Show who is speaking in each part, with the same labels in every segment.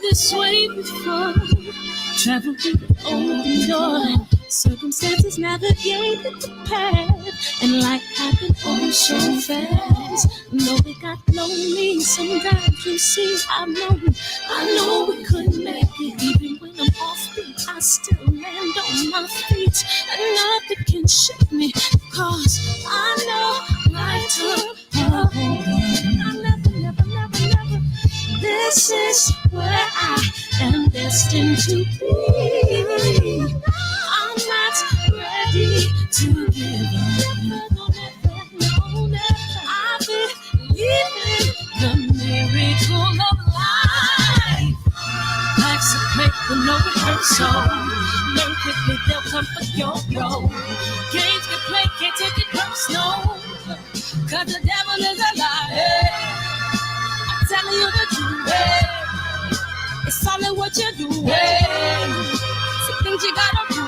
Speaker 1: this way before. Travel through the open door. Circumstances navigated the path, and life happened all so fast. No, it got lonely. Sometimes you see, I know we couldn't make it. Even when I'm off beat, I still land on my feet, and nothing can shake me, cause I know I took a hold on. I never. This is where I am destined to be. I'm not ready to give up. I believe in the miracle of life. Life's a play for no rehearsal. Learn quickly, they'll come for your games get played, can't take it personal. Cause the devil is a liar. I'm telling you the truth. It's all in what you do. Some things you gotta do.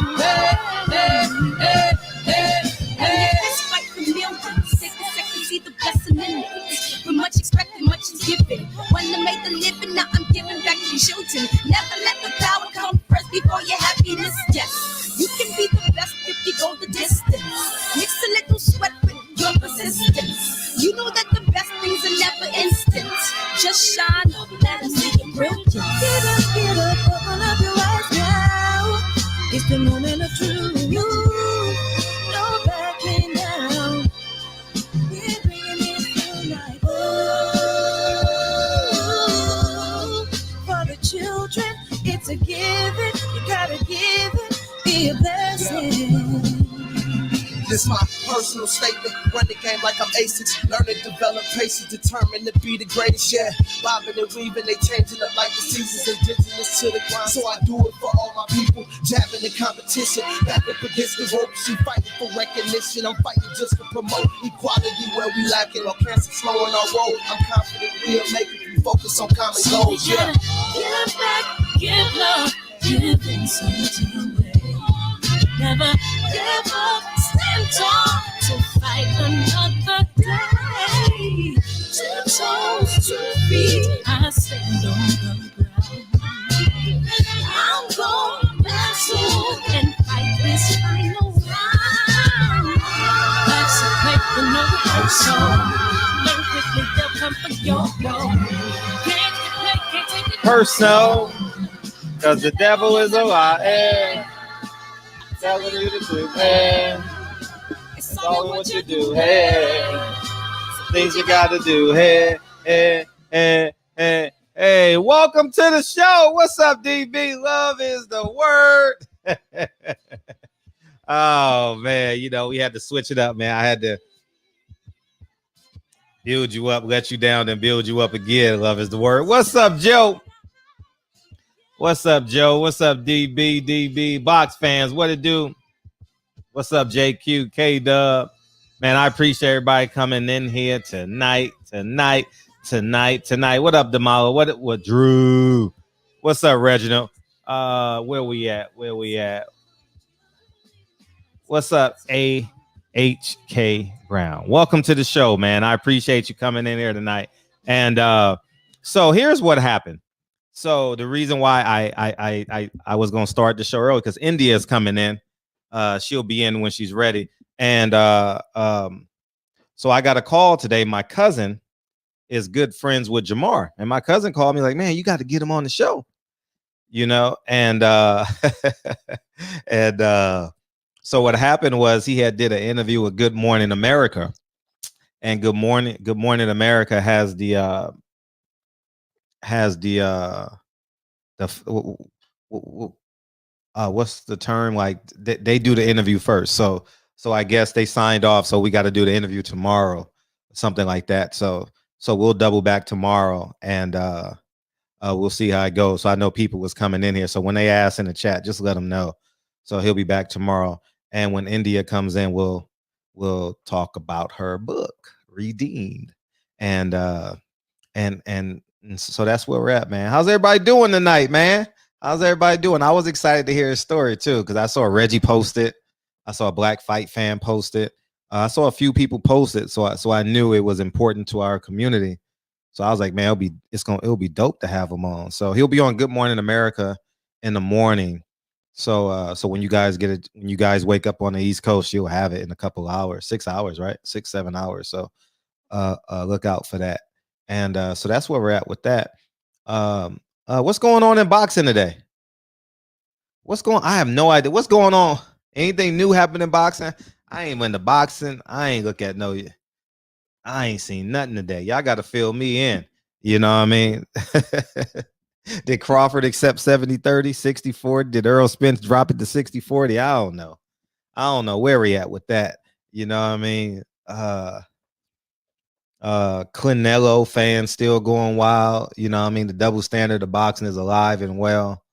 Speaker 1: And it's fight for millions. Take a second, see the blessing in it. But much expected, much is given. One to make the living, now I'm giving back to children. Never let the power come first before your happiness. Yes, you can be the best if you go the distance. Mix a little sweat with your persistence. You know that the best things are never instant. Just shine up, let them see your brilliance. Get up, open up your eyes now. It's the moment of truth. No backing down. We're bringing it to life. Oh, for the children, it's a given. You gotta give it, be a blessing.
Speaker 2: This my personal statement. Run the game like I'm ASICs. Learn and develop patience, determined to be the greatest. Yeah, bobbing and weaving, they changing up like the seasons. Indigenous to the grind, so I do it for all my people. Jabbing the competition, back up against the ropes. She fighting for recognition. I'm fighting just to promote equality where we lack it. Or cancer slowing our road. I'm confident we'll make it. We focus on common goals.
Speaker 1: Yeah. Give back, give love, give something away. Never give up, stand tall to fight another day. 2 toes, 2 feet, I stand on the ground. I'm gonna wrestle and fight this final round. Life's a play for no rehearsal. Learn quickly, they'll come for your goal. Can't take it
Speaker 3: personal, cause the devil is a liar. Telling you the truth, hey. It's all in what you do, hey. Things you gotta do, hey, hey, hey, hey, hey. Welcome to the show. What's up, DB? Love is the word. Oh man, you know we had to switch it up, man. I had to build you up, let you down, then build you up again. Love is the word. What's up, Joe? What's up, Joe? What's up, DB box fans? What it do? What's up, JQ, K-Dub? Man, I appreciate everybody coming in here tonight. What up, Damala? What Drew? What's up, Reginald? Where we at? What's up, AHK Brown? Welcome to the show, man. I appreciate you coming in here tonight. And so here's what happened. So the reason why I was going to start the show early because India is coming in. She'll be in when she's ready. And so I got a call today. My cousin is good friends with Jamar. And my cousin called me like, man, you got to get him on the show. You know, and so what happened was he had did an interview with Good Morning America. And Good Morning America has what's the term, like they do the interview first, so I guess they signed off, so we got to do the interview tomorrow, something like that. So we'll double back tomorrow, and we'll see how it goes. So I know people was coming in here, so when they ask in the chat, just let them know. So he'll be back tomorrow, and when India comes in, we'll talk about her book Redeemed, and so that's where we're at, man. How's everybody doing tonight, man? How's everybody doing? I was excited to hear his story too, because I saw Reggie post it. I saw a Black Fight fan post it. I saw a few people post it, so I knew it was important to our community. So I was like, man, it'll be dope to have him on. So he'll be on Good Morning America in the morning. So when you guys when you guys wake up on the East Coast, you'll have it in a couple hours, 6 hours, right? 6-7 hours. So look out for that. And so that's where we're at with that. What's going on in boxing today? I have no idea. What's going on? Anything new happened in boxing? I ain't went to boxing. I ain't look at no. I ain't seen nothing today. Y'all got to fill me in. You know what I mean? Did Crawford accept 70-30, 60-40? Did Earl Spence drop it to 60-40? I don't know. I don't know where we at with that. You know what I mean? Canelo fans still going wild. You know what I mean? The double standard of boxing is alive and well.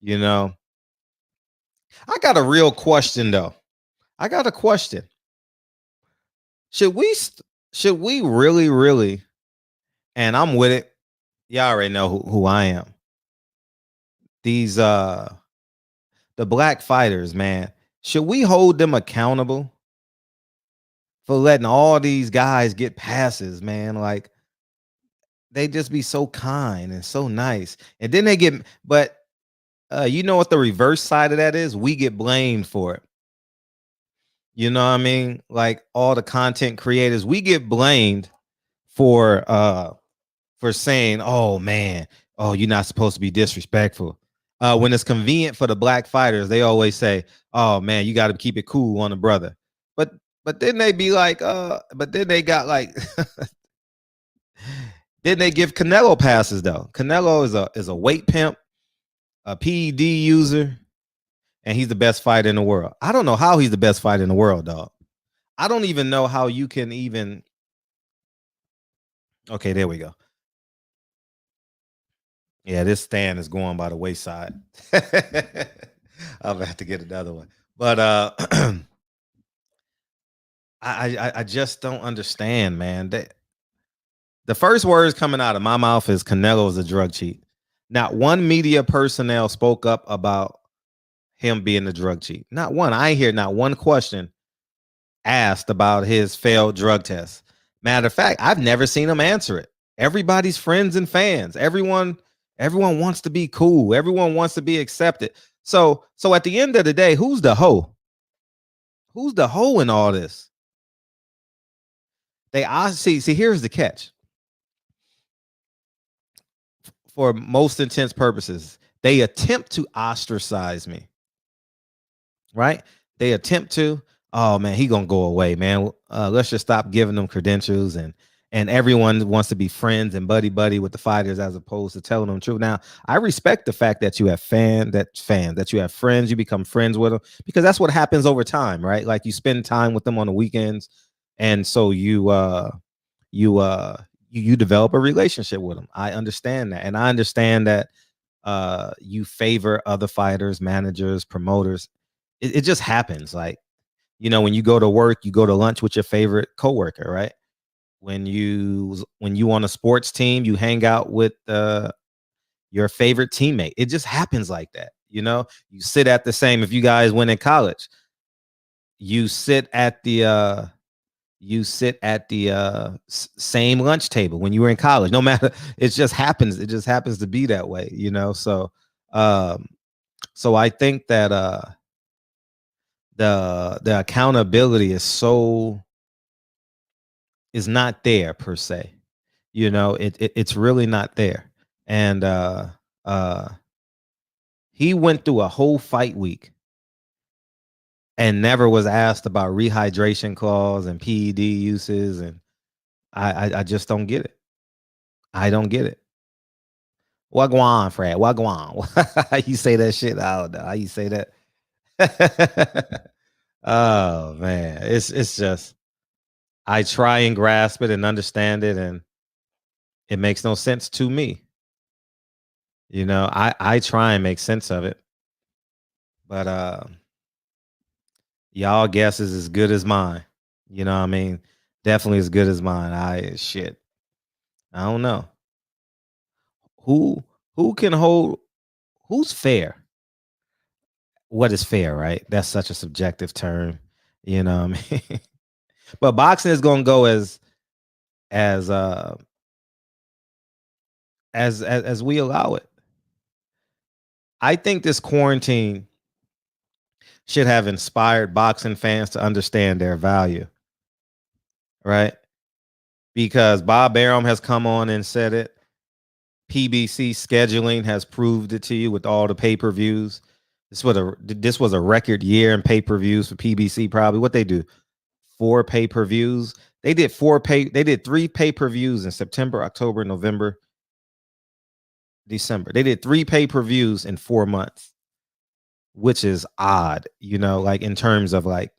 Speaker 3: You know, I got a real question though. I got a question. Should we really, and I'm with it. Y'all already know who I am. These the black fighters, man. Should we hold them accountable for letting all these guys get passes, man? Like they just be so kind and so nice. And then they get, but you know what the reverse side of that is? We get blamed for it. You know what I mean? Like all the content creators, we get blamed for saying, "Oh man, oh you're not supposed to be disrespectful." When it's convenient for the black fighters, they always say, "Oh man, you got to keep it cool on the brother." But then they be like, but then they got like, then they give Canelo passes though. Canelo is a weight pimp, a PED user, and he's the best fighter in the world. I don't know how he's the best fighter in the world, dog. I don't even know how you can even. Okay, there we go. Yeah, this stand is going by the wayside. I'll have to get another one. But I just don't understand, man. The first words coming out of my mouth is Canelo is a drug cheat. Not one media personnel spoke up about him being a drug cheat. Not one. I ain't hear not one question asked about his failed drug test. Matter of fact, I've never seen him answer it. Everybody's friends and fans. Everyone wants to be cool. Everyone wants to be accepted. So at the end of the day, who's the hoe? Who's the hoe in all this? See, here's the catch. For most intents purposes, they attempt to ostracize me. Right? They attempt to, oh man, he gonna go away, man. Let's just stop giving them credentials, and everyone wants to be friends and buddy with the fighters as opposed to telling them the truth. Now, I respect the fact that you have that you have friends, you become friends with them, because that's what happens over time, right? Like you spend time with them on the weekends, and so you develop a relationship with them. I understand that, and I understand that you favor other fighters, managers, promoters. It just happens. Like, you know, when you go to work, you go to lunch with your favorite coworker, right? When you on a sports team, you hang out with your favorite teammate. It just happens like that. You know, you sit at the same. If you guys went in college, you sit at the same lunch table when you were in college. No matter, it just happens. It just happens to be that way. You know, so I think that the accountability is not there per se. You know, it's really not there. And he went through a whole fight week and never was asked about rehydration clause and PED uses, and I just don't get it. I don't get it. Wagwan, Fred. Wagwan. How you say that shit? I don't know how you say that. Oh man, it's just, I try and grasp it and understand it, and it makes no sense to me. You know, I try and make sense of it, but y'all guess is as good as mine. You know what I mean? Definitely as good as mine. I don't know. Who can hold, who's fair? What is fair, right? That's such a subjective term. You know what I mean? But boxing is gonna go as as we allow it. I think this quarantine should have inspired boxing fans to understand their value, right? Because Bob Arum has come on and said it. PBC scheduling has proved it to you with all the pay-per-views. This was a record year in pay-per-views for PBC. Probably what they do, 4 pay-per-views. They did 3 pay-per-views in September, October, November, December. They did 3 pay-per-views in 4 months, which is odd, like in terms of like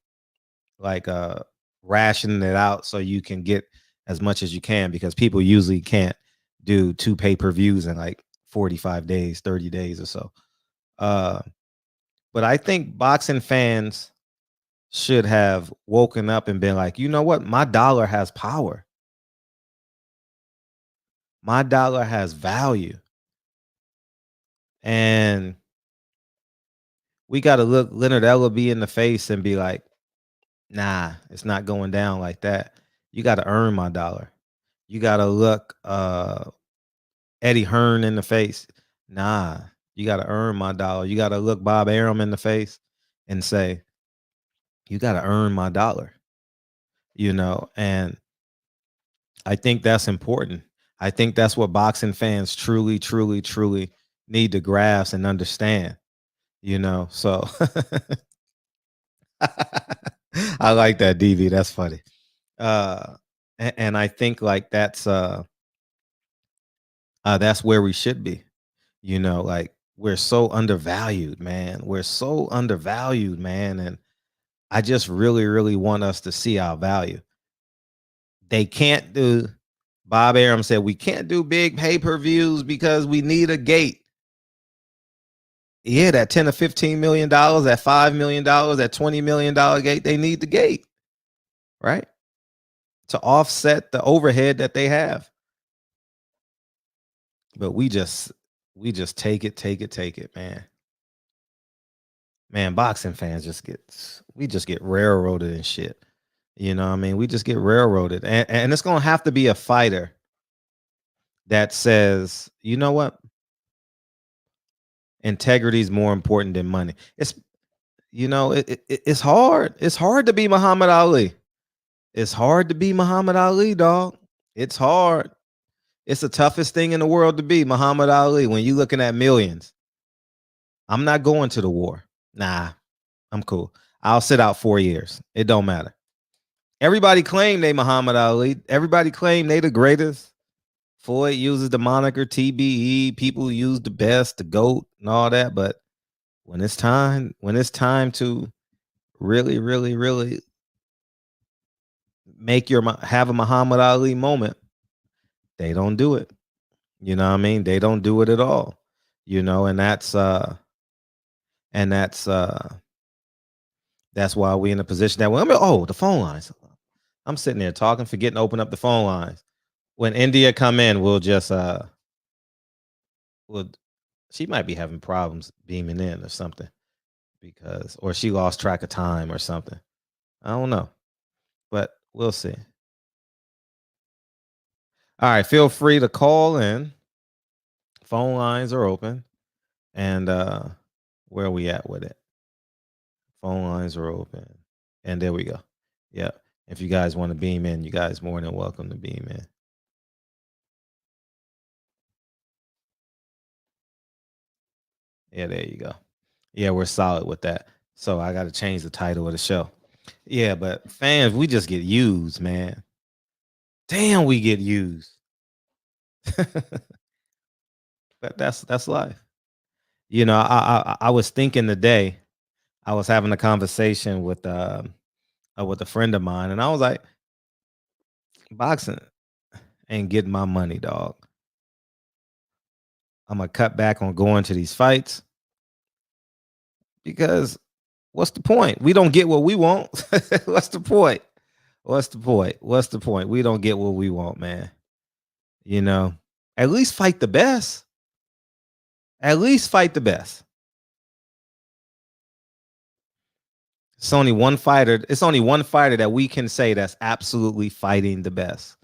Speaker 3: rationing it out so you can get as much as you can, because people usually can't do 2 pay-per-views in like 45 days, 30 days or so. But I think boxing fans should have woken up and been like, you know what? My dollar has power. My dollar has value. And we got to look Leonard Ellaby in the face and be like, nah, it's not going down like that. You got to earn my dollar. You got to look Eddie Hearn in the face. Nah, you got to earn my dollar. You got to look Bob Arum in the face and say, you got to earn my dollar. And I think that's important. I think that's what boxing fans truly, truly, truly need to grasp and understand. So I like that, DV. That's funny. And I think like that's where we should be. Like we're so undervalued, man. We're so undervalued, man. And I just really, really want us to see our value. They can't do. Bob Arum said we can't do big pay-per-views because we need a gate. Yeah, that $10 or $15 million, that $5 million, that $20 million gate, they need the gate, right? To offset the overhead that they have. But we just take it, man. Man, boxing fans just get railroaded and shit. You know what I mean? We just get railroaded. And it's gonna have to be a fighter that says, you know what? Integrity is more important than money. It's it's hard. It's hard to be Muhammad Ali. It's hard to be Muhammad Ali, dog. It's hard. It's the toughest thing in the world to be Muhammad Ali when you're looking at millions. I'm not going to the war. Nah, I'm cool. I'll sit out 4 years. It don't matter. Everybody claim they Muhammad Ali. Everybody claim they the greatest. Floyd uses the moniker TBE. People use the best, the GOAT, and all that. But when it's time to really, really, really have a Muhammad Ali moment, they don't do it. You know what I mean? They don't do it at all. And that's why we in a position that the phone lines. I'm sitting there talking, forgetting to open up the phone lines. When India come in, we'll just she might be having problems beaming in or something, or she lost track of time or something. I don't know, but we'll see. All right, feel free to call in. Phone lines are open. And where are we at with it? Phone lines are open. And there we go. Yeah. If you guys want to beam in, you guys more than welcome to beam in. Yeah, there you go. Yeah, we're solid with that. So I got to change the title of the show. Yeah, but fans, we just get used, man. Damn, we get used. But that's life. I was thinking today, I was having a conversation with a friend of mine, and I was like, boxing ain't getting my money, dog. I'm gonna cut back on going to these fights because what's the point? We don't get what we want. What's the point? What's the point? What's the point? We don't get what we want, man. At least fight the best. At least fight the best. It's only one fighter. It's only one fighter that we can say that's absolutely fighting the best.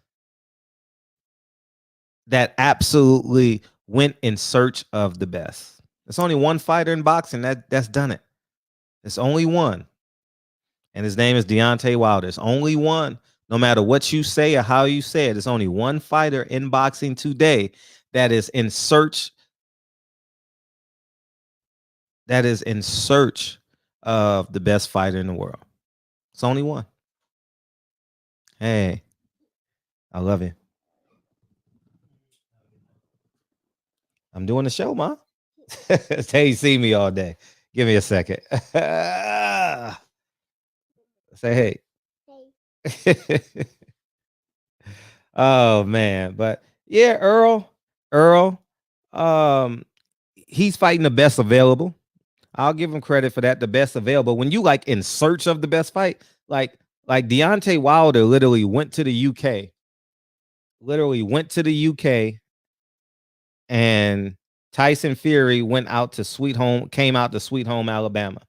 Speaker 3: that absolutely went in search of the best. There's only one fighter in boxing that's done it. There's only one. And his name is Deontay Wilder. There's only one. No matter what you say or how you say it, there's only one fighter in boxing today that is in search of the best fighter in the world. It's only one. Hey, I love you. I'm doing the show, Ma. Say you see me all day. Give me a second. Say hey. Oh man, but yeah, Earl, he's fighting the best available. I'll give him credit for that, the best available. When you like in search of the best fight, like Deontay Wilder literally went to the UK. And Tyson Fury came out to Sweet Home, Alabama.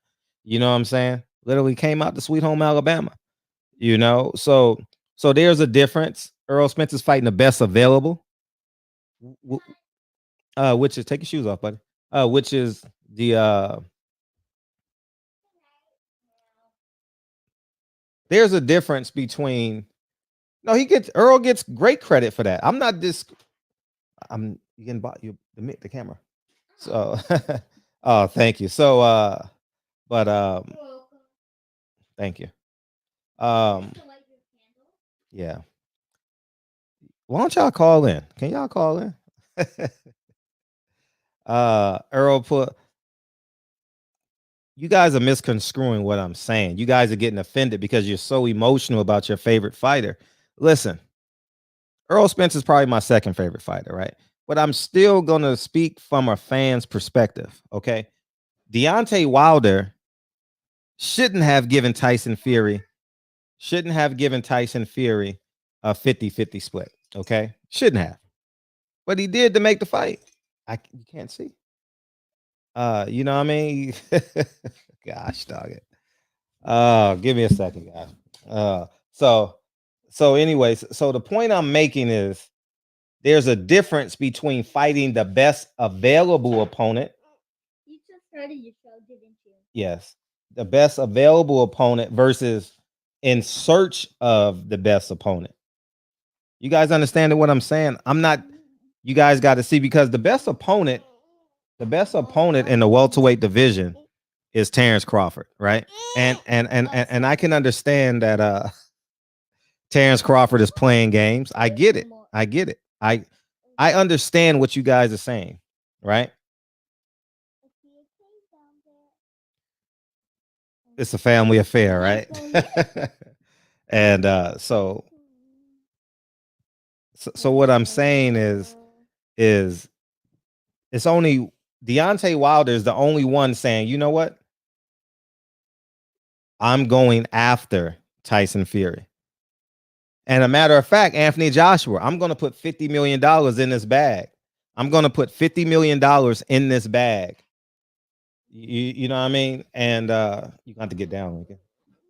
Speaker 3: You know what I'm saying? Literally came out to Sweet Home, Alabama. You know, so there's a difference. Errol Spence is fighting the best available. Which is, take your shoes off, buddy. Which is the there's a difference between. No, Earl gets great credit for that. I'm not this. I'm you getting the camera. So, oh, thank you. So, but thank you. Yeah. Why don't y'all call in? Can y'all call in? Earl put. You guys are misconstruing what I'm saying. You guys are getting offended because you're so emotional about your favorite fighter. Listen, Earl Spence is probably my second favorite fighter, right? But I'm still going to speak from a fan's perspective, okay? Deontay Wilder shouldn't have given Tyson Fury a 50-50 split, okay? Shouldn't have. But he did to make the fight. You can't see. You know what I mean? Gosh, dog it. Give me a second, guys. So anyways, so the point I'm making is there's a difference between fighting the best available opponent.
Speaker 1: You just started your show, didn't you?
Speaker 3: Yes. The best available opponent versus in search of the best opponent. You guys understand what I'm saying? You guys got to see, because the best opponent in the welterweight division is Terrence Crawford, right? And I can understand that Terrence Crawford is playing games. I get it. I understand what you guys are saying, right? It's a family affair, right? And so what I'm saying is it's only Deontay Wilder is the only one saying, you know what? I'm going after Tyson Fury. And a matter of fact, Anthony Joshua, I'm going to put $50 million in this bag. I'm going to put $50 million in this bag. You know what I mean? And you got to get down, Lincoln.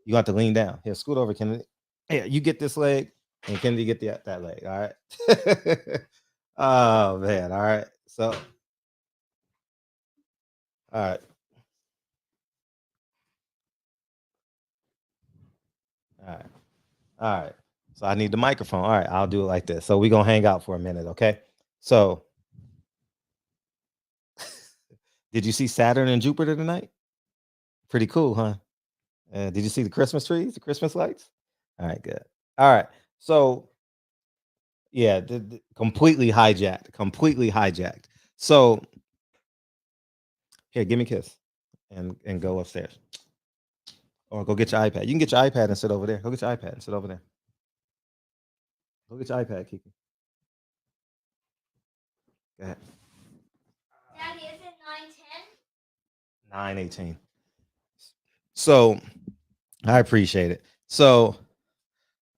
Speaker 3: You got to lean down. Here, scoot over, Kennedy. Here, you get this leg, and Kennedy get that leg. All right. Oh man. All right. So, all right. All right. So I need the microphone. All right, I'll do it like this. So we're gonna hang out for a minute, okay? So did you see Saturn and Jupiter tonight? Pretty cool, huh? Did you see the Christmas trees, the Christmas lights? All right, good. All right. So yeah, completely hijacked. So here, give me a kiss and go upstairs. Or go get your iPad. You can get your iPad and sit over there. Go get your iPad and sit over there. Go get your iPad, Kiki. Go ahead.
Speaker 1: Daddy, is it
Speaker 3: 9:18. So I appreciate it. So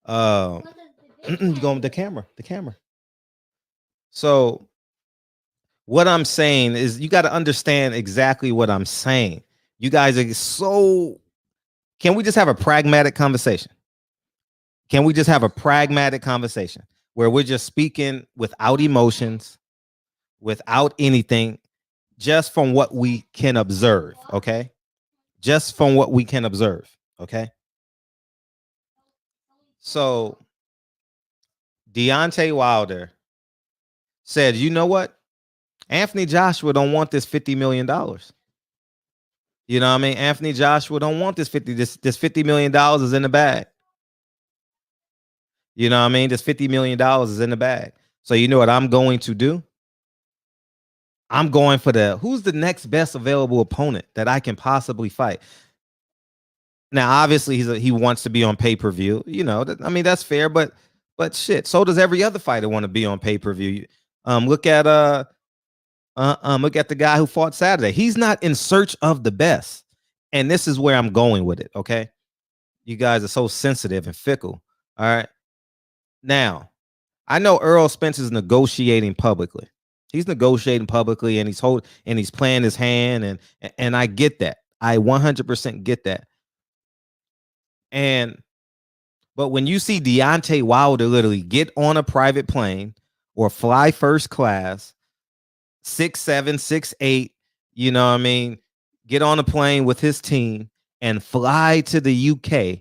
Speaker 3: you go with the camera. So what I'm saying is you got to understand exactly what I'm saying. You guys are so. Can we just have a pragmatic conversation? where we're just speaking without emotions, without anything, just from what we can observe, okay? Just from what we can observe, okay? So Deontay Wilder said, you know what? Anthony Joshua don't want this $50 million. You know what I mean? Anthony Joshua don't want this $50 million is in the bag. You know what I mean? This $50 million is in the bag. So you know what I'm going to do? I'm going for who's the next best available opponent that I can possibly fight. Now, obviously, he wants to be on pay-per-view. You know, I mean, that's fair, but shit, so does every other fighter want to be on pay-per-view. Look at the guy who fought Saturday. He's not in search of the best. And this is where I'm going with it, okay? You guys are so sensitive and fickle. All right. Now, I know Errol Spence is negotiating publicly. He's negotiating publicly and he's playing his hand, and I get that. I 100% get that. But when you see Deontay Wilder literally get on a private plane or fly first class, 6'7", 6'8", you know what I mean, get on a plane with his team and fly to the UK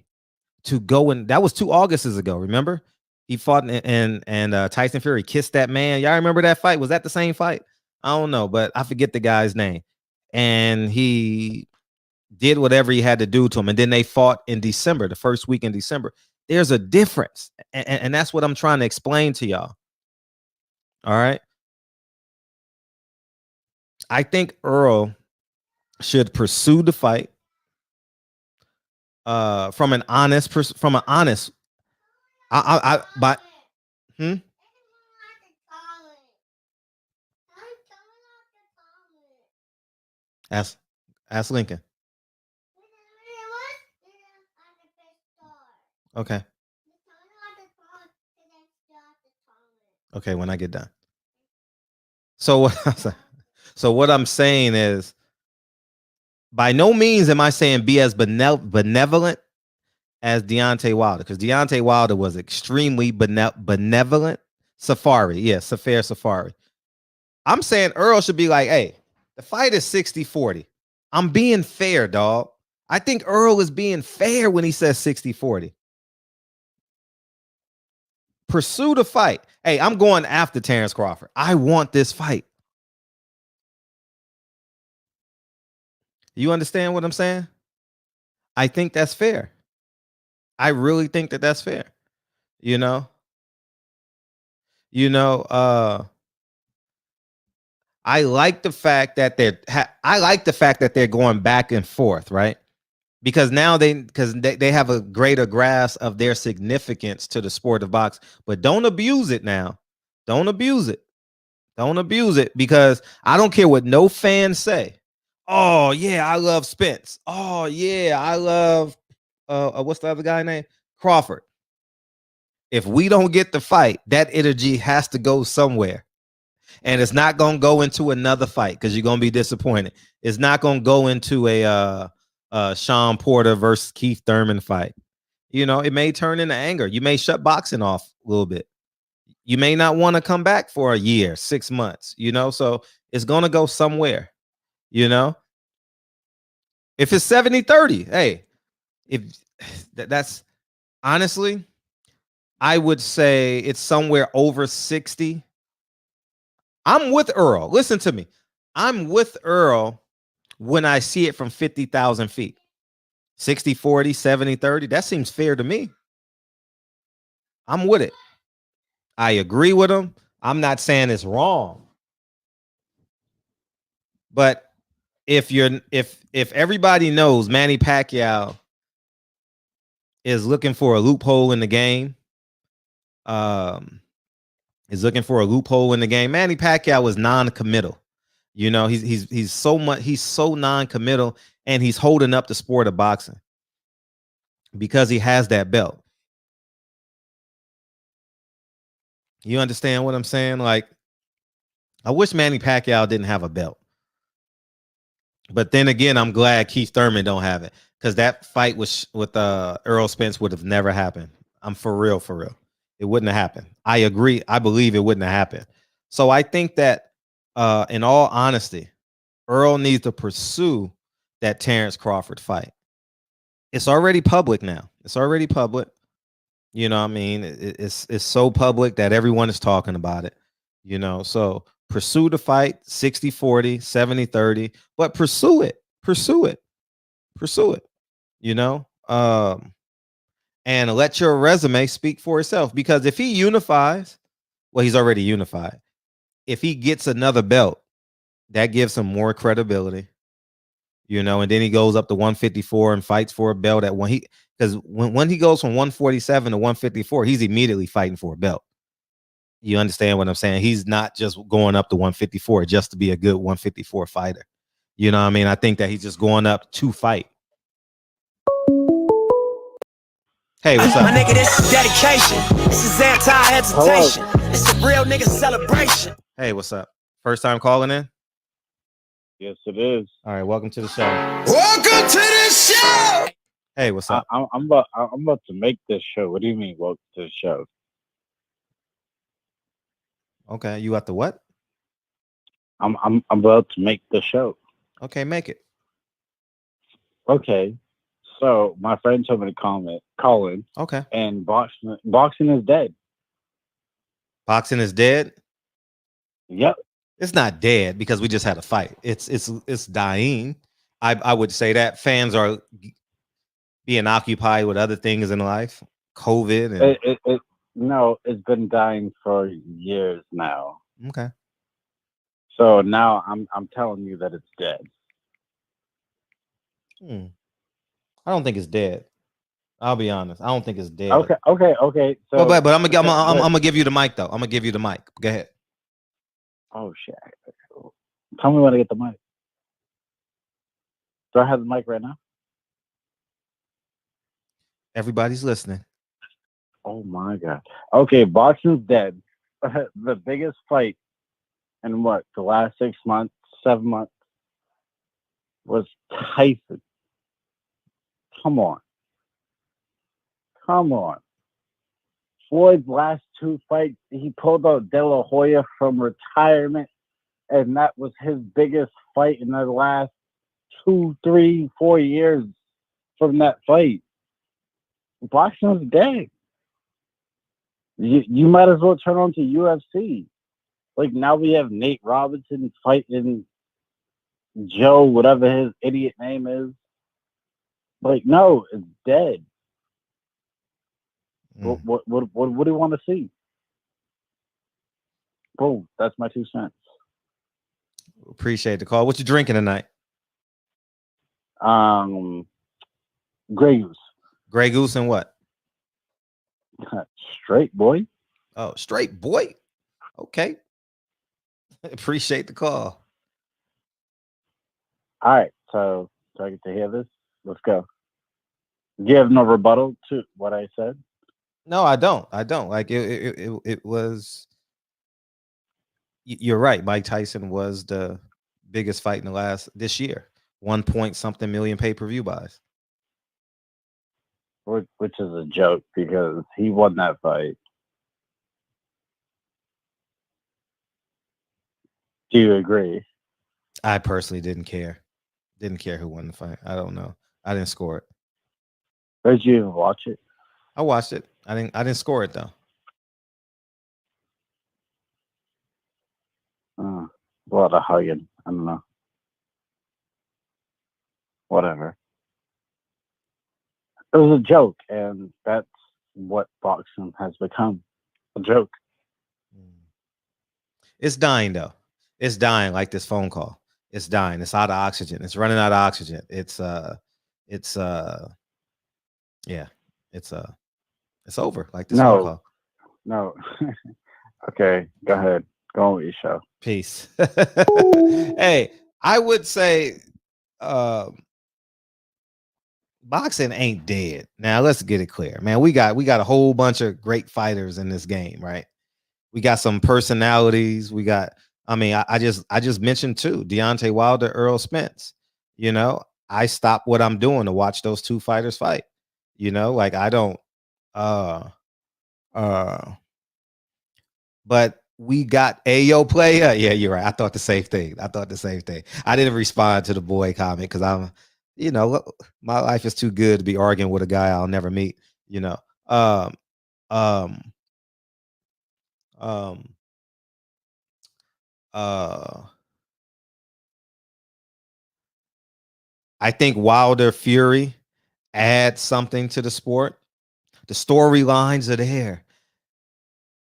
Speaker 3: to go, and that was 2 Augusts ago, remember? He fought and Tyson Fury kissed that man. Y'all remember that fight? Was that the same fight? I don't know, but I forget the guy's name. And he did whatever he had to do to him. And then they fought in December, the first week in December. There's a difference. And that's what I'm trying to explain to y'all. All right. I think Earl should pursue the fight from an honest. Ask Lincoln. Okay. Okay, when I get done. So what I'm saying is, by no means am I saying be as benevolent as Deontay Wilder, because Deontay Wilder was extremely benevolent. Safari. I'm saying Earl should be like, hey, the fight is 60-40. I'm being fair, dog. I think Earl is being fair when he says 60-40. Pursue the fight. Hey, I'm going after Terrence Crawford. I want this fight. You understand what I'm saying? I think that's fair. I really think that that's fair. You know, I like the fact that they're going back and forth, right? Because now they have a greater grasp of their significance to the sport of boxing. But don't abuse it now. Don't abuse it. Don't abuse it, because I don't care what no fans say. Oh yeah, I love Spence. Oh yeah, I love what's the other guy name? Crawford. If we don't get the fight, that energy has to go somewhere. And it's not going to go into another fight, because you're going to be disappointed. It's not going to go into a Sean Porter versus Keith Thurman fight. You know, it may turn into anger. You may shut boxing off a little bit. You may not want to come back for a year, 6 months, you know, so it's going to go somewhere, you know. If it's 70-30, hey, if that's honestly, I would say it's somewhere over 60. I'm with Earl. Listen to me. I'm with Earl when I see it from 50,000 feet. 60-40, 70-30. That seems fair to me. I'm with it. I agree with him. I'm not saying it's wrong. But if everybody knows Manny Pacquiao is looking for a loophole in the game, Manny Pacquiao is non-committal. You know, he's so non-committal, and he's holding up the sport of boxing because he has that belt. You understand what I'm saying? Like, I wish Manny Pacquiao didn't have a belt. But then again, I'm glad Keith Thurman don't have it, because that fight with Errol Spence would have never happened. I'm for real. It It wouldn't have happened. I agree. I believe it wouldn't have happened. So I think that, in all honesty, Earl needs to pursue that Terrence Crawford fight. It's already public now. It's already public. You know what I mean? It's so public that everyone is talking about it. You know, so pursue the fight 60-40, 70-30, but pursue it. Pursue it. Pursue it. You know? And let your resume speak for itself. Because if he unifies, well, he's already unified. If he gets another belt, that gives him more credibility. You know, and then he goes up to 154 and fights for a belt at one. Because when he goes from 147 to 154, he's immediately fighting for a belt. You understand what I'm saying? He's not just going up to 154 just to be a good 154 fighter. You know what I mean? I think that he's just going up to fight. Hey, what's up?
Speaker 4: My nigga, this is dedication. This is anti-hesitation. It's a real nigga celebration.
Speaker 3: Hey, what's up? First time calling in?
Speaker 5: Yes, it is.
Speaker 3: All right, welcome to the show.
Speaker 2: Welcome to the show.
Speaker 3: Hey, what's up?
Speaker 5: I'm about to make this show. What do you mean, welcome to the show?
Speaker 3: Okay, you got the what?
Speaker 5: I'm about to make the show.
Speaker 3: Okay, make it.
Speaker 5: Okay, so my friend told me to call in.
Speaker 3: Okay.
Speaker 5: And boxing is dead.
Speaker 3: Boxing is dead?
Speaker 5: Yep.
Speaker 3: It's not dead because we just had a fight. It's dying. I would say that fans are being occupied with other things in life, COVID. And
Speaker 5: No, it's been dying for years now.
Speaker 3: Okay.
Speaker 5: So now I'm telling you that it's dead.
Speaker 3: I don't think it's dead. I'll be honest. I don't think it's dead.
Speaker 5: Okay. So,
Speaker 3: but I'm gonna give you the mic though. I'm gonna give you the mic. Go ahead.
Speaker 5: Oh shit! Tell me when to get the mic. Do I have the mic right now?
Speaker 3: Everybody's listening.
Speaker 5: Oh my god. Okay, boxing's dead. The biggest fight in what, the last 6 months, 7 months was Tyson. Come on. Floyd's last 2 fights, he pulled out De La Hoya from retirement, and that was his biggest fight in the last 2, 3, 4 years from that fight. Boxing's dead. You might as well turn on to UFC. Like, now we have Nate Robinson fighting Joe, whatever his idiot name is. Like, no, it's dead. What do you want to see? Boom, that's my 2 cents.
Speaker 3: Appreciate the call. What you drinking tonight?
Speaker 5: Grey Goose.
Speaker 3: Grey Goose and what?
Speaker 5: Straight boy.
Speaker 3: Oh, straight boy. Okay. Appreciate the call.
Speaker 5: All right, so do I get to hear this? Let's go. Do you have no rebuttal to what I said?
Speaker 3: No, I don't. Like it was. You're right. Mike Tyson was the biggest fight in this year. 1-point-something million pay-per-view buys.
Speaker 5: Which is a joke because he won that fight. Do you agree?
Speaker 3: I personally didn't care. Didn't care who won the fight. I don't know. I didn't score it.
Speaker 5: Did you even watch it?
Speaker 3: I watched it. I didn't score it though.
Speaker 5: A lot of hugging. I don't know. Whatever. It was a joke, and that's what boxing has become. A joke.
Speaker 3: It's dying though. It's dying like this phone call. It's dying. It's out of oxygen. It's running out of oxygen. It's over like this phone call.
Speaker 5: No. Okay, go ahead. Go on with your show.
Speaker 3: Peace. Hey, I would say boxing ain't dead. Now let's get it clear, man. We got a whole bunch of great fighters in this game, right? We got some personalities. We got. I mean, I just mentioned two: Deontay Wilder, Earl Spence. You know, I stop what I'm doing to watch those two fighters fight. You know, like I don't But we got Ayo player. Yeah, you're right. I thought the same thing. I didn't respond to the boy comment because I'm, my life is too good to be arguing with a guy I'll never meet. Um, um, um, I think Wilder Fury adds something to the sport. The storylines are there.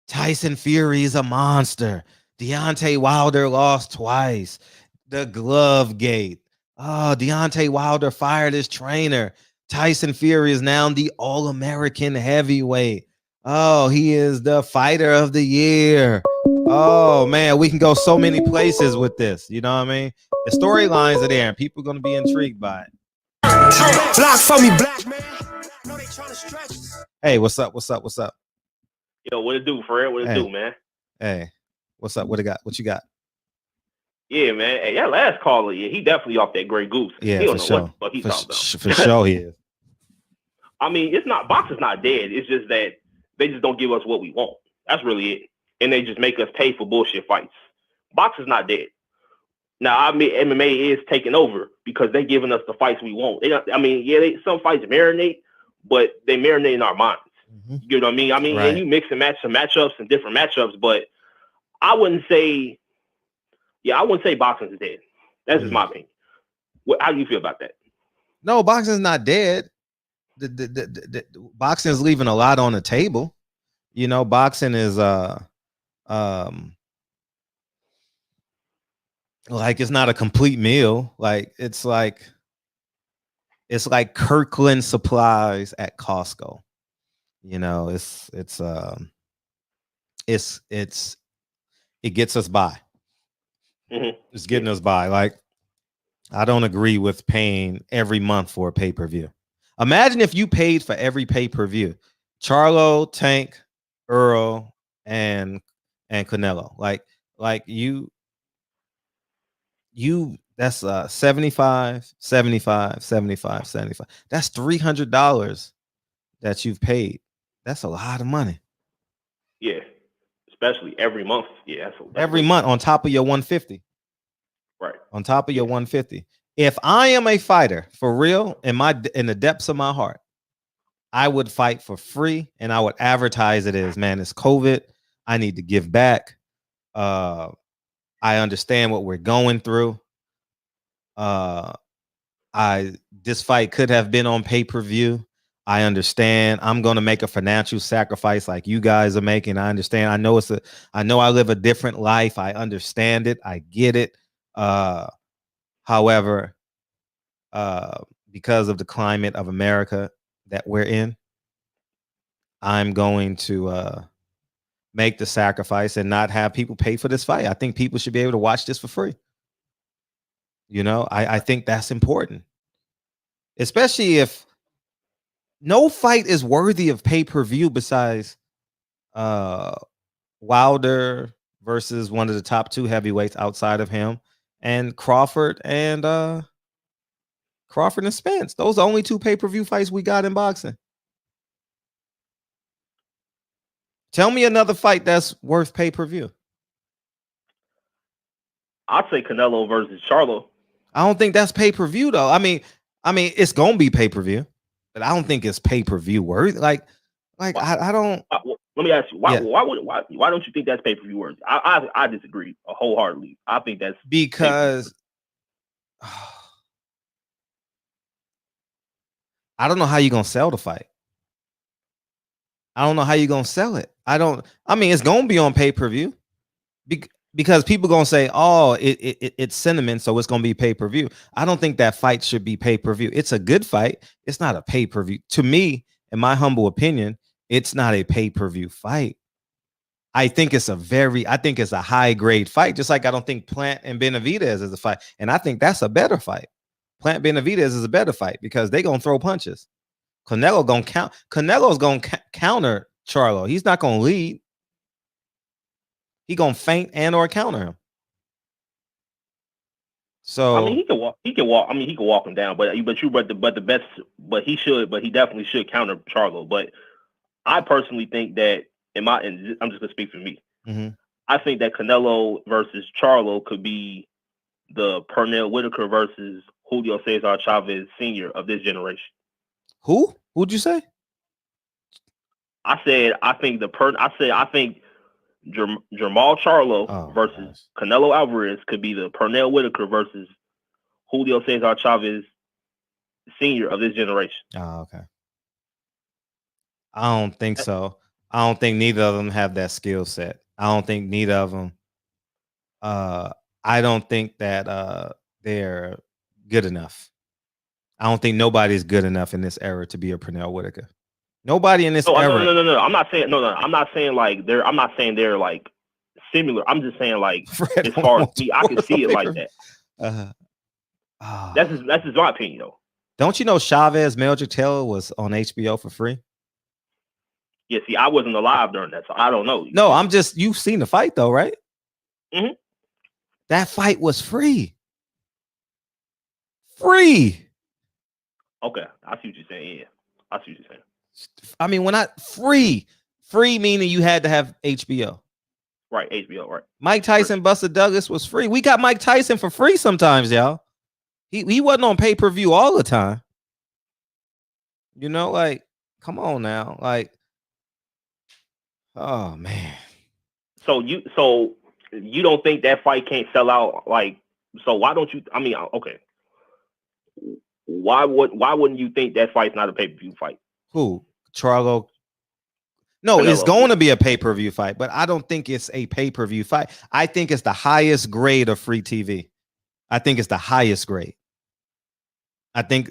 Speaker 3: Tyson Fury is a monster. Deontay Wilder lost twice. The glove gate. Oh, Deontay Wilder fired his trainer. Tyson Fury is now the All-American heavyweight. Oh, he is the fighter of the year. Oh, man, we can go so many places with this. You know what I mean? The storylines are there, and people are going to be intrigued by it.
Speaker 4: Block for me, black man. Know they trying to stretch us.
Speaker 3: Hey, what's up?
Speaker 6: Yo, what it do, Fred? What it do, man?
Speaker 3: Hey, what's up? What you got?
Speaker 6: Yeah, man. Hey, that last caller, yeah, he definitely off that Grey Goose.
Speaker 3: Yeah,
Speaker 6: he don't
Speaker 3: for
Speaker 6: know
Speaker 3: sure.
Speaker 6: what he's talking about.
Speaker 3: For sure he is.
Speaker 6: I mean, boxing's not dead. It's just that they just don't give us what we want. That's really it. And they just make us pay for bullshit fights. Boxing's not dead. Now, I mean, MMA is taking over because they're giving us the fights we want. Some fights marinate, but they marinate in our minds.
Speaker 3: Mm-hmm.
Speaker 6: You know what I mean?
Speaker 3: Right.
Speaker 6: And you mix and match some matchups and different matchups, but I wouldn't say boxing is dead. That's just my opinion. How do you feel about that?
Speaker 3: No, boxing is not dead. The boxing is leaving a lot on the table. Boxing is like it's not a complete meal. Like it's like Kirkland supplies at Costco. It gets us by.
Speaker 6: Mm-hmm.
Speaker 3: It's getting us by. Like, I don't agree with paying every month for a pay-per-view. Imagine if you paid for every pay-per-view. Charlo, Tank, Earl, and Canelo. Like you that's 75. That's $300 that you've paid. That's a lot of money.
Speaker 6: Yeah. Especially every month. Yeah, that's
Speaker 3: every month on top of your 150.
Speaker 6: Right.
Speaker 3: On top of your 150. If I am a fighter for real, in the depths of my heart, I would fight for free and I would advertise it as, man, it's COVID. I need to give back. I understand what we're going through. This fight could have been on pay-per-view. I understand. I'm going to make a financial sacrifice like you guys are making. I understand. I know I live a different life. I understand it. I get it. However, because of the climate of America that we're in, I'm going to make the sacrifice and not have people pay for this fight. I think people should be able to watch this for free. I think that's important, especially if no fight is worthy of pay-per-view besides Wilder versus one of the top two heavyweights outside of him, and Crawford and Spence. Those are the only two pay-per-view fights we got in boxing. Tell me another fight that's worth pay-per-view.
Speaker 6: I'd say Canelo versus Charlo.
Speaker 3: I don't think that's pay-per-view though. I mean, it's gonna be pay-per-view, but I don't think it's pay-per-view worthy. Like I don't.
Speaker 6: Let me ask you, why don't you think that's pay-per-view worthy? I disagree wholeheartedly. I think that's
Speaker 3: because I don't know how you're gonna sell the fight. I don't know how you're gonna sell it. It's gonna be on pay-per-view because people gonna say, oh, it's sentiment, so it's gonna be pay-per-view. I don't think that fight should be pay-per-view. It's a good fight. It's not a pay-per-view. To me, in my humble opinion, it's not a pay-per-view fight. I think it's a high-grade fight, just like I don't think Plant and Benavidez is a fight. And I think that's a better fight. Plant Benavidez is a better fight because they're gonna throw punches. Canelo's gonna counter Charlo. He's not gonna lead. He gonna feint and or counter him. So
Speaker 6: he can walk. He can walk him down. But he definitely should counter Charlo. But I personally think that I'm just gonna speak for me.
Speaker 3: Mm-hmm.
Speaker 6: I think that Canelo versus Charlo could be the Pernell Whitaker versus Julio Cesar Chavez Sr. of this generation.
Speaker 3: Who? Who'd you say?
Speaker 6: I said I think Jamal Charlo versus Canelo Alvarez could be the Pernell Whitaker versus Julio Cesar Chavez Sr. of this generation.
Speaker 3: Oh, okay. I don't think so. I don't think neither of them have that skill set. I don't think neither of them. I don't think that they're good enough. I don't think nobody's good enough in this era to be a Pernell Whitaker. Nobody in this era.
Speaker 6: No. I'm not saying I'm not saying like they're. I'm not saying they're like similar. I'm just saying like as far as me, I can see it like that. That's just my opinion though.
Speaker 3: Don't you know Chavez Mildred Taylor was on HBO for free?
Speaker 6: Yeah, see, I wasn't alive during that, so I don't know.
Speaker 3: No, I'm just, you've seen the fight though, right?
Speaker 6: Mm-hmm.
Speaker 3: That fight was free. Free.
Speaker 6: Okay, I see what you're saying. Yeah, I see what you're saying.
Speaker 3: I mean, when free meaning you had to have HBO.
Speaker 6: Right, HBO, right.
Speaker 3: Mike Tyson, Buster Douglas was free. We got Mike Tyson for free sometimes, y'all. He wasn't on pay-per-view all the time. You know, like, come on now. Like, oh man.
Speaker 6: So you don't think that fight can't sell out? Like, so why don't you? I mean, okay. Why wouldn't you think that fight's not a pay-per-view fight?
Speaker 3: Who? Charlo? No, Canelo. It's going to be a pay-per-view fight, but I don't think it's a pay-per-view fight. I think it's the highest grade of free TV. I think it's the highest grade. I think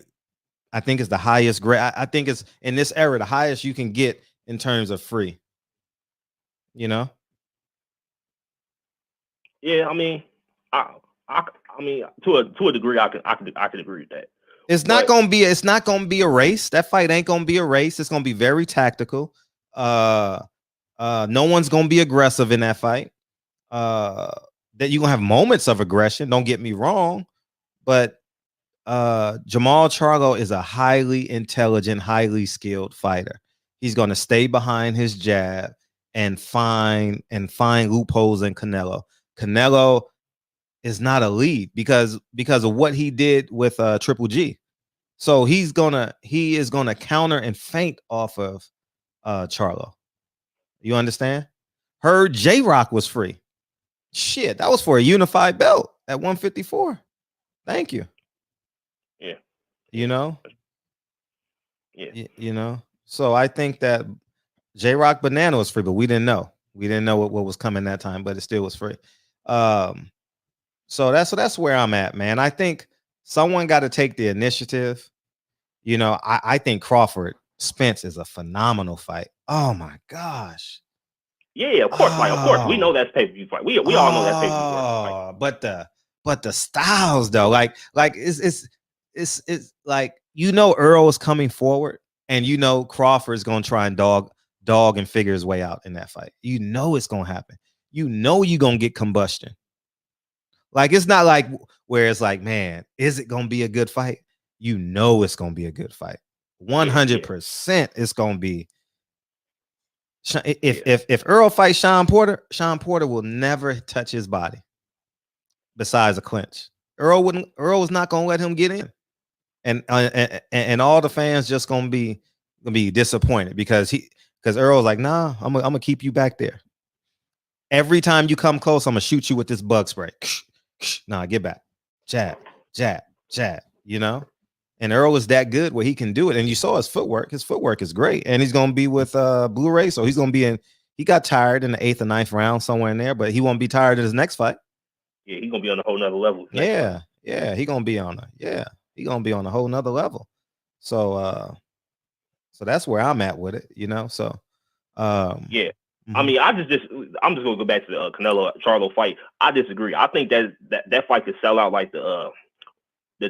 Speaker 3: it's the highest grade. I think it's in this era the highest you can get in terms of free. You know?
Speaker 6: Yeah, I mean, I mean, to a degree, I can agree with that.
Speaker 3: It's not gonna be a race. That fight ain't gonna be a race. It's gonna be very tactical. No one's gonna be aggressive in that fight. That you're gonna have moments of aggression. Don't get me wrong, but Jamal Charlo is a highly intelligent, highly skilled fighter. He's gonna stay behind his jab and find loopholes in Canelo. Canelo is not a lead because of what he did with Triple G. So he is gonna counter and feint off of Charlo. You understand? Heard J-Rock was free. Shit, that was for a unified belt at 154. Thank you.
Speaker 6: Yeah.
Speaker 3: You know?
Speaker 6: Yeah.
Speaker 3: You know? So I think that J-Rock Banana was free, but we didn't know. We didn't know what was coming that time, but it still was free. So that's where I'm at, man. I think someone got to take the initiative. You know, I think Crawford Spence is a phenomenal fight. Oh my gosh.
Speaker 6: Yeah, of course. Like, of course, we know that's pay-per-view fight. We all know that's pay-per-view fight.
Speaker 3: But the styles though, like it's like, you know, Earl is coming forward, and you know Crawford is gonna try and dog and figure his way out in that fight. You know it's gonna happen. You know you're gonna get combustion. Like, it's not like where it's like, man, is it gonna be a good fight? You know it's gonna be a good fight. 100% it's gonna be. If Earl fights Sean Porter will never touch his body besides a clinch. Earl was not gonna let him get in, and all the fans just gonna be disappointed because Earl's like, nah, I'm gonna keep you back there. Every time you come close, I'm gonna shoot you with this bug spray. Nah, get back. Jab, jab, jab. You know. And Earl is that good where he can do it. And you saw his footwork. His footwork is great. And he's going to be with Blu-ray. So he's going to be he got tired in the 8th or 9th round somewhere in there, but he won't be tired in his next fight.
Speaker 6: Yeah, he's going to be on a whole nother level.
Speaker 3: Yeah. He's going to be on a whole nother level. So that's where I'm at with it, you know? So,
Speaker 6: yeah. I mean, I'm just going to go back to the Canelo Charlo fight. I disagree. I think that fight could sell out like the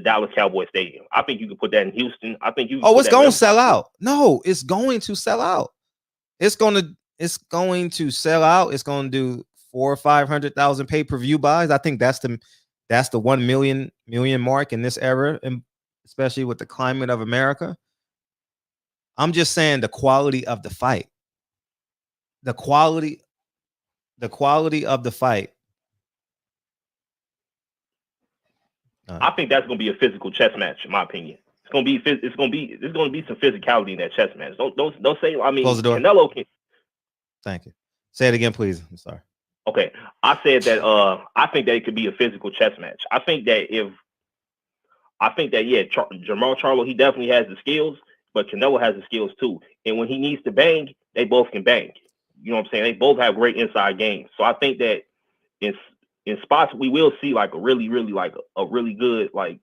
Speaker 6: Dallas Cowboy Stadium. I think you could put that in Houston. I think you.
Speaker 3: Oh, it's going to sell out. No, it's going to sell out. It's going to sell out. It's going to do 400,000 or 500,000 pay-per-view buys. I think that's the 1 million mark in this era, and especially with the climate of America. I'm just saying the quality of the fight. the quality of the fight.
Speaker 6: I think that's going to be a physical chess match, in my opinion. It's going to be some physicality in that chess match. Don't say. I mean,
Speaker 3: Close the door.
Speaker 6: Canelo can.
Speaker 3: Thank you. Say it again, please. I'm sorry.
Speaker 6: Okay, I said that. I think that it could be a physical chess match. I think that Jamar Charlo, he definitely has the skills, but Canelo has the skills too. And when he needs to bang, they both can bang. You know what I'm saying? They both have great inside games. So I think that in spots we will see like a really good like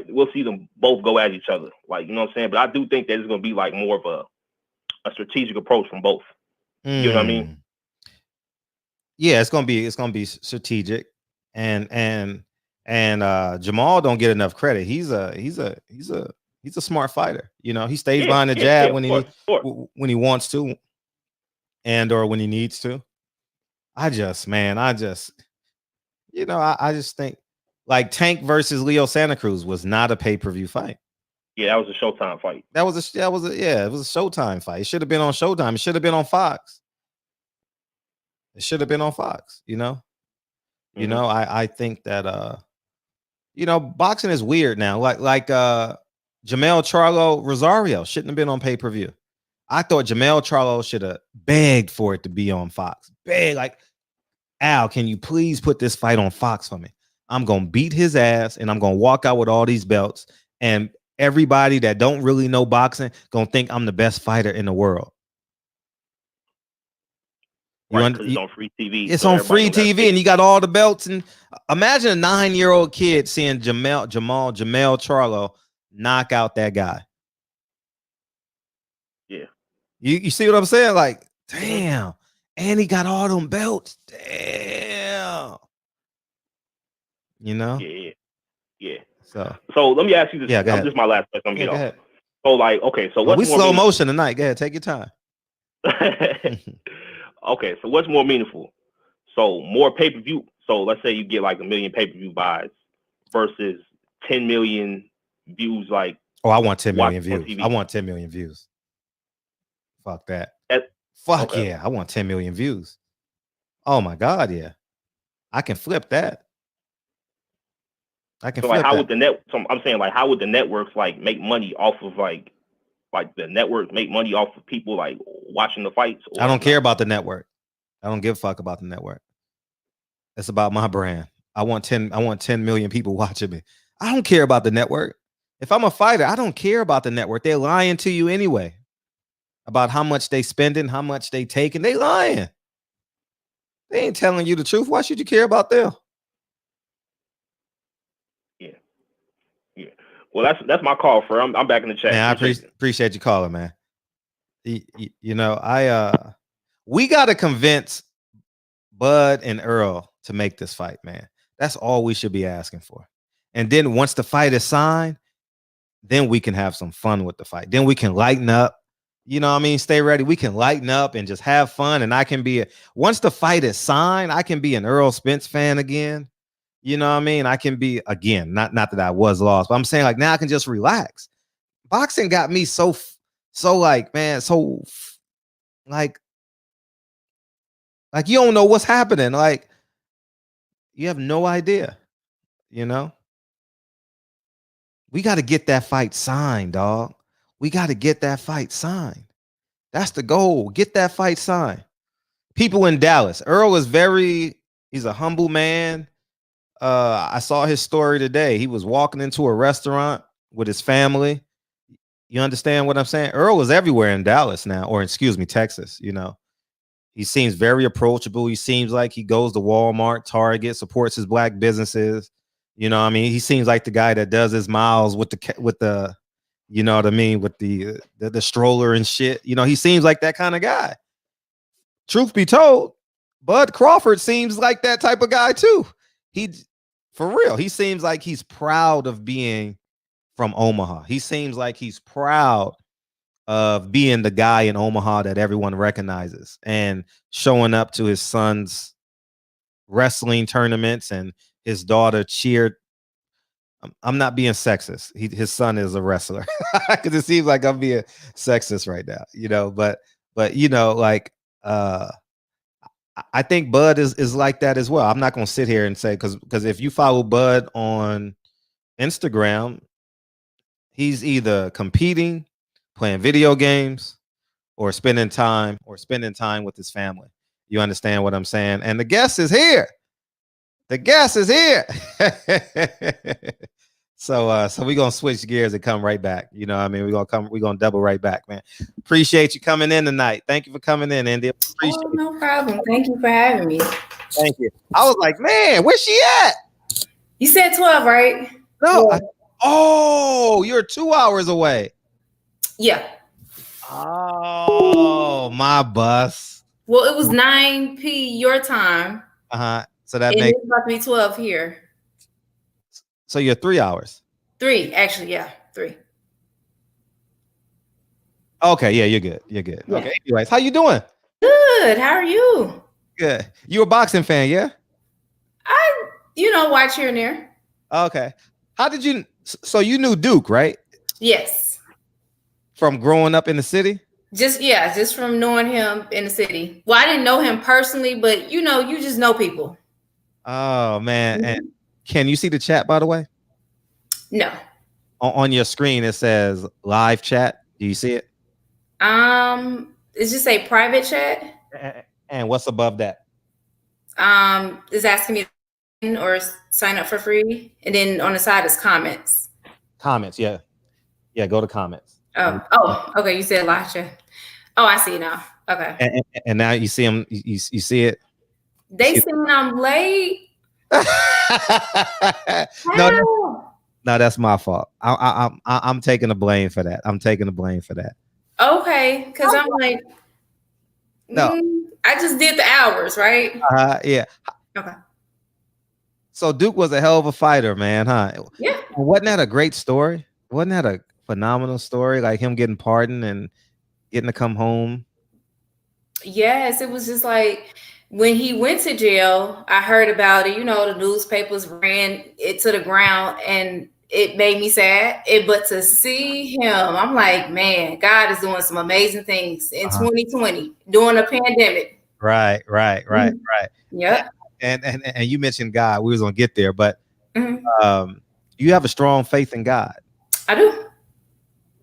Speaker 6: we'll see them both go at each other. Like, you know what I'm saying? But I do think that it's going to be like more of a strategic approach from both. You know what I mean?
Speaker 3: Yeah, it's gonna be strategic, and Jamal don't get enough credit. He's a smart fighter. You know, he stays behind the jab when he wants to, and or when he needs to. I just think like Tank versus Leo Santa Cruz was not a pay-per-view fight.
Speaker 6: Yeah, that was a Showtime fight.
Speaker 3: It was a Showtime fight. It should have been on Showtime. It should have been on Fox. It should have been on Fox, you know. Mm-hmm. You know, I think that boxing is weird now. Like Jamel Charlo Rosario shouldn't have been on pay-per-view. I thought Jamel Charlo should have begged for it to be on Fox. Beg, like, Al, can you please put this fight on Fox for me? I'm gonna beat his ass and I'm gonna walk out with all these belts, and everybody that don't really know boxing gonna think I'm the best fighter in the world.
Speaker 6: Right, it's on free TV.
Speaker 3: It's on free TV, and you got all the belts. And imagine a 9-year-old kid seeing Jamel Charlo knock out that guy.
Speaker 6: Yeah,
Speaker 3: you see what I'm saying? Like, damn, and he got all them belts. Damn, you know?
Speaker 6: Yeah.
Speaker 3: So
Speaker 6: let me ask you this.
Speaker 3: Yeah,
Speaker 6: This is my last question.
Speaker 3: Go ahead.
Speaker 6: So like, okay, so
Speaker 3: we slow motion tonight. Go ahead, take your time.
Speaker 6: Okay, so what's more meaningful? So more pay-per-view. So let's say you get like 1 million pay-per-view buys versus 10 million views. Like,
Speaker 3: I want 10 million views. I want 10 million views. Fuck that. Yeah, I want 10 million views. Oh my God, yeah. I can flip that. I can flip
Speaker 6: how
Speaker 3: that.
Speaker 6: would the net? So I'm saying, like, how would the networks like make money off of like the network make money off of people like watching the fights?
Speaker 3: I don't care about the network. I don't give a fuck about the network. It's about my brand. I want 10 million people watching me. I don't care about the network. If I'm a fighter, I don't care about the network. They're lying to you anyway about how much they spending, how much they taking. They lying. They ain't telling you the truth. Why should you care about them?
Speaker 6: Yeah. Well, that's my call for. I'm back in the chat.
Speaker 3: Man, I appreciate you calling, man. You know, we got to convince Bud and Earl to make this fight, man. That's all we should be asking for. And then once the fight is signed, then we can have some fun with the fight. Then we can lighten up. You know what I mean? Stay ready. We can lighten up and just have fun. And I can be once the fight is signed, I can be an Earl Spence fan again. You know what I mean? I can be again, not that I was lost, but I'm saying like now I can just relax. Boxing got me so like, man, so like you don't know what's happening. Like you have no idea, you know? We got to get that fight signed, dog. We got to get that fight signed. That's the goal. Get that fight signed. People in Dallas. Earl is he's a humble man. I saw his story today. He was walking into a restaurant with his family. You understand what I'm saying? Earl is everywhere in Dallas now, or excuse me, Texas. You know, he seems very approachable. He seems like he goes to Walmart, Target, supports his black businesses. You know what I mean? He seems like the guy that does his miles with the you know what I mean, with the stroller and shit. You know, he seems like that kind of guy. Truth be told, Bud Crawford seems like that type of guy too. For real, he seems like he's proud of being from Omaha. He seems like he's proud of being the guy in Omaha that everyone recognizes and showing up to his son's wrestling tournaments, and his daughter cheered. I'm not being sexist. His son is a wrestler because it seems like I'm being sexist right now, you know, but you know, like I think Bud is like that as well. I'm not gonna sit here and say because if you follow Bud on Instagram, he's either competing, playing video games, or spending time with his family. You understand what I'm saying? And the guest is here. The guest is here. So we're gonna switch gears and come right back. You know what I mean? We're gonna double right back, man. Appreciate you coming in tonight. Thank you for coming in, India. Appreciate
Speaker 7: Oh, no problem. Thank you for having me.
Speaker 3: Thank you. I was like, man, where's she at?
Speaker 7: You said 12, right?
Speaker 3: No.
Speaker 7: Yeah.
Speaker 3: You're 2 hours away.
Speaker 7: Yeah.
Speaker 3: Oh, my bus.
Speaker 7: Well, it was 9 p your time.
Speaker 3: So that
Speaker 7: and
Speaker 3: makes
Speaker 7: it's about to be 12 here.
Speaker 3: So you're 3 hours.
Speaker 7: 3, actually, yeah, 3.
Speaker 3: Okay, yeah, you're good. You're good. Yeah. Okay. Anyways, how you doing?
Speaker 7: Good. How are you?
Speaker 3: Good. You a boxing fan, yeah?
Speaker 7: I, watch here and there.
Speaker 3: Okay. How did you? So you knew Duke, right?
Speaker 7: Yes.
Speaker 3: From growing up in the city?
Speaker 7: Just from knowing him in the city. Well, I didn't know him personally, but you just know people.
Speaker 3: Oh man. And can you see the chat, by the way?
Speaker 7: No.
Speaker 3: On your screen it says live chat. Do you see it?
Speaker 7: It's just a private chat.
Speaker 3: And what's above that?
Speaker 7: It's asking me or sign up for free, and then on the side is comments.
Speaker 3: Comments, yeah. Go to comments.
Speaker 7: Oh, okay. You said live chat. Oh, I see now. Okay.
Speaker 3: And now you see them. You see it.
Speaker 7: They saying I'm late.
Speaker 3: No, that's my fault. I'm taking the blame for that.
Speaker 7: Okay, because I'm like,
Speaker 3: no,
Speaker 7: I just did the hours, right?
Speaker 3: Yeah.
Speaker 7: Okay.
Speaker 3: So Duke was a hell of a fighter, man, huh?
Speaker 7: Yeah.
Speaker 3: Wasn't that a great story? Wasn't that a phenomenal story? Like him getting pardoned and getting to come home.
Speaker 7: Yes, it was just like when he went to jail, I heard about it. The newspapers ran it to the ground, and it made me sad. But to see him, I'm like, man, God is doing some amazing things in 2020 during a pandemic.
Speaker 3: Right.
Speaker 7: Yeah.
Speaker 3: And you mentioned God. We was gonna get there, but you have a strong faith in God.
Speaker 7: I do.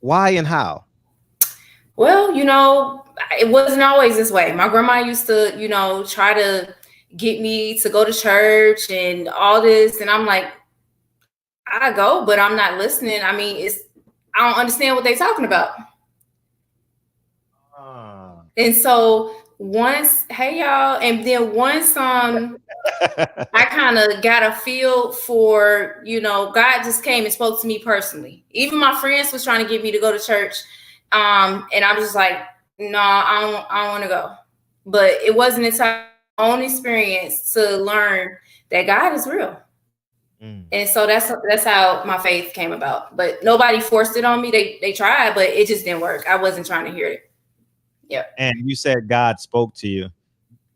Speaker 3: Why and how?
Speaker 7: Well, it wasn't always this way. My grandma used to, try to get me to go to church and all this. And I'm like, I go, but I'm not listening. I mean, I don't understand what they're talking about. And so hey y'all, and then once I kind of got a feel for, God just came and spoke to me personally. Even my friends was trying to get me to go to church. And I'm just like, no, I don't want to go. But it wasn't until my own experience to learn that God is real. And so that's how my faith came about. But nobody forced it on me. They tried, but it just didn't work. I wasn't trying to hear it. Yeah.
Speaker 3: And you said God spoke to you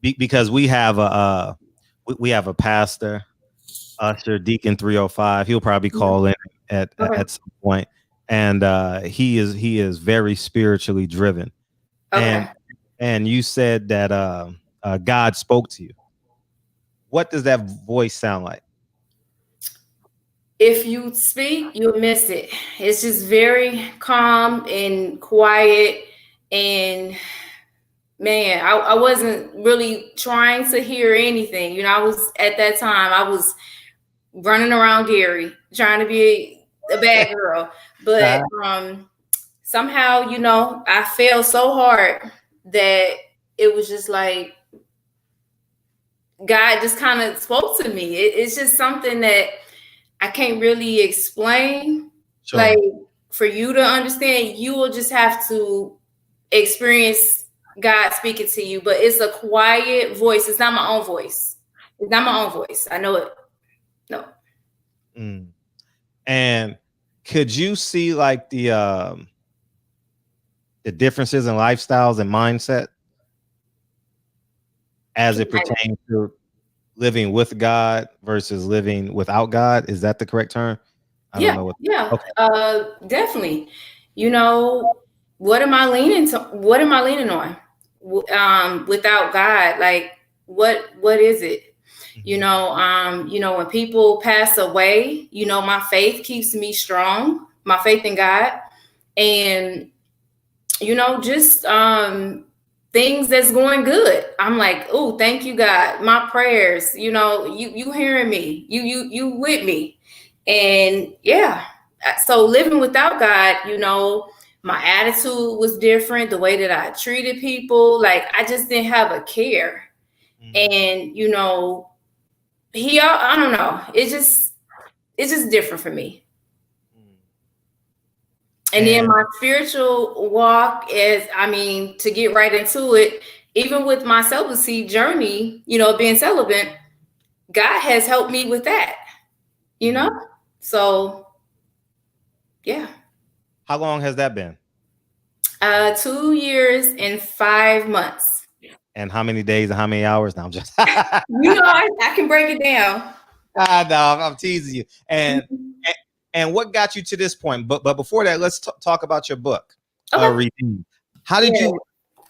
Speaker 3: because we have a pastor, Usher, Deacon 305. He'll probably call in at some point. And he is very spiritually driven.
Speaker 7: Okay.
Speaker 3: And you said that God spoke to you. What does that voice sound like?
Speaker 7: If you speak, you'll miss it. It's just very calm and quiet. And man, I wasn't really trying to hear anything. I was at that time, I was running around Gary, trying to be a bad girl. But somehow, I failed so hard that it was just like God just kind of spoke to me. It's just something that I can't really explain. Sure. Like for you to understand, you will just have to experience God speaking to you. But it's a quiet voice. It's not my own voice. I know it. No.
Speaker 3: And could you see like the differences in lifestyles and mindset as it pertains to living with God versus living without God? Is that the correct term? I don't know.
Speaker 7: Yeah. Okay. Definitely. What am I leaning on? without God, like what is it? You know, when people pass away, my faith keeps me strong, my faith in God. And, just things that's going good. I'm like, oh, thank you, God. My prayers, you hearing me, you with me. And yeah, so living without God, my attitude was different. The way that I treated people, like I just didn't have a care. And, I don't know. It's just different for me. And then my spiritual walk is, to get right into it, even with my celibacy journey, being celibate, God has helped me with that, So, yeah.
Speaker 3: How long has that been?
Speaker 7: 2 years and 5 months.
Speaker 3: And how many days and how many hours? Now I'm just
Speaker 7: I can break it down.
Speaker 3: No, I'm teasing you. And what got you to this point? But before that, let's talk about your book.
Speaker 7: Okay.
Speaker 3: How did you?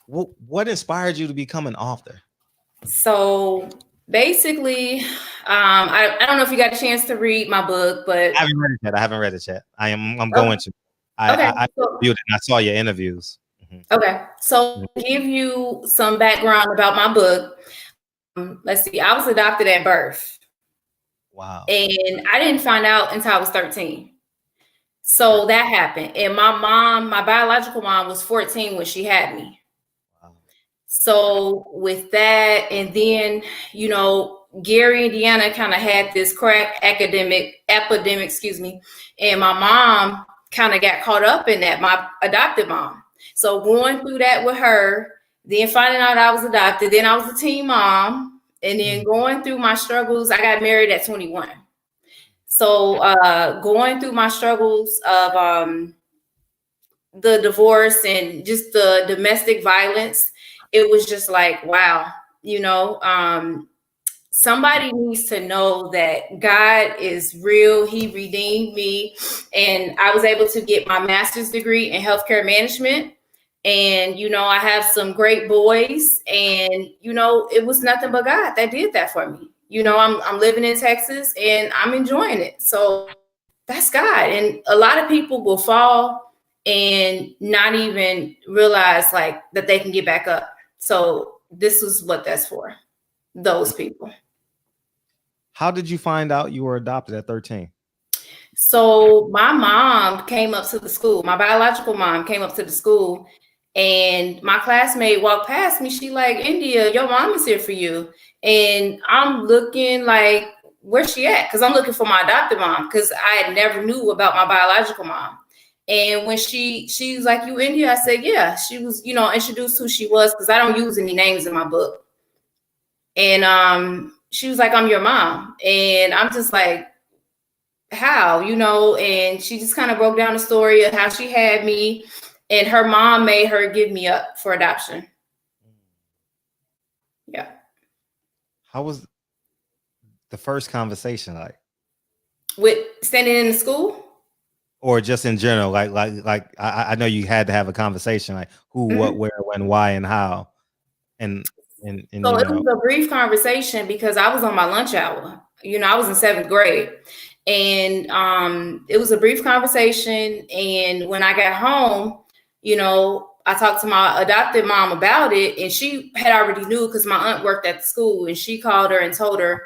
Speaker 3: What inspired you to become an author?
Speaker 7: So basically, I don't know if you got a chance to read my book, but
Speaker 3: I haven't read it yet. I'm going to. I saw your interviews.
Speaker 7: Okay, so give you some background about my book. Let's see. I was adopted at birth.
Speaker 3: Wow.
Speaker 7: And I didn't find out until I was 13. So that happened. And my biological mom was 14 when she had me. Wow. So with that, and then, Gary, Indiana kind of had this crack epidemic, and my mom kind of got caught up in that, my adopted mom. So going through that with her, then finding out I was adopted, then I was a teen mom, and then going through my struggles, I got married at 21. So going through my struggles of the divorce and just the domestic violence, it was just like, wow, somebody needs to know that God is real. He redeemed me. And I was able to get my master's degree in healthcare management. And, I have some great boys. And, it was nothing but God that did that for me. I'm living in Texas and I'm enjoying it. So that's God. And a lot of people will fall and not even realize like that they can get back up. So this is what that's for, those people.
Speaker 3: How did you find out you were adopted at 13?
Speaker 7: So my mom came up to the school. My biological mom came up to the school, and my classmate walked past me. She like, India, your mom is here for you. And I'm looking like, where's she at? Because I'm looking for my adopted mom, because I had never knew about my biological mom. And when she's like, you India? I said, yeah. She was, introduced who she was, because I don't use any names in my book. And she was like, I'm your mom. And I'm just like, how, and she just kind of broke down the story of how she had me, and her mom made her give me up for adoption. Yeah. How
Speaker 3: was the first conversation like?
Speaker 7: With standing in the school?
Speaker 3: Or just in general, like I know you had to have a conversation, like who, what, where, when, why, and how. And
Speaker 7: so it was a brief conversation because I was on my lunch hour. I was in 7th grade. And it was a brief conversation. And when I got home, I talked to my adopted mom about it, and she had already knew because my aunt worked at the school, and she called her and told her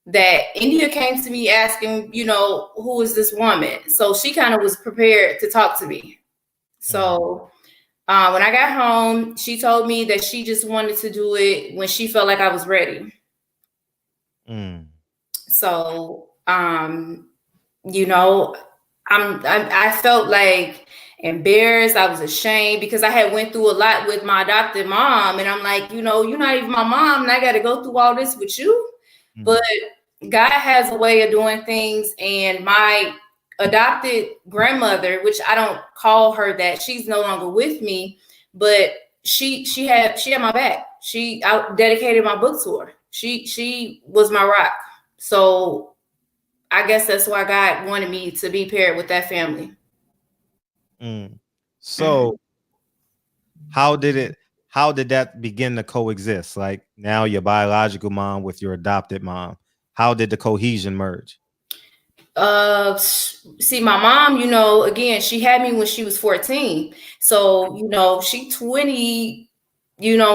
Speaker 7: that India came to me asking, who is this woman? So she kind of was prepared to talk to me. So when I got home, she told me that she just wanted to do it when she felt like I was ready. So, I felt like embarrassed. I was ashamed because I had went through a lot with my adopted mom. And I'm like, you're not even my mom, and I got to go through all this with you. But God has a way of doing things. And my adopted grandmother, which I don't call her that, she's no longer with me, but she had my back. I dedicated my book to her. She was my rock. So I guess that's why God wanted me to be paired with that family.
Speaker 3: So how did how did that begin to coexist? Like now your biological mom with your adopted mom. How did the cohesion merge?
Speaker 7: See, my mom, again, she had me when she was 14. So, she 20,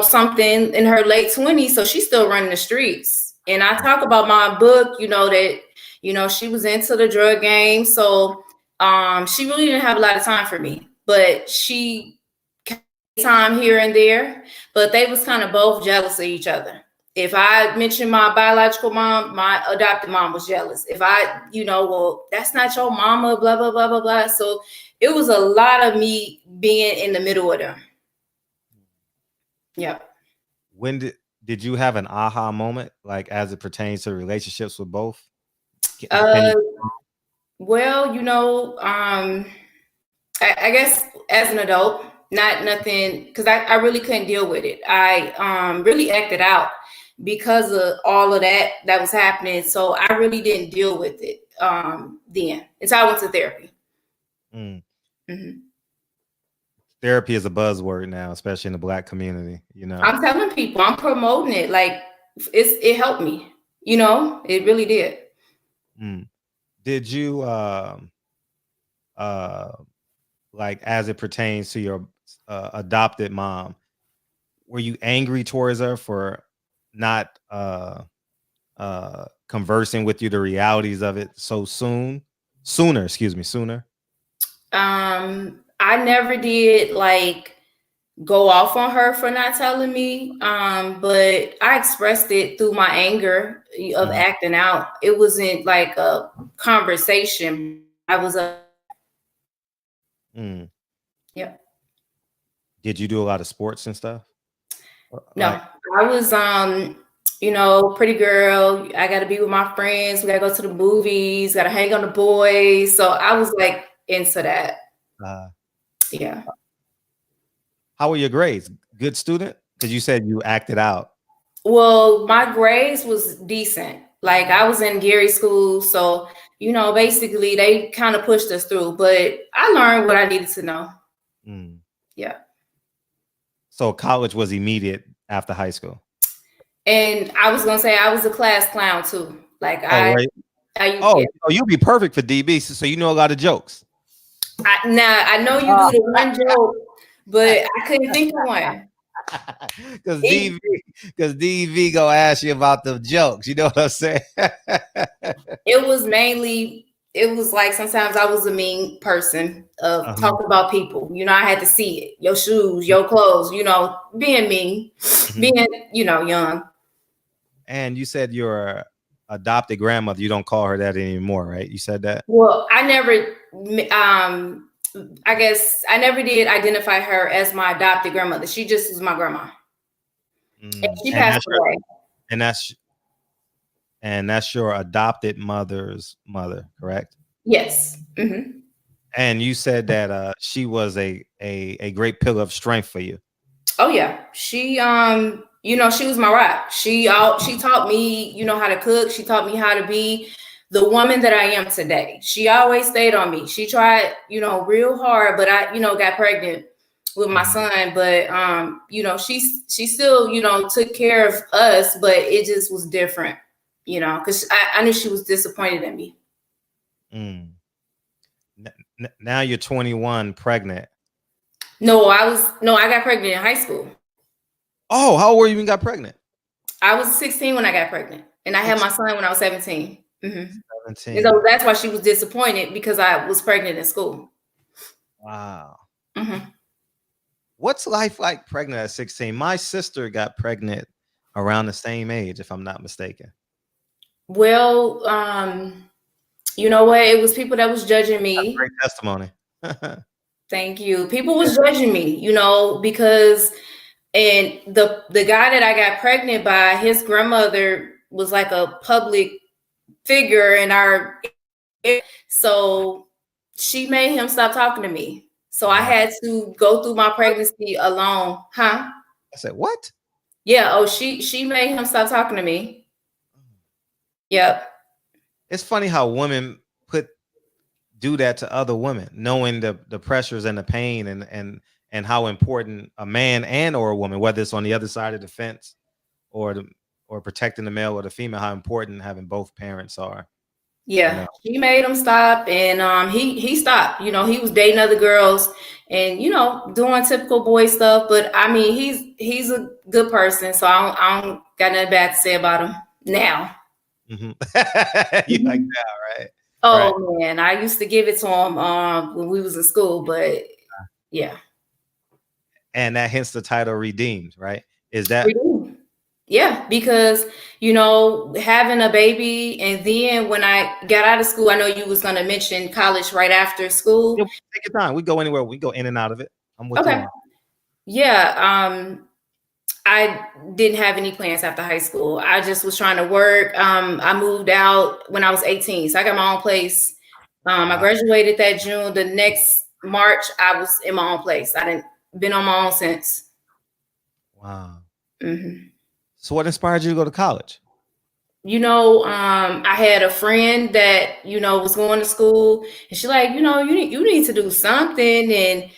Speaker 7: something in her late 20s. So she's still running the streets. And I talk about my book, that, she was into the drug game. So she really didn't have a lot of time for me, but she time here and there, but they was kind of both jealous of each other. If I mentioned my biological mom, my adopted mom was jealous. If I, well, that's not your mama, blah, blah, blah, blah, blah. So it was a lot of me being in the middle of them. Yeah.
Speaker 3: When did you have an aha moment, like as it pertains to relationships with both?
Speaker 7: Well, I guess as an adult, nothing, because I really couldn't deal with it. I really acted out because of all of that was happening. So I really didn't deal with it then. Until I went to therapy.
Speaker 3: Mm-hmm. Therapy is a buzzword now, especially in the Black community.
Speaker 7: I'm telling people, I'm promoting it. Like it helped me. It really did.
Speaker 3: Did you like as it pertains to your adopted mom, were you angry towards her for not conversing with you the realities of it sooner?
Speaker 7: I never did like go off on her for not telling me, but I expressed it through my anger of acting out. It wasn't like a conversation. I was yeah.
Speaker 3: Did you do a lot of sports and stuff?
Speaker 7: No, I was pretty girl. I got to be with my friends. We got to go to the movies, got to hang on the boys. So I was like into that. Yeah.
Speaker 3: How were your grades? Good student? Because you said you acted out.
Speaker 7: Well, my grades was decent. Like I was in Gary school. So, basically they kind of pushed us through, but I learned what I needed to know. Yeah.
Speaker 3: So college was immediate after high school.
Speaker 7: And I was going to say I was a class clown too. Like
Speaker 3: you'll be perfect for DB. So you know a lot of jokes.
Speaker 7: I know you do the one joke, but I couldn't think of one.
Speaker 3: Because DV gonna ask you about the jokes. You know what I'm saying?
Speaker 7: It was like sometimes I was a mean person of talking about people. I had to see it. Your shoes, your clothes, being mean, being, young.
Speaker 3: And you said your adopted grandmother, you don't call her that anymore, right? You said that?
Speaker 7: Well, I never, I guess I never did identify her as my adopted grandmother. She just was my grandma. And she passed away.
Speaker 3: And that's your adopted mother's mother, correct?
Speaker 7: Yes.
Speaker 3: And you said that she was a great pillar of strength for you.
Speaker 7: Oh yeah, she she was my rock. She taught me how to cook. She taught me how to be the woman that I am today. She always stayed on me. She tried real hard, but I got pregnant with my son. But she still took care of us, but it just was different. Because I knew she was disappointed in me.
Speaker 3: Now you're 21, pregnant.
Speaker 7: No, I got pregnant in high school.
Speaker 3: Oh, how old were you when you got pregnant?
Speaker 7: I was 16 when I got pregnant, and I had my son when I was 17.
Speaker 3: 17.
Speaker 7: And so that's why she was disappointed, because I was pregnant in school.
Speaker 3: Wow. What's life like pregnant at 16? My sister got pregnant around the same age, if I'm not mistaken.
Speaker 7: Well, you know what? It was people that was judging me.
Speaker 3: That's a great testimony.
Speaker 7: Thank you. People was judging me, because and the guy that I got pregnant by, his grandmother was like a public figure in our, so she made him stop talking to me. So I had to go through my pregnancy alone. I
Speaker 3: said, what?
Speaker 7: Yeah. Oh, she made him stop talking to me. Yep.
Speaker 3: It's funny how women do that to other women, knowing the pressures and the pain and and how important a man or a woman, whether it's on the other side of the fence or protecting the male or the female, how important having both parents are.
Speaker 7: Yeah, you know? She made him stop, and he stopped. You know, he was dating other girls and, you know, doing typical boy stuff. But I mean, he's a good person, so I don't got nothing bad to say about him now.
Speaker 3: Mm-hmm. You like that, right?
Speaker 7: Oh
Speaker 3: right.
Speaker 7: Man, I used to give it to him when we was in school, but yeah.
Speaker 3: And that hence the title Redeemed, right? Is that?
Speaker 7: Redeemed. Yeah, because, you know, having a baby, and then when I got out of school, I know you was going to mention college right after school.
Speaker 3: Yeah, take your time. We go anywhere. We go in and out of it. I'm with
Speaker 7: okay.
Speaker 3: you.
Speaker 7: Yeah. I didn't have any plans after high school. I just was trying to work. I moved out when I was 18. So I got my own place. I graduated that June. The next March, I was in my own place. I didn't been on my own since.
Speaker 3: Wow.
Speaker 7: Mm-hmm.
Speaker 3: So what inspired you to go to college?
Speaker 7: You know, I had a friend that, you know, was going to school, and she like, you know, you need to do something. And,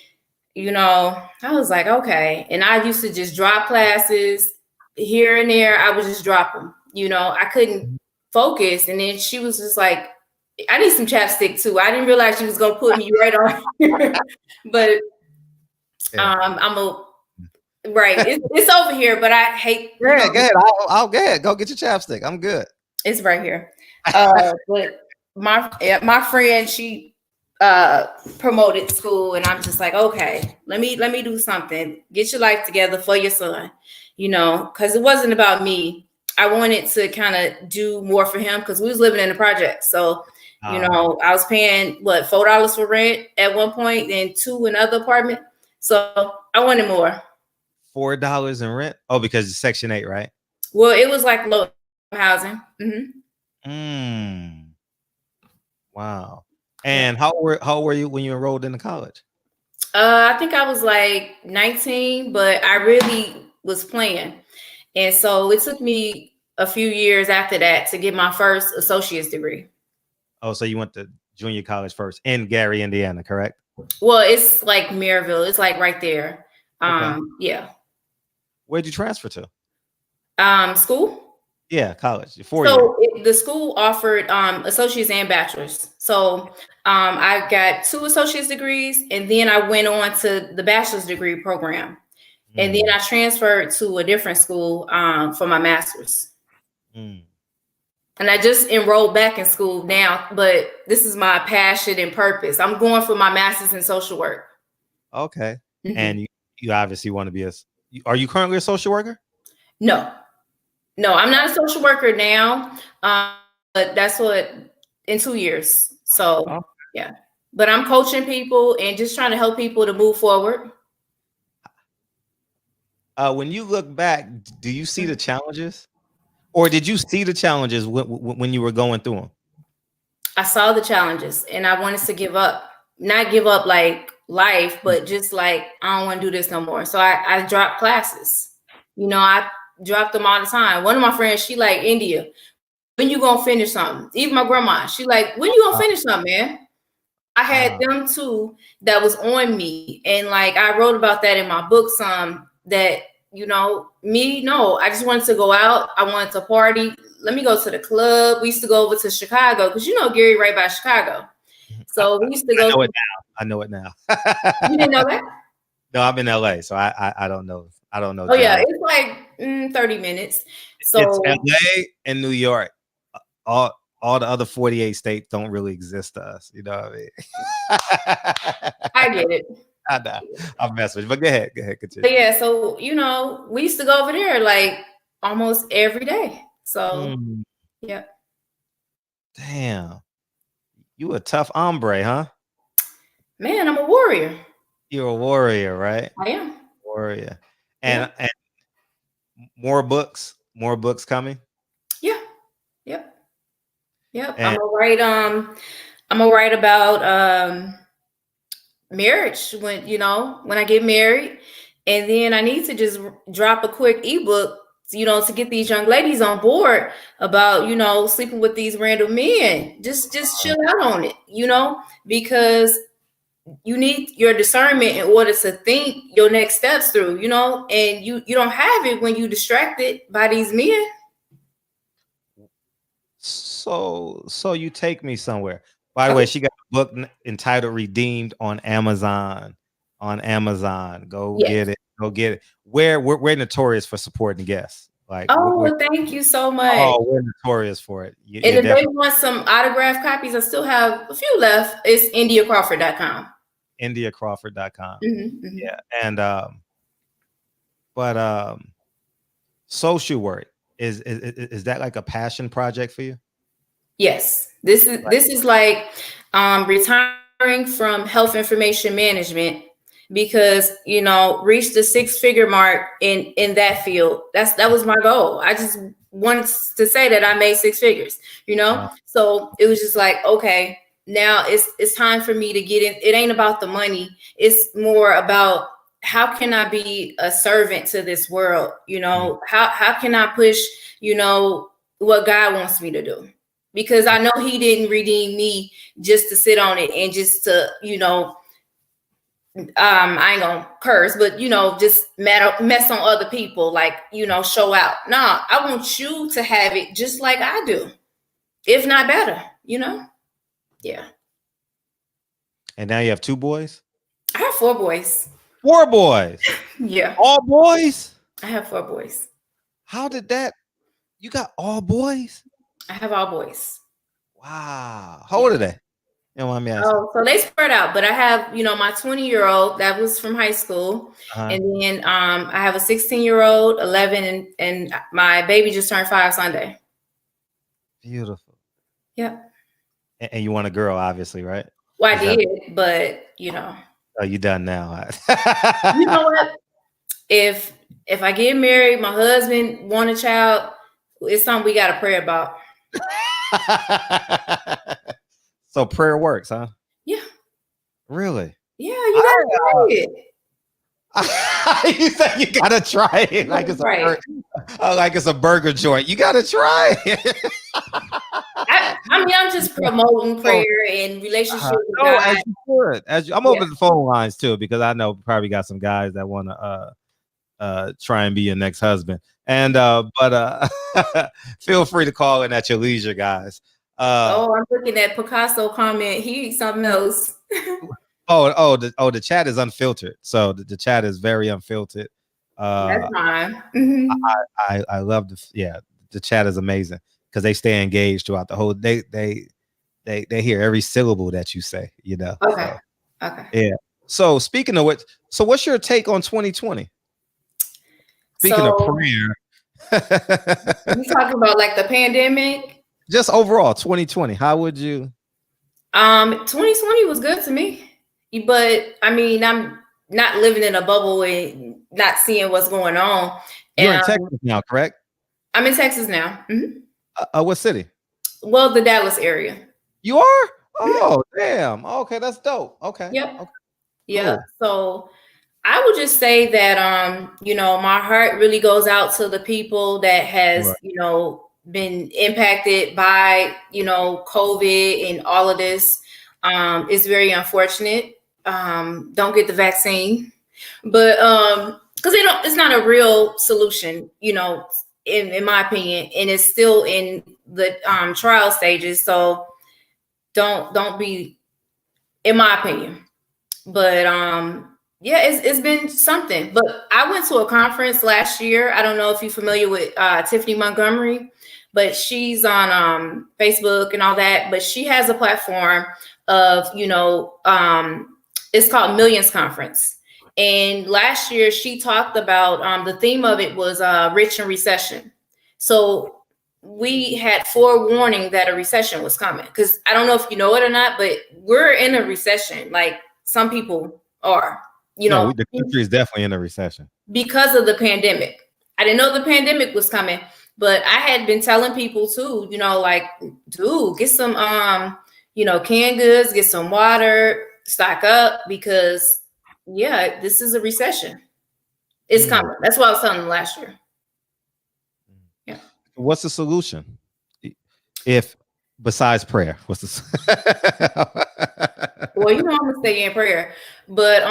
Speaker 7: you know, I was like, okay. And I used to just drop classes here and there. I would just drop them. You know, I couldn't focus. And then she was just like, I need some chapstick too. I didn't realize she was going to put me right on here. But right. It's over here, but I hate.
Speaker 3: Go ahead. I'll go ahead. Go get your chapstick. I'm good.
Speaker 7: It's right here. But my friend, she promoted school, and I'm just like, okay, let me do something. Get your life together for your son, you know, because it wasn't about me. I wanted to kind of do more for him because we was living in the project. So, you know, I was paying $4 for rent at one point, and $2 in other apartment. So I wanted more.
Speaker 3: $4 in rent? Oh, because it's Section 8, right?
Speaker 7: Well, it was like low housing.
Speaker 3: Wow. And how were you when you enrolled into college?
Speaker 7: I think I was like 19, but I really was playing. And so it took me a few years after that to get my first associate's degree. Oh,
Speaker 3: so you went to junior college first in Gary, Indiana, correct?
Speaker 7: Well, it's like Maryville. It's like right there.
Speaker 3: Okay.
Speaker 7: Yeah.
Speaker 3: Where'd you transfer to?
Speaker 7: School?
Speaker 3: Yeah, college.
Speaker 7: The school offered associates and bachelors. So I got 2 associate's degrees, and then I went on to the bachelor's degree program. And then I transferred to a different school for my master's. And I just enrolled back in school now, but this is my passion and purpose. I'm going for my master's in social work.
Speaker 3: Okay. And you obviously want to be are you currently a social worker?
Speaker 7: No, I'm not a social worker now, but that's in 2 years. So yeah, but I'm coaching people and just trying to help people to move forward.
Speaker 3: When you look back, do you see the challenges, or did you see the challenges when you were going through them?
Speaker 7: I saw the challenges, and I wanted to give up, not give up like life, but just like, I don't want to do this no more. So I dropped classes. You know, I dropped them all the time. One of my friends, she like, India, when you gonna finish something? Even my grandma, she like, when you gonna finish something, man? I had them too that was on me. And like, I wrote about that in my book, that, you know, I just wanted to go out. I wanted to party. Let me go to the club. We used to go over to Chicago because, you know, Gary right by Chicago. So we used to go.
Speaker 3: I know it now.
Speaker 7: You didn't know that?
Speaker 3: No, I'm in LA, so I don't know. I don't know.
Speaker 7: Oh yeah, it's like 30 minutes. So
Speaker 3: it's LA and New York. All the other 48 states don't really exist to us. You know what I mean?
Speaker 7: I get it.
Speaker 3: I know. I'm messing with you, but go ahead, continue.
Speaker 7: But yeah, so, you know, we used to go over there like almost every day. So yeah.
Speaker 3: Damn. You a tough hombre, huh?
Speaker 7: Man, I'm a warrior.
Speaker 3: You're a warrior, right?
Speaker 7: I am.
Speaker 3: Warrior. And more books coming?
Speaker 7: Yeah. Yep. I'm gonna write about marriage when I get married, and then I need to just drop a quick ebook, you know, to get these young ladies on board about, you know, sleeping with these random men. Just chill out on it, you know, because you need your discernment in order to think your next steps through, you know, and you don't have it when you distracted by these men.
Speaker 3: So you take me somewhere. By the way, she got a book entitled Redeemed on Amazon. Go get it. Go get it. We're notorious for supporting guests. Like,
Speaker 7: thank you so much.
Speaker 3: Oh, we're notorious for it.
Speaker 7: And if they want some autographed copies, I still have a few left. It's IndiaCrawford.com.
Speaker 3: IndiaCrawford.com.
Speaker 7: Mm-hmm.
Speaker 3: Yeah. And but social work is that like a passion project for you?
Speaker 7: Yes. This is like retiring from health information management, because, you know, reach the 6-figure mark in that field. That was my goal. I just wanted to say that I made 6 figures, you know?
Speaker 3: Wow.
Speaker 7: So it was just like, okay, now it's time for me to get in. It ain't about the money. It's more about how can I be a servant to this world? You know, how can I push, you know, what God wants me to do? Because I know he didn't redeem me just to sit on it and just to, you know, I ain't gonna curse, but, you know, just mess on other people, like, you know, show out. Nah, I want you to have it just like I do, if not better, you know? Yeah.
Speaker 3: And now you have 2 boys?
Speaker 7: I have 4 boys.
Speaker 3: 4 boys?
Speaker 7: Yeah.
Speaker 3: All boys?
Speaker 7: I have 4 boys.
Speaker 3: How did that? You got all boys?
Speaker 7: I have all boys.
Speaker 3: Wow. How old are they? You don't mind me asking.
Speaker 7: Oh, so they spread out, but I have, you know, my 20-year-old that was from high school. And then I have a 16-year-old, 11, and my baby just turned 5 Sunday.
Speaker 3: Beautiful.
Speaker 7: Yep.
Speaker 3: And you want a girl, obviously, right?
Speaker 7: Well, I did, but, you know.
Speaker 3: Oh, you done now.
Speaker 7: You know what? If I get married, my husband want a child, it's something we got to pray about.
Speaker 3: So prayer works, huh?
Speaker 7: Yeah.
Speaker 3: Really?
Speaker 7: Yeah, you gotta try it.
Speaker 3: You said you gotta try it like it's like it's a burger joint. You gotta try it.
Speaker 7: I mean, I'm just promoting prayer and relationship with God.
Speaker 3: As you should. I'm over the phone lines too, because I know probably got some guys that want to try and be your next husband. And but feel free to call in at your leisure, guys.
Speaker 7: I'm looking at Picasso comment. He something else.
Speaker 3: The chat is unfiltered. So the chat is very unfiltered.
Speaker 7: That's fine.
Speaker 3: I love the chat is amazing because they stay engaged throughout the whole. They hear every syllable that you say. You know.
Speaker 7: Okay. Okay.
Speaker 3: Yeah. So speaking of which, so what's your take on 2020? Speaking of prayer,
Speaker 7: you talking about like the pandemic?
Speaker 3: Just overall, 2020. How would you?
Speaker 7: 2020 was good to me, but I mean, I'm not living in a bubble and not seeing what's going on.
Speaker 3: You're in Texas now, correct?
Speaker 7: I'm in Texas now. Mm-hmm.
Speaker 3: What city?
Speaker 7: Well, the Dallas area.
Speaker 3: You are? Oh, damn. Okay, that's dope. Okay.
Speaker 7: Yep.
Speaker 3: Okay.
Speaker 7: Yeah. Cool. So I would just say that you know, my heart really goes out to the people that has, you know, been impacted by, you know, COVID and all of this. It's very unfortunate. Don't get the vaccine, but because it's not a real solution, you know, in my opinion, and it's still in the trial stages. So don't be, in my opinion. But yeah, it's been something. But I went to a conference last year. I don't know if you're familiar with Tiffany Montgomery, but she's on Facebook and all that. But she has a platform of, you know, it's called Millions Conference. And last year she talked about the theme of it was rich and recession. So we had forewarning that a recession was coming, because I don't know if you know it or not, but we're in a recession. Like some people are, you know,
Speaker 3: the country is definitely in a recession
Speaker 7: because of the pandemic. I didn't know the pandemic was coming, but I had been telling people too, you know, like, dude, get some, you know, canned goods, get some water, stock up, because yeah, this is a recession. It's coming. That's what I was telling them last year. Yeah.
Speaker 3: What's the solution? If Besides prayer, what's this?
Speaker 7: Well, I'm gonna stay in prayer, but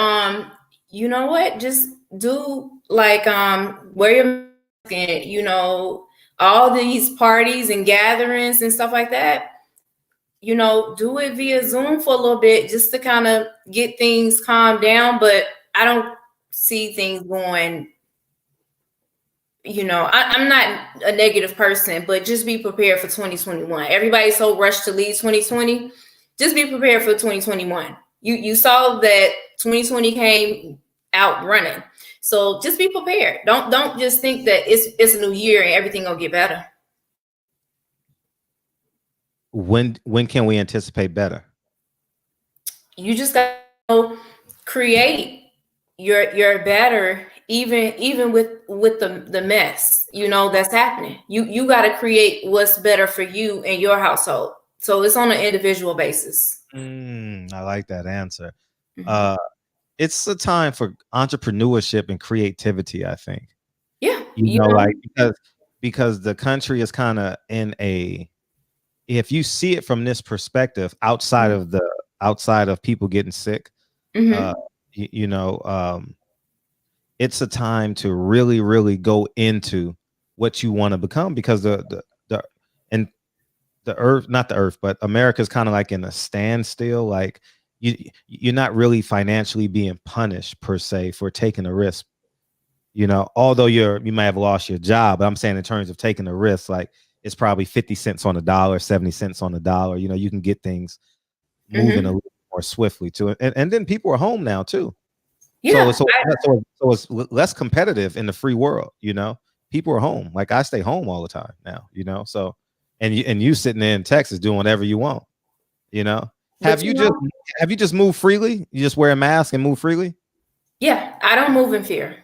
Speaker 7: you know what? Just do like wear your mask and all these parties and gatherings and stuff like that. Do it via Zoom for a little bit just to kind of get things calmed down. But I don't see things going. I'm not a negative person, but just be prepared for 2021. Everybody's so rushed to leave 2020. Just be prepared for 2021. You saw that 2020 came out running. So just be prepared. Don't just think that it's a new year and everything will get better.
Speaker 3: When can we anticipate better?
Speaker 7: You just got to create your better, even with the mess that's happening. You got to create what's better for you and your household. So it's on an individual basis.
Speaker 3: I like that answer. It's a time for entrepreneurship and creativity, I think.
Speaker 7: Yeah.
Speaker 3: Like because the country is kind of in if you see it from this perspective, outside of people getting sick, it's a time to really, really go into what you want to become, because the earth, not the earth, but America's kind of like in a standstill. Like you're not really financially being punished per se for taking a risk. Although you might have lost your job, but I'm saying in terms of taking a risk, like it's probably 50 cents on the dollar, 70 cents on the dollar. You can get things moving a little more swiftly too. And then people are home now too.
Speaker 7: Yeah.
Speaker 3: So it's less competitive in the free world. People are home. Like I stay home all the time now, so, and you sitting there in Texas doing whatever you want, have you just moved freely? You just wear a mask and move freely?
Speaker 7: Yeah. I don't move in fear.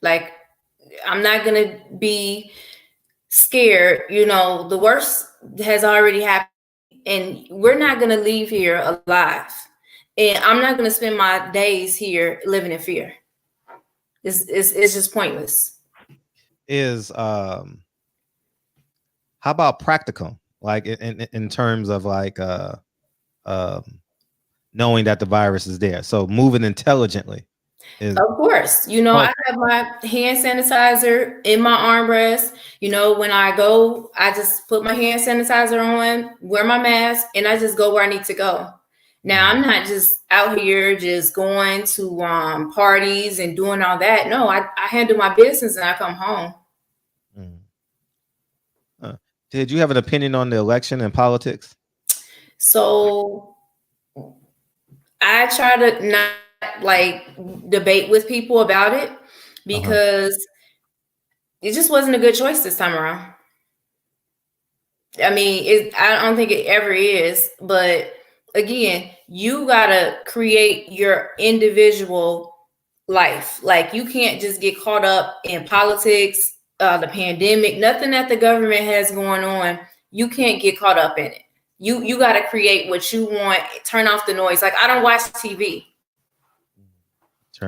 Speaker 7: Like, I'm not going to be scared. The worst has already happened and we're not going to leave here alive. And I'm not going to spend my days here living in fear. It's just pointless.
Speaker 3: How about practical? Like in terms of like knowing that the virus is there. So moving intelligently.
Speaker 7: Of course, I have my hand sanitizer in my armrest. When I go, I just put my hand sanitizer on, wear my mask, and I just go where I need to go. Now, I'm not just out here just going to parties and doing all that. No, I handle my business and I come home.
Speaker 3: Did you have an opinion on the election and politics?
Speaker 7: So I try to not debate with people about it because it just wasn't a good choice this time around. I mean, I don't think it ever is, but again, you gotta create your individual life. Like you can't just get caught up in politics, the pandemic, nothing that the government has going on. You can't get caught up in it. You got to create what you want. Turn off the noise. Like I don't watch TV.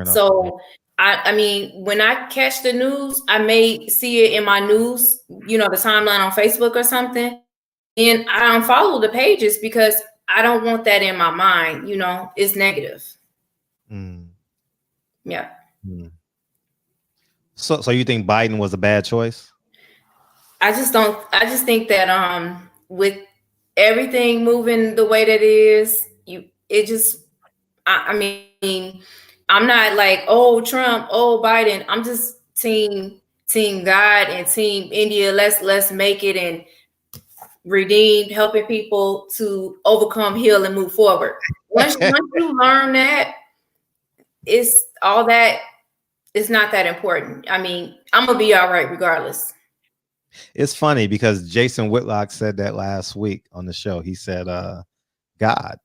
Speaker 7: So I mean, when I catch the news, I may see it in my news, the timeline on Facebook or something. And I unfollow the pages because I don't want that in my mind. It's negative. Yeah.
Speaker 3: So you think Biden was a bad choice?
Speaker 7: I just think that with everything moving the way that it is, I mean, I'm not like, oh, Trump, oh, Biden. I'm just team God and team India. Let's make it and redeem, helping people to overcome, heal, and move forward. Once you learn that, it's all that. It's not that important. I mean, I'm gonna be all right regardless.
Speaker 3: It's funny because Jason Whitlock said that last week on the show. He said, God,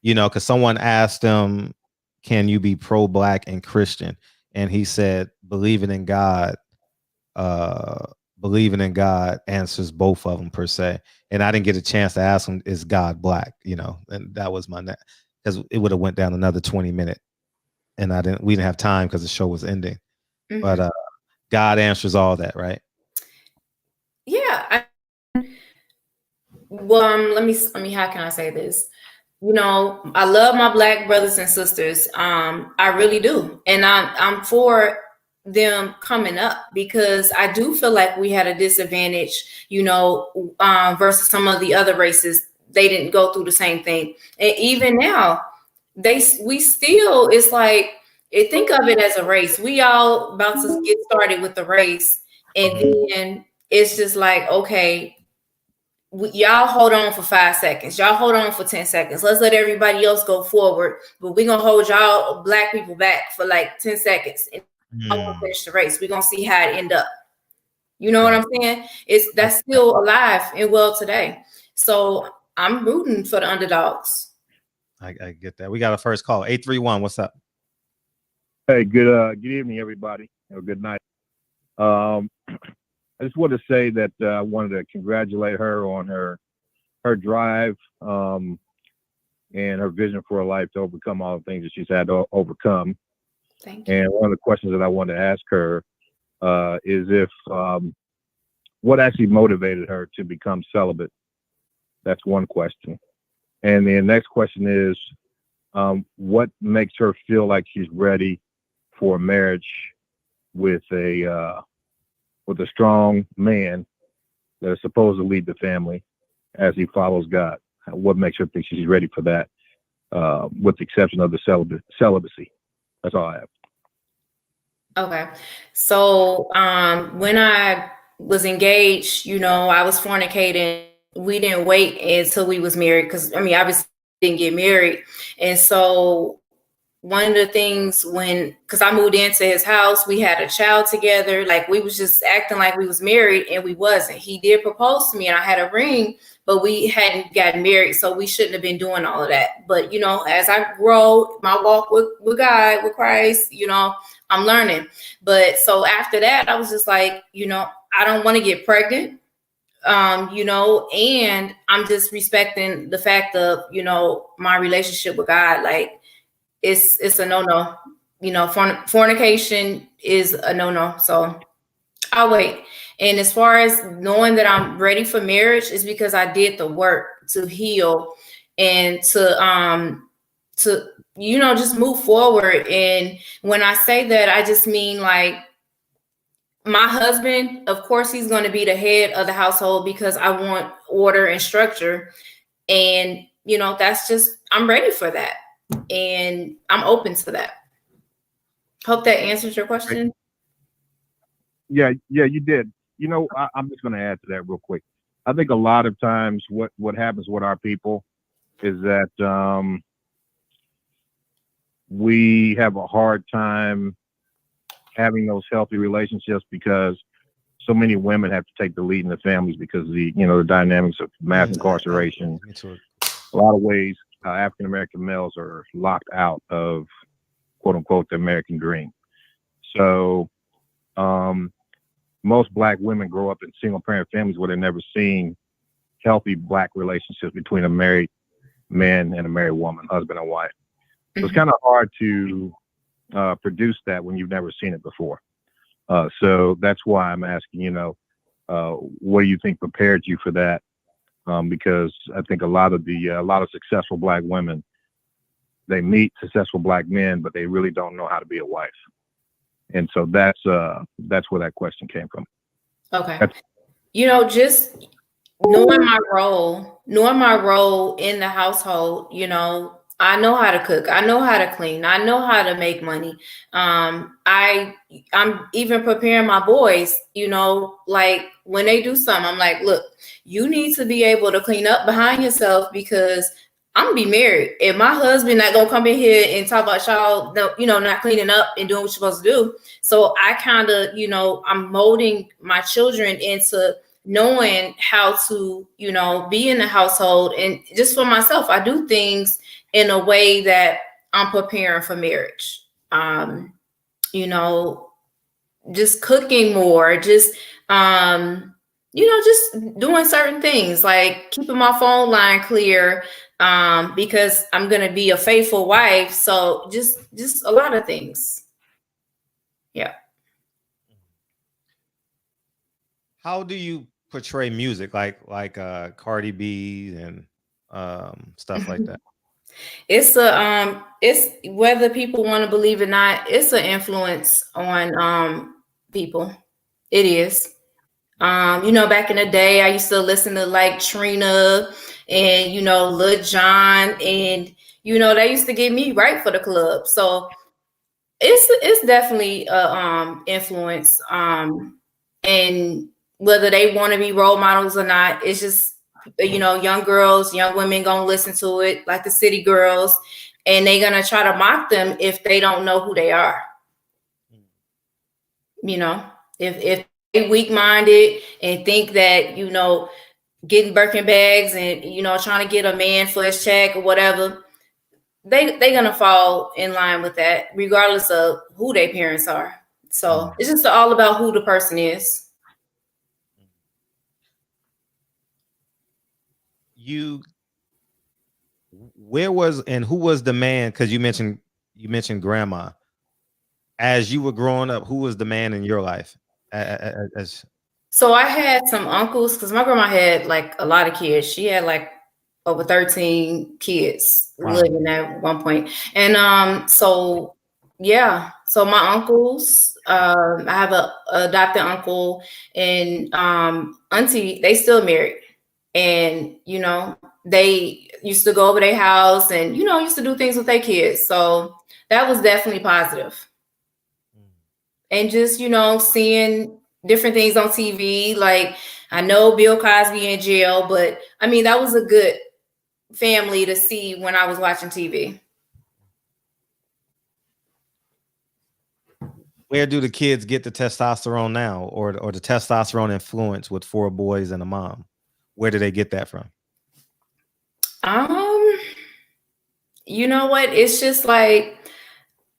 Speaker 3: because someone asked him, can you be pro-black and Christian? And he said, believing in God answers both of them per se. And I didn't get a chance to ask him, is God black? And that was because it would have went down another 20 minutes. And we didn't have time because the show was ending. But God answers all that, right?
Speaker 7: Yeah, let me, how can I say this? You know, I love my Black brothers and sisters. I really do. And I'm for them coming up, because I do feel like we had a disadvantage, you know, versus some of the other races. They didn't go through the same thing. And even now, we still, it's like, think of it as a race. We all about to get started with the race. And then it's just like, okay, y'all hold on for 5 seconds. Y'all hold on for 10 seconds. Let's let everybody else go forward. But we're going to hold y'all Black people back for like 10 seconds. And we'll finish the race. We're going to see how it end up. You know what I'm saying? That's still alive and well today. So I'm rooting for the underdogs.
Speaker 3: I get that. We got a first call. 831. What's up?
Speaker 8: Hey, good evening, everybody. Or good night. I just wanted to say that I wanted to congratulate her on her drive and her vision for her life to overcome all the things that she's had to overcome.
Speaker 7: Thank you.
Speaker 8: And one of the questions that I wanted to ask her is if what actually motivated her to become celibate. That's one question. And the next question is what makes her feel like she's ready for marriage with a strong man that is supposed to lead the family as he follows God. What makes her think she's ready for that, with the exception of the celibacy? That's all I have.
Speaker 7: Okay. So when I was engaged, you know, I was fornicating. We didn't wait until we was married, because, I mean, obviously didn't get married. And so one of the things because I moved into his house, we had a child together. Like, we was just acting like we was married, and we wasn't. He did propose to me, and I had a ring, but we hadn't gotten married. So we shouldn't have been doing all of that. But, you know, as I grow my walk with God, with Christ, you know, I'm learning. But so after that, I was just like, you know, I don't want to get pregnant. You know, and I'm just respecting the fact of, you know, my relationship with God. Like, it's a no-no. You know, fornication is a no-no. So I'll wait. And as far as knowing that I'm ready for marriage, is because I did the work to heal and to you know, just move forward. And when I say that, I just mean, like, my husband, of course, he's going to be the head of the household, because I want order and structure. And, you know, that's just, I'm ready for that. And I'm open to that. Hope that answers your question.
Speaker 8: Yeah, you did. You know, I'm just going to add to that real quick. I think a lot of times what happens with our people is that we have a hard time having those healthy relationships, because so many women have to take the lead in the families because of the dynamics of mass incarceration. A lot of ways African American males are locked out of, quote unquote, the American dream. So most Black women grow up in single parent families where they've never seen healthy Black relationships between a married man and a married woman, husband and wife. So it's kind of hard to produce that when you've never seen it before. So that's why I'm asking, what do you think prepared you for that? Because I think a lot of successful Black women, they meet successful Black men, but they really don't know how to be a wife. And so that's where that question came from.
Speaker 7: Okay. You know, just knowing my role in the household, you know, I know how to cook. I know how to clean. I know how to make money. I'm even preparing my boys, you know, like when they do something, I'm like, look, you need to be able to clean up behind yourself, because I'm gonna be married. And my husband not gonna come in here and talk about y'all, you know, not cleaning up and doing what you're supposed to do. So I kind of, you know, I'm molding my children into knowing how to, you know, be in the household. And just for myself, I do things in a way that I'm preparing for marriage. You know, just cooking more, just, you know, just doing certain things, like keeping my phone line clear, because I'm going to be a faithful wife. So just a lot of things. Yeah.
Speaker 3: How do you portray music like Cardi B and stuff like that?
Speaker 7: It's whether people want to believe it or not, it's an influence on people. It is. Back in the day, I used to listen to like Trina and Lil Jon, and they used to get me right for the club. So it's definitely a influence. And whether they want to be role models or not, it's just young girls, young women gonna listen to it like the city girls, and they gonna try to mock them if they don't know who they are. If they weak-minded and think that getting Birkin bags and trying to get a man for his check or whatever, they gonna fall in line with that regardless of who their parents are. So it's just all about who the person is.
Speaker 3: Who was the man? Because you mentioned grandma. As you were growing up, who was the man in your life?
Speaker 7: So I had some uncles, because my grandma had like a lot of kids. She had like over 13 kids living at one point. And so my uncles, I have a adopted uncle and auntie, they still married. And they used to go over their house and used to do things with their kids. So that was definitely positive. And just seeing different things on TV, like I know Bill Cosby in jail, but I mean that was a good family to see when I was watching TV.
Speaker 3: Where do the kids get the testosterone now, or the testosterone influence with 4 boys and a mom? Where do they get that from?
Speaker 7: You know what? It's just like,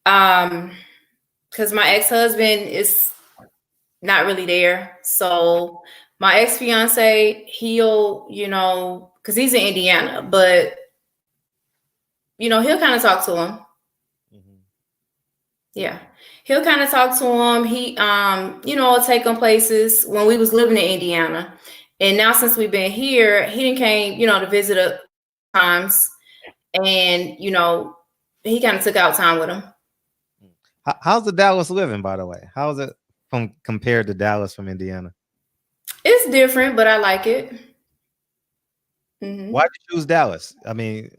Speaker 7: because my ex-husband is not really there. So my ex-fiance, he'll, because he's in Indiana, but he'll kind of talk to him. Yeah. He'll kind of talk to him. He, take him places when we was living in Indiana. And now since we've been here, he didn't came, to visit a times. And, he kind of took out time with him.
Speaker 3: How's the Dallas living, by the way? How is it compared to Dallas from Indiana?
Speaker 7: It's different, but I like it.
Speaker 3: Why did you choose Dallas? I mean,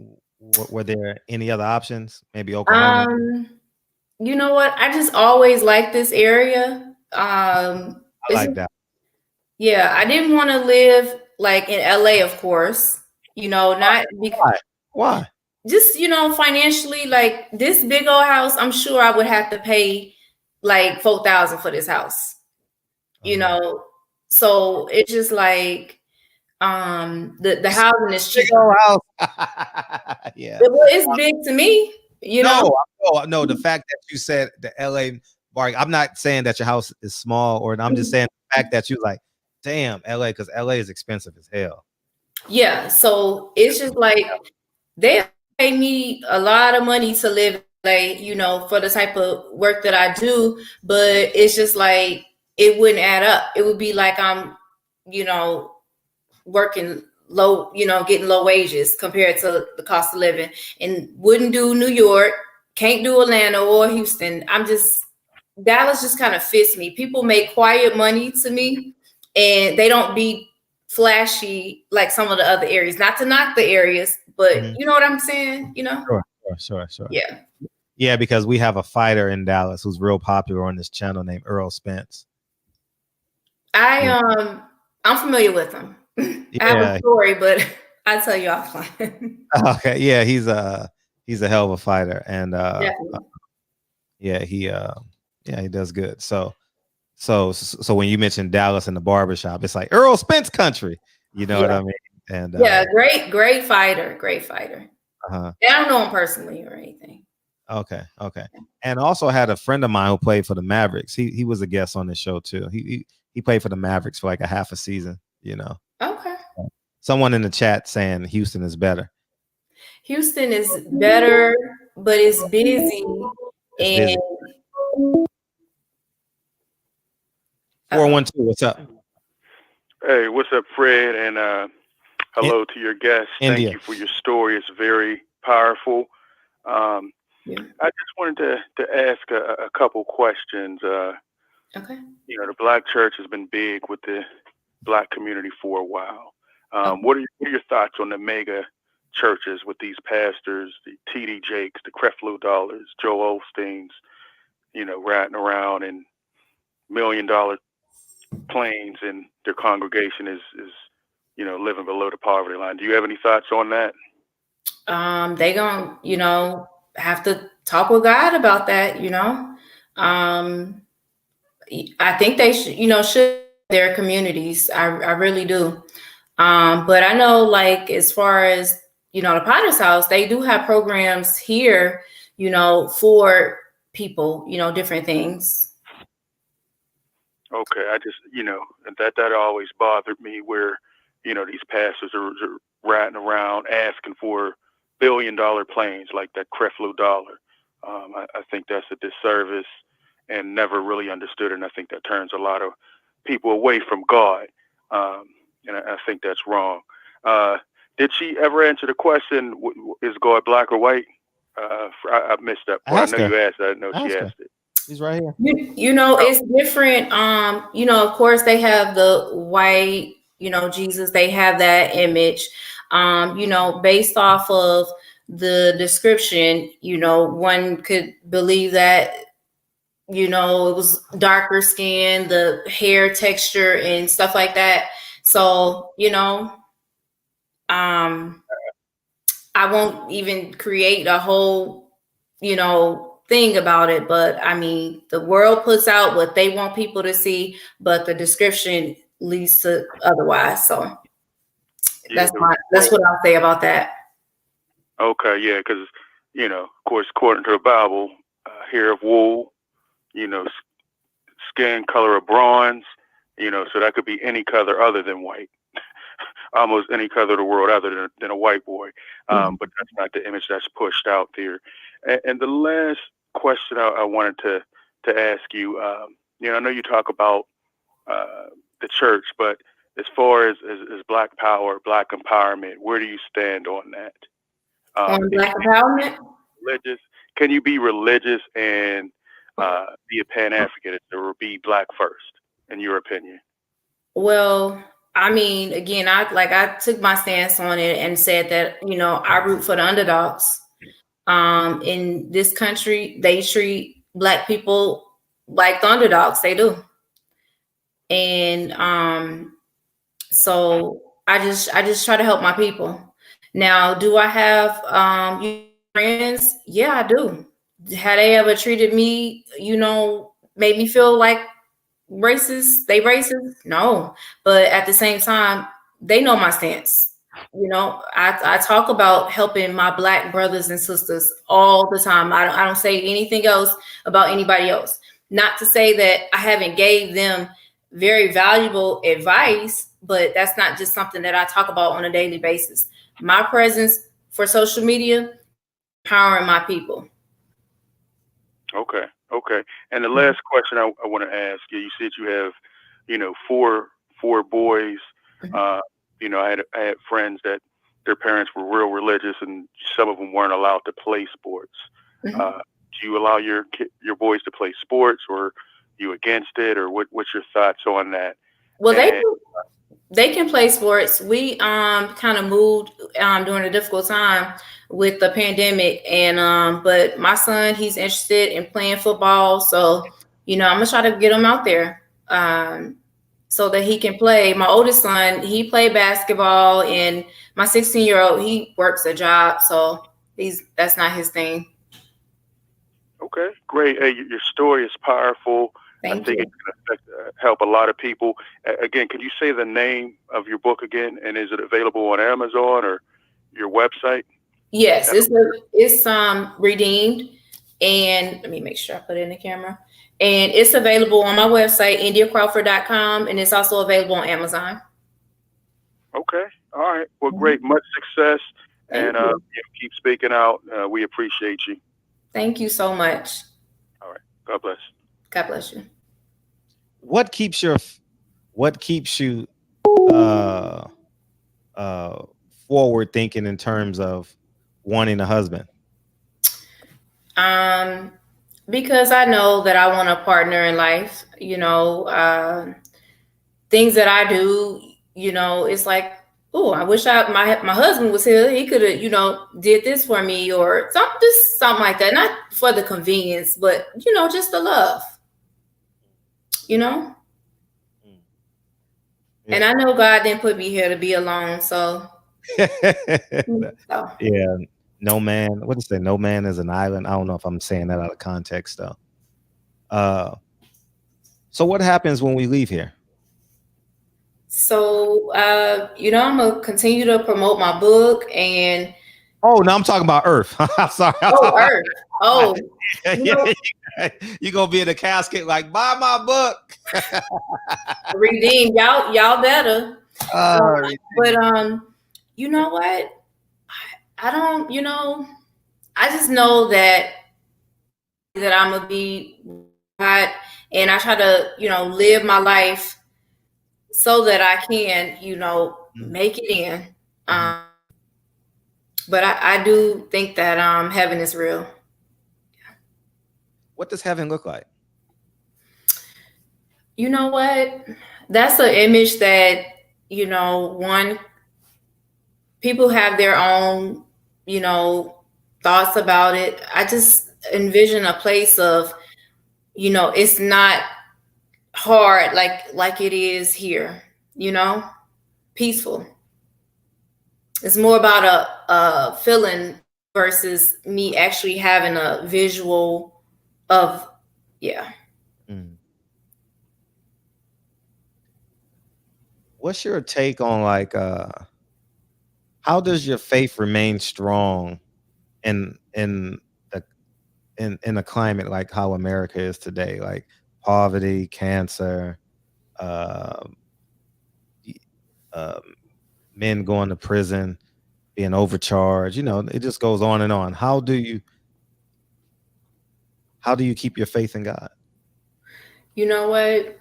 Speaker 3: were there any other options? Maybe Oklahoma?
Speaker 7: You know what? I just always liked this area.
Speaker 3: I like that.
Speaker 7: Yeah, I didn't want to live like in LA, of course. Not because
Speaker 3: why?
Speaker 7: Just financially, like this big old house, I'm sure I would have to pay like $4,000 for this house. So it's just like the housing is cheap.
Speaker 3: Big old house. Yeah,
Speaker 7: it's big to me.
Speaker 3: No, the fact that you said the LA bar, I'm not saying that your house is small, or I'm just saying the fact that you like, damn, LA, because LA is expensive as hell.
Speaker 7: Yeah, so it's just like they pay me a lot of money to live in LA, for the type of work that I do, but it's just like it wouldn't add up. It would be like I'm, working low, getting low wages compared to the cost of living, and wouldn't do New York, can't do Atlanta or Houston. Dallas just kind of fits me. People make quiet money to me, and they don't be flashy like some of the other areas. Not to knock the areas, but you know what I'm saying?
Speaker 3: Sure.
Speaker 7: Yeah,
Speaker 3: because we have a fighter in Dallas who's real popular on this channel named Earl Spence.
Speaker 7: I'm familiar with him. I have a story, but I'll tell you offline.
Speaker 3: Okay, yeah, he's a hell of a fighter, and he does good. So when you mentioned Dallas and the barbershop, it's like Earl Spence country. You know what I mean? And
Speaker 7: great fighter. I don't know him personally or anything.
Speaker 3: Okay. And also had a friend of mine who played for the Mavericks. He was a guest on this show too. He played for the Mavericks for like a half a season.
Speaker 7: Okay.
Speaker 3: Someone in the chat saying Houston is better.
Speaker 7: Houston is better, but it's busy. And
Speaker 3: 412, what's up?
Speaker 9: Hey, what's up, Fred? And hello to your guests.
Speaker 3: India.
Speaker 9: Thank you for your story. It's very powerful. I just wanted to ask a couple questions.
Speaker 7: Okay.
Speaker 9: You know, the Black church has been big with the Black community for a while. What are your thoughts on the mega churches with these pastors, the T.D. Jakes, the Creflo Dollars, Joel Osteens, you know, riding around in $1 million planes, and their congregation is you know, living below the poverty line? Do you have any thoughts on that?
Speaker 7: They gonna, you know, have to talk with God about that, you know. I think they should, you know, should their communities. I really do. But I know, like, as far as, you know, the Potter's House, they do have programs here, you know, for people, you know, different things.
Speaker 9: Okay, I just, you know, that always bothered me, where, you know, these pastors are riding around asking for $1 billion planes like that Creflo Dollar. I think that's a disservice, and never really understood it. And I think that turns a lot of people away from God. And I think that's wrong. Did she ever answer the question, is God black or white? I missed that part. I know you asked that. I know she asked it.
Speaker 3: He's right here.
Speaker 7: You know, it's different. You know, of course, they have the white, you know, Jesus. They have that image. You know, based off of the description, you know, one could believe that, you know, it was darker skin, the hair texture and stuff like that. So, you know, I won't even create a whole, you know, thing about it. But I mean, the world puts out what they want people to see, but the description leads to otherwise. So that's what I'll say about that.
Speaker 9: Okay, yeah, because, you know, of course, according to the Bible, hair of wool, you know, skin color of bronze, you know, so that could be any color other than white. Almost any color of the world other than a white boy. But that's not the image that's pushed out there. And the last question I wanted to ask you, you know, I know you talk about the church, but as far as Black power, Black empowerment, where do you stand on that?
Speaker 7: On Black empowerment?
Speaker 9: Religious? Can you be religious and be a Pan-Africanist, or be Black first, in your opinion?
Speaker 7: Well, I mean, again, I took my stance on it and said that, you know, I root for the underdogs. In this country, they treat Black people like the underdogs. They do. And so I just try to help my people. Now, do I have friends? Yeah, I do. Had they ever treated me, you know, made me feel like racist? They racist? No. But at the same time, they know my stance. You know, I talk about helping my Black brothers and sisters all the time. I don't say anything else about anybody else. Not to say that I haven't gave them very valuable advice, but that's not just something that I talk about on a daily basis. My presence for social media, empowering my people.
Speaker 9: Okay. And the last question I want to ask you, you said you have, you know, four boys. You know, I had friends that their parents were real religious, and some of them weren't allowed to play sports. Do you allow your boys to play sports, or you against it, or what's your thoughts on that?
Speaker 7: Well, they can play sports. We kind of moved during a difficult time with the pandemic, and but my son, he's interested in playing football, so you know, I'm gonna try to get him out there so that he can play. My oldest son, he played basketball, and my 16-year-old, he works a job, so that's not his thing.
Speaker 9: Okay, great. Hey, your story is powerful. I think it's going to help a lot of people. Again, can you say the name of your book again? And is it available on Amazon or your website?
Speaker 7: Yes, it's redeemed. And let me make sure I put it in the camera. And it's available on my website, IndiaCrawford.com, and it's also available on Amazon.
Speaker 9: Okay. All right. Well, great. Much success. And keep speaking out. We appreciate you.
Speaker 7: Thank you so much.
Speaker 9: All right. God bless.
Speaker 7: God bless you.
Speaker 3: What keeps you forward thinking in terms of wanting a husband?
Speaker 7: Because I know that I want a partner in life. Things that I do, it's like, oh, I wish my husband was here. He could have, did this for me or something like that. Not for the convenience, but just the love. Yeah. And I know God didn't put me here to be alone, so.
Speaker 3: Yeah, no man. What did it say? No man is an island. I don't know if I'm saying that out of context though. So what happens when we leave here?
Speaker 7: So, I'm gonna continue to promote my book and.
Speaker 3: Oh, no, I'm talking about Earth. I'm sorry.
Speaker 7: Oh, Earth. Oh,
Speaker 3: you gonna be in a casket like, buy my book.
Speaker 7: Redeem, y'all better. But you know what? I don't. I just know that I'm gonna be God, and I try to live my life so that I can make it in. But I do think that heaven is real.
Speaker 3: What does heaven look like?
Speaker 7: You know what? That's an image that, people have their own, thoughts about it. I just envision a place of, it's not hard like it is here, peaceful. It's more about a feeling versus me actually having a visual of, yeah.
Speaker 3: What's your take on how does your faith remain strong in a climate like how America is today, like poverty, cancer, men going to prison, being overcharged, it just goes on and on. How do you keep your faith in God?
Speaker 7: You know what?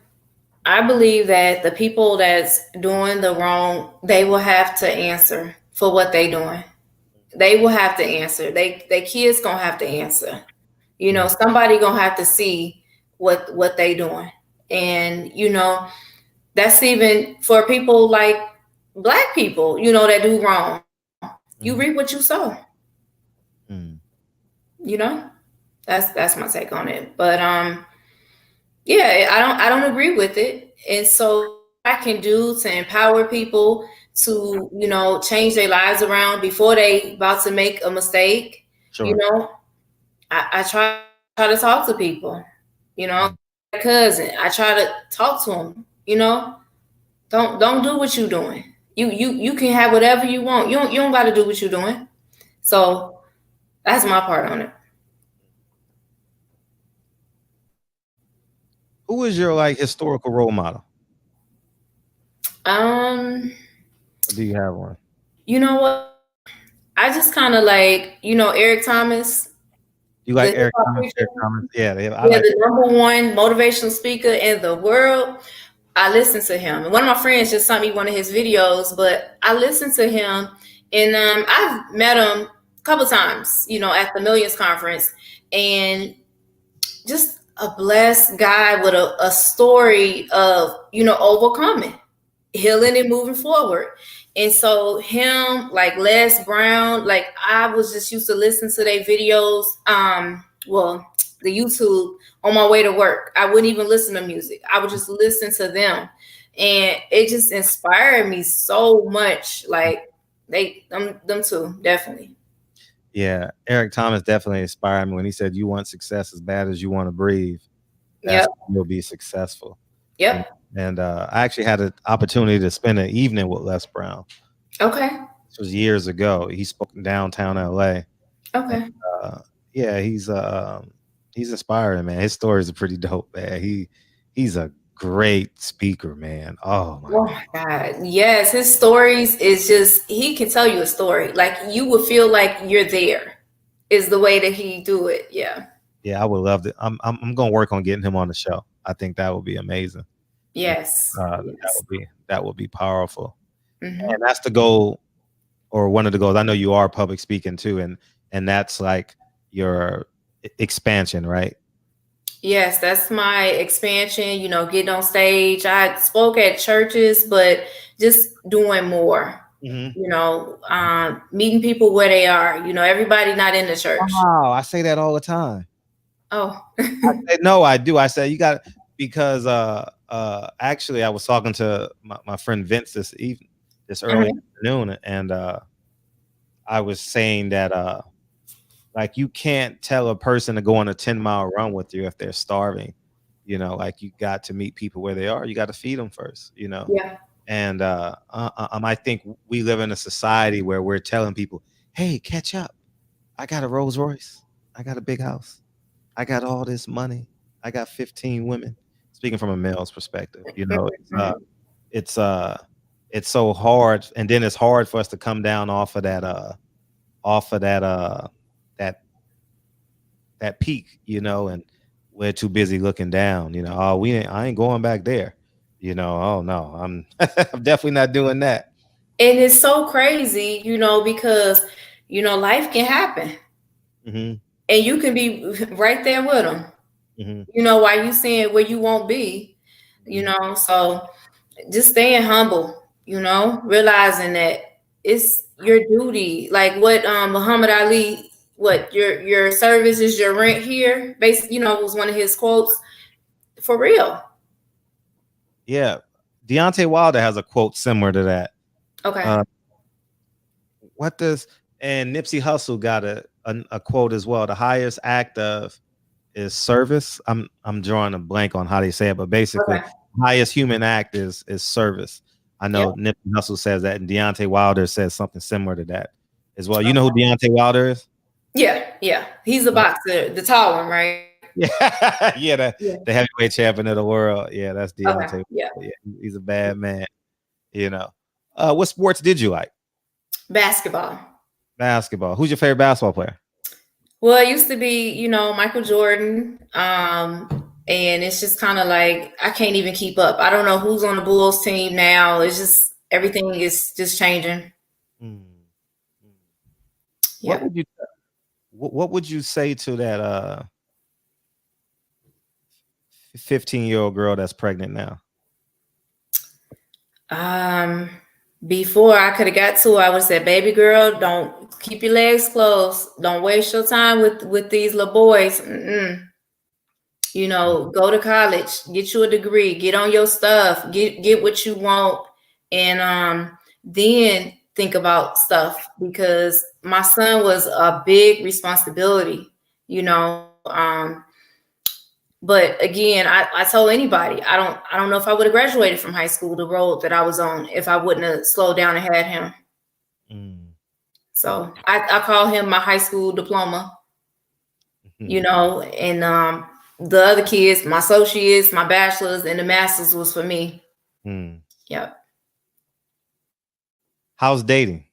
Speaker 7: I believe that the people that's doing the wrong, they will have to answer for what they doing. They will have to answer. They kids gonna have to answer. Somebody gonna have to see what they doing. And that's even for people like Black people, that do wrong. You reap what you sow. That's my take on it. But yeah, I don't agree with it. And so I can do to empower people to, change their lives around before they about to make a mistake. Sure. I try to talk to people, my cousin, I try to talk to them, don't do what you're doing. You can have whatever you want. You don't got to do what you're doing. So that's my part on it.
Speaker 3: Who is your historical role model? Do you have one?
Speaker 7: You know what? I just kind of Eric Thomas.
Speaker 3: You like Eric Thomas? Yeah,
Speaker 7: the number one motivational speaker in the world. I listen to him. And one of my friends just sent me one of his videos, but I listened to him, and I've met him a couple times, at the Millions Conference, and just a blessed guy with a story of, overcoming, healing, and moving forward. And so him, Les Brown, I was just used to listen to their videos, the YouTube on my way to work. I wouldn't even listen to music. I would just listen to them. And it just inspired me so much. Them two, definitely.
Speaker 3: Yeah, Eric Thomas definitely inspired me when he said, you want success as bad as you want to breathe. That's when you'll be successful.
Speaker 7: Yep.
Speaker 3: And I actually had an opportunity to spend an evening with Les Brown.
Speaker 7: Okay.
Speaker 3: This was years ago. He spoke in downtown LA.
Speaker 7: Okay.
Speaker 3: And, yeah, he's inspiring, man. His stories are pretty dope, man. He's a great speaker, man. Oh my
Speaker 7: God. Yes, his stories is just, he can tell you a story. You would feel like you're there, is the way that he do it. Yeah.
Speaker 3: Yeah, I would love to. I'm gonna work on getting him on the show. I think that would be amazing.
Speaker 7: Yes.
Speaker 3: That would be powerful.
Speaker 7: Mm-hmm.
Speaker 3: And that's the goal, or one of the goals. I know you are public speaking too, and that's like your expansion, right?
Speaker 7: Yes, that's my expansion, getting on stage. I spoke at churches, but just doing more, meeting people where they are, everybody not in the church.
Speaker 3: Wow, I say that all the time.
Speaker 7: Oh.
Speaker 3: I do. I said you got, because actually I was talking to my friend Vince this early afternoon, and I was saying that like you can't tell a person to go on a 10-mile run with you if they're starving. Like you got to meet people where they are. You got to feed them first,
Speaker 7: Yeah.
Speaker 3: And I think we live in a society where we're telling people, hey, catch up. I got a Rolls Royce. I got a big house. I got all this money. I got 15 women. Speaking from a male's perspective, it's so hard, and then it's hard for us to come down off of that that peak, and we're too busy looking down. Oh, I ain't going back there. Oh no, I'm I'm definitely not doing that.
Speaker 7: And it's so crazy, because life can happen,
Speaker 3: Mm-hmm.
Speaker 7: and you can be right there with them.
Speaker 3: Mm-hmm.
Speaker 7: While you saying where you won't be, so just staying humble, realizing that it's your duty. Like what Muhammad Ali, your service is your rent here. Basically, was one of his quotes. For real.
Speaker 3: Yeah. Deontay Wilder has a quote similar to that.
Speaker 7: Okay.
Speaker 3: And Nipsey Hussle got a quote as well. The highest act of is service. I'm drawing a blank on how they say it, but basically, highest human act is service. I know Nipsey Hussle says that, and Deontay Wilder says something similar to that as well. You know who Deontay Wilder is?
Speaker 7: Yeah. He's a boxer, the tall one, right?
Speaker 3: Yeah, the heavyweight champion of the world. Yeah, that's Deontay.
Speaker 7: Okay. Yeah,
Speaker 3: he's a bad man. What sports did you like?
Speaker 7: Basketball.
Speaker 3: Who's your favorite basketball player?
Speaker 7: Well, it used to be, Michael Jordan. And it's just kind of like I can't even keep up. I don't know who's on the Bulls team now. It's just everything is just changing.
Speaker 3: Yeah. What would you say to that 15-year-old girl that's pregnant now?
Speaker 7: Before I could have got to her, I would have said, baby girl, don't keep your legs closed. Don't waste your time with these little boys. Go to college, get you a degree, get on your stuff, get what you want, and then think about stuff, because my son was a big responsibility, but again, I told anybody, I don't know if I would have graduated from high school, the road that I was on, if I wouldn't have slowed down and had him. So I call him my high school diploma, and the other kids, my associates, my bachelor's, and the master's was for me. Yep.
Speaker 3: How's dating?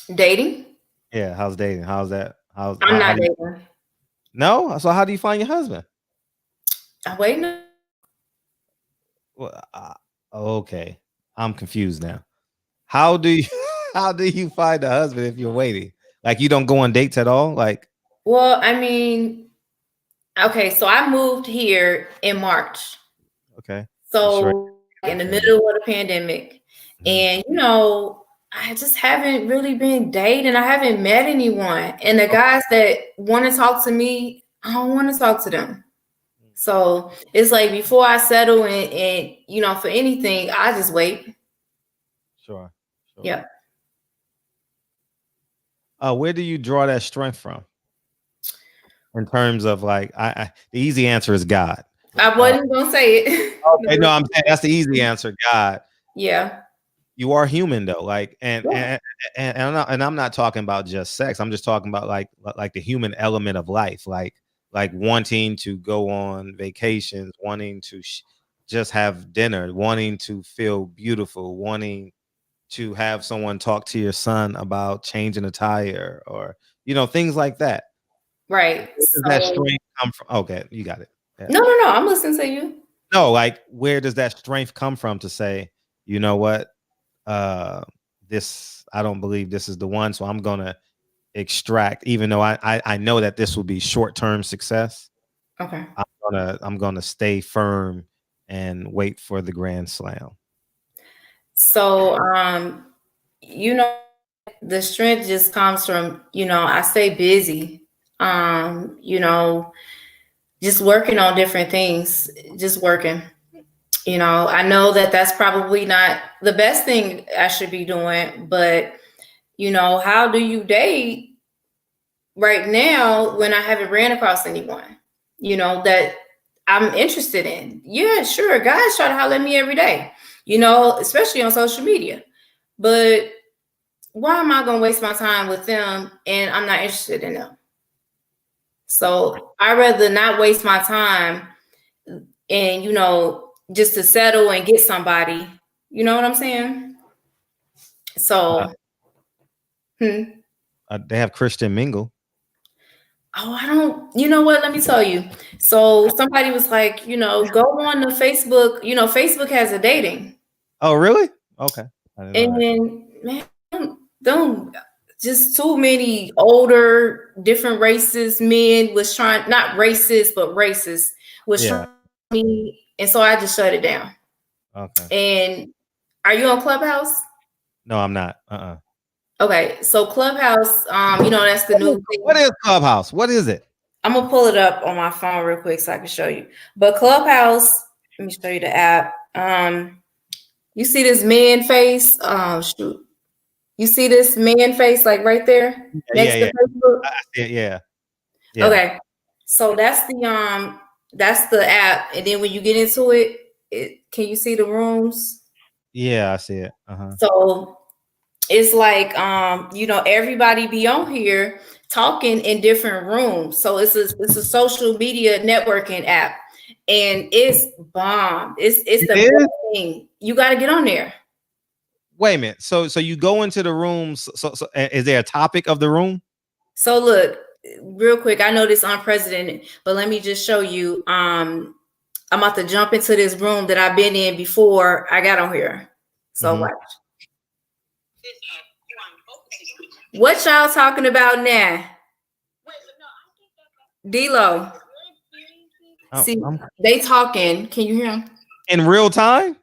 Speaker 3: Yeah, how's dating? How's that? I'm
Speaker 7: not dating.
Speaker 3: No? So how do you find your husband?
Speaker 7: I'm waiting.
Speaker 3: Well, okay. I'm confused now. How do you find a husband if you're waiting? Like you don't go on dates at all? Like,
Speaker 7: well, I mean, okay, so I moved here in March.
Speaker 3: Okay.
Speaker 7: So in the middle of the pandemic, and I just haven't really been dating. I haven't met anyone, and the guys that want to talk to me, I don't want to talk to them. So it's like before I settle and for anything, I just wait.
Speaker 3: Sure.
Speaker 7: Yeah.
Speaker 3: Where do you draw that strength from? In terms of like, the easy answer is God.
Speaker 7: I wasn't gonna say it.
Speaker 3: Okay, no, I'm saying that's the easy answer, God.
Speaker 7: Yeah.
Speaker 3: You are human though, like, and I'm not talking about just sex. I'm just talking about like the human element of life, like wanting to go on vacations, wanting to just have dinner, wanting to feel beautiful, wanting to have someone talk to your son about changing a tire, or things like that.
Speaker 7: Right.
Speaker 3: Where does that strength come from? Okay, you got it. Yeah.
Speaker 7: No, I'm listening to you.
Speaker 3: No, like where does that strength come from to say, you know what, this, I don't believe this is the one, so I'm gonna extract, even though I know that this will be short-term success.
Speaker 7: Okay.
Speaker 3: I'm gonna stay firm and wait for the grand slam.
Speaker 7: So you know, the strength just comes from, you know, I stay busy. You know, just working on different things, just working. You know, I know that that's probably not the best thing I should be doing, but you know, how do you date right now when I haven't ran across anyone, you know, that I'm interested in? Yeah, sure. Guys try to holler at me every day, you know, especially on social media. But why am I going to waste my time with them and I'm not interested in them? So I'd rather not waste my time and, you know, just to settle and get somebody, you know what I'm saying? So,
Speaker 3: They have Christian Mingle.
Speaker 7: Oh, I don't, you know what? Let me tell you. So somebody was like, you know, go on to Facebook. You know, Facebook has a dating.
Speaker 3: Oh, really? Okay.
Speaker 7: And then, man, don't just too many older, different races, men was trying, not racist, but racist was trying me. And so I just shut it down.
Speaker 3: Okay.
Speaker 7: And are you on Clubhouse?
Speaker 3: No, I'm not.
Speaker 7: Okay. So Clubhouse, you know, that's the new thing.
Speaker 3: What is Clubhouse? What is it?
Speaker 7: I'm gonna pull it up on my phone real quick so I can show you. But Clubhouse, let me show you the app. You see this man face? Shoot. You see this man face like right there next to Facebook?
Speaker 3: I see it, yeah.
Speaker 7: Okay. So that's the app. And then when you get into it, can you see the rooms?
Speaker 3: Yeah, I see it.
Speaker 7: So it's like you know, everybody be on here talking in different rooms. So it's a social media networking app, and it's bomb. It's the best thing. You got to get on there.
Speaker 3: Wait a minute. So you go into the rooms. So is there a topic of the room?
Speaker 7: So look, real quick. I know this unprecedented, but let me just show you. I'm about to jump into this room that I've been in before I got on here. So watch. What y'all talking about now? D-Lo. See, they talking. Can you hear them?
Speaker 3: In real time?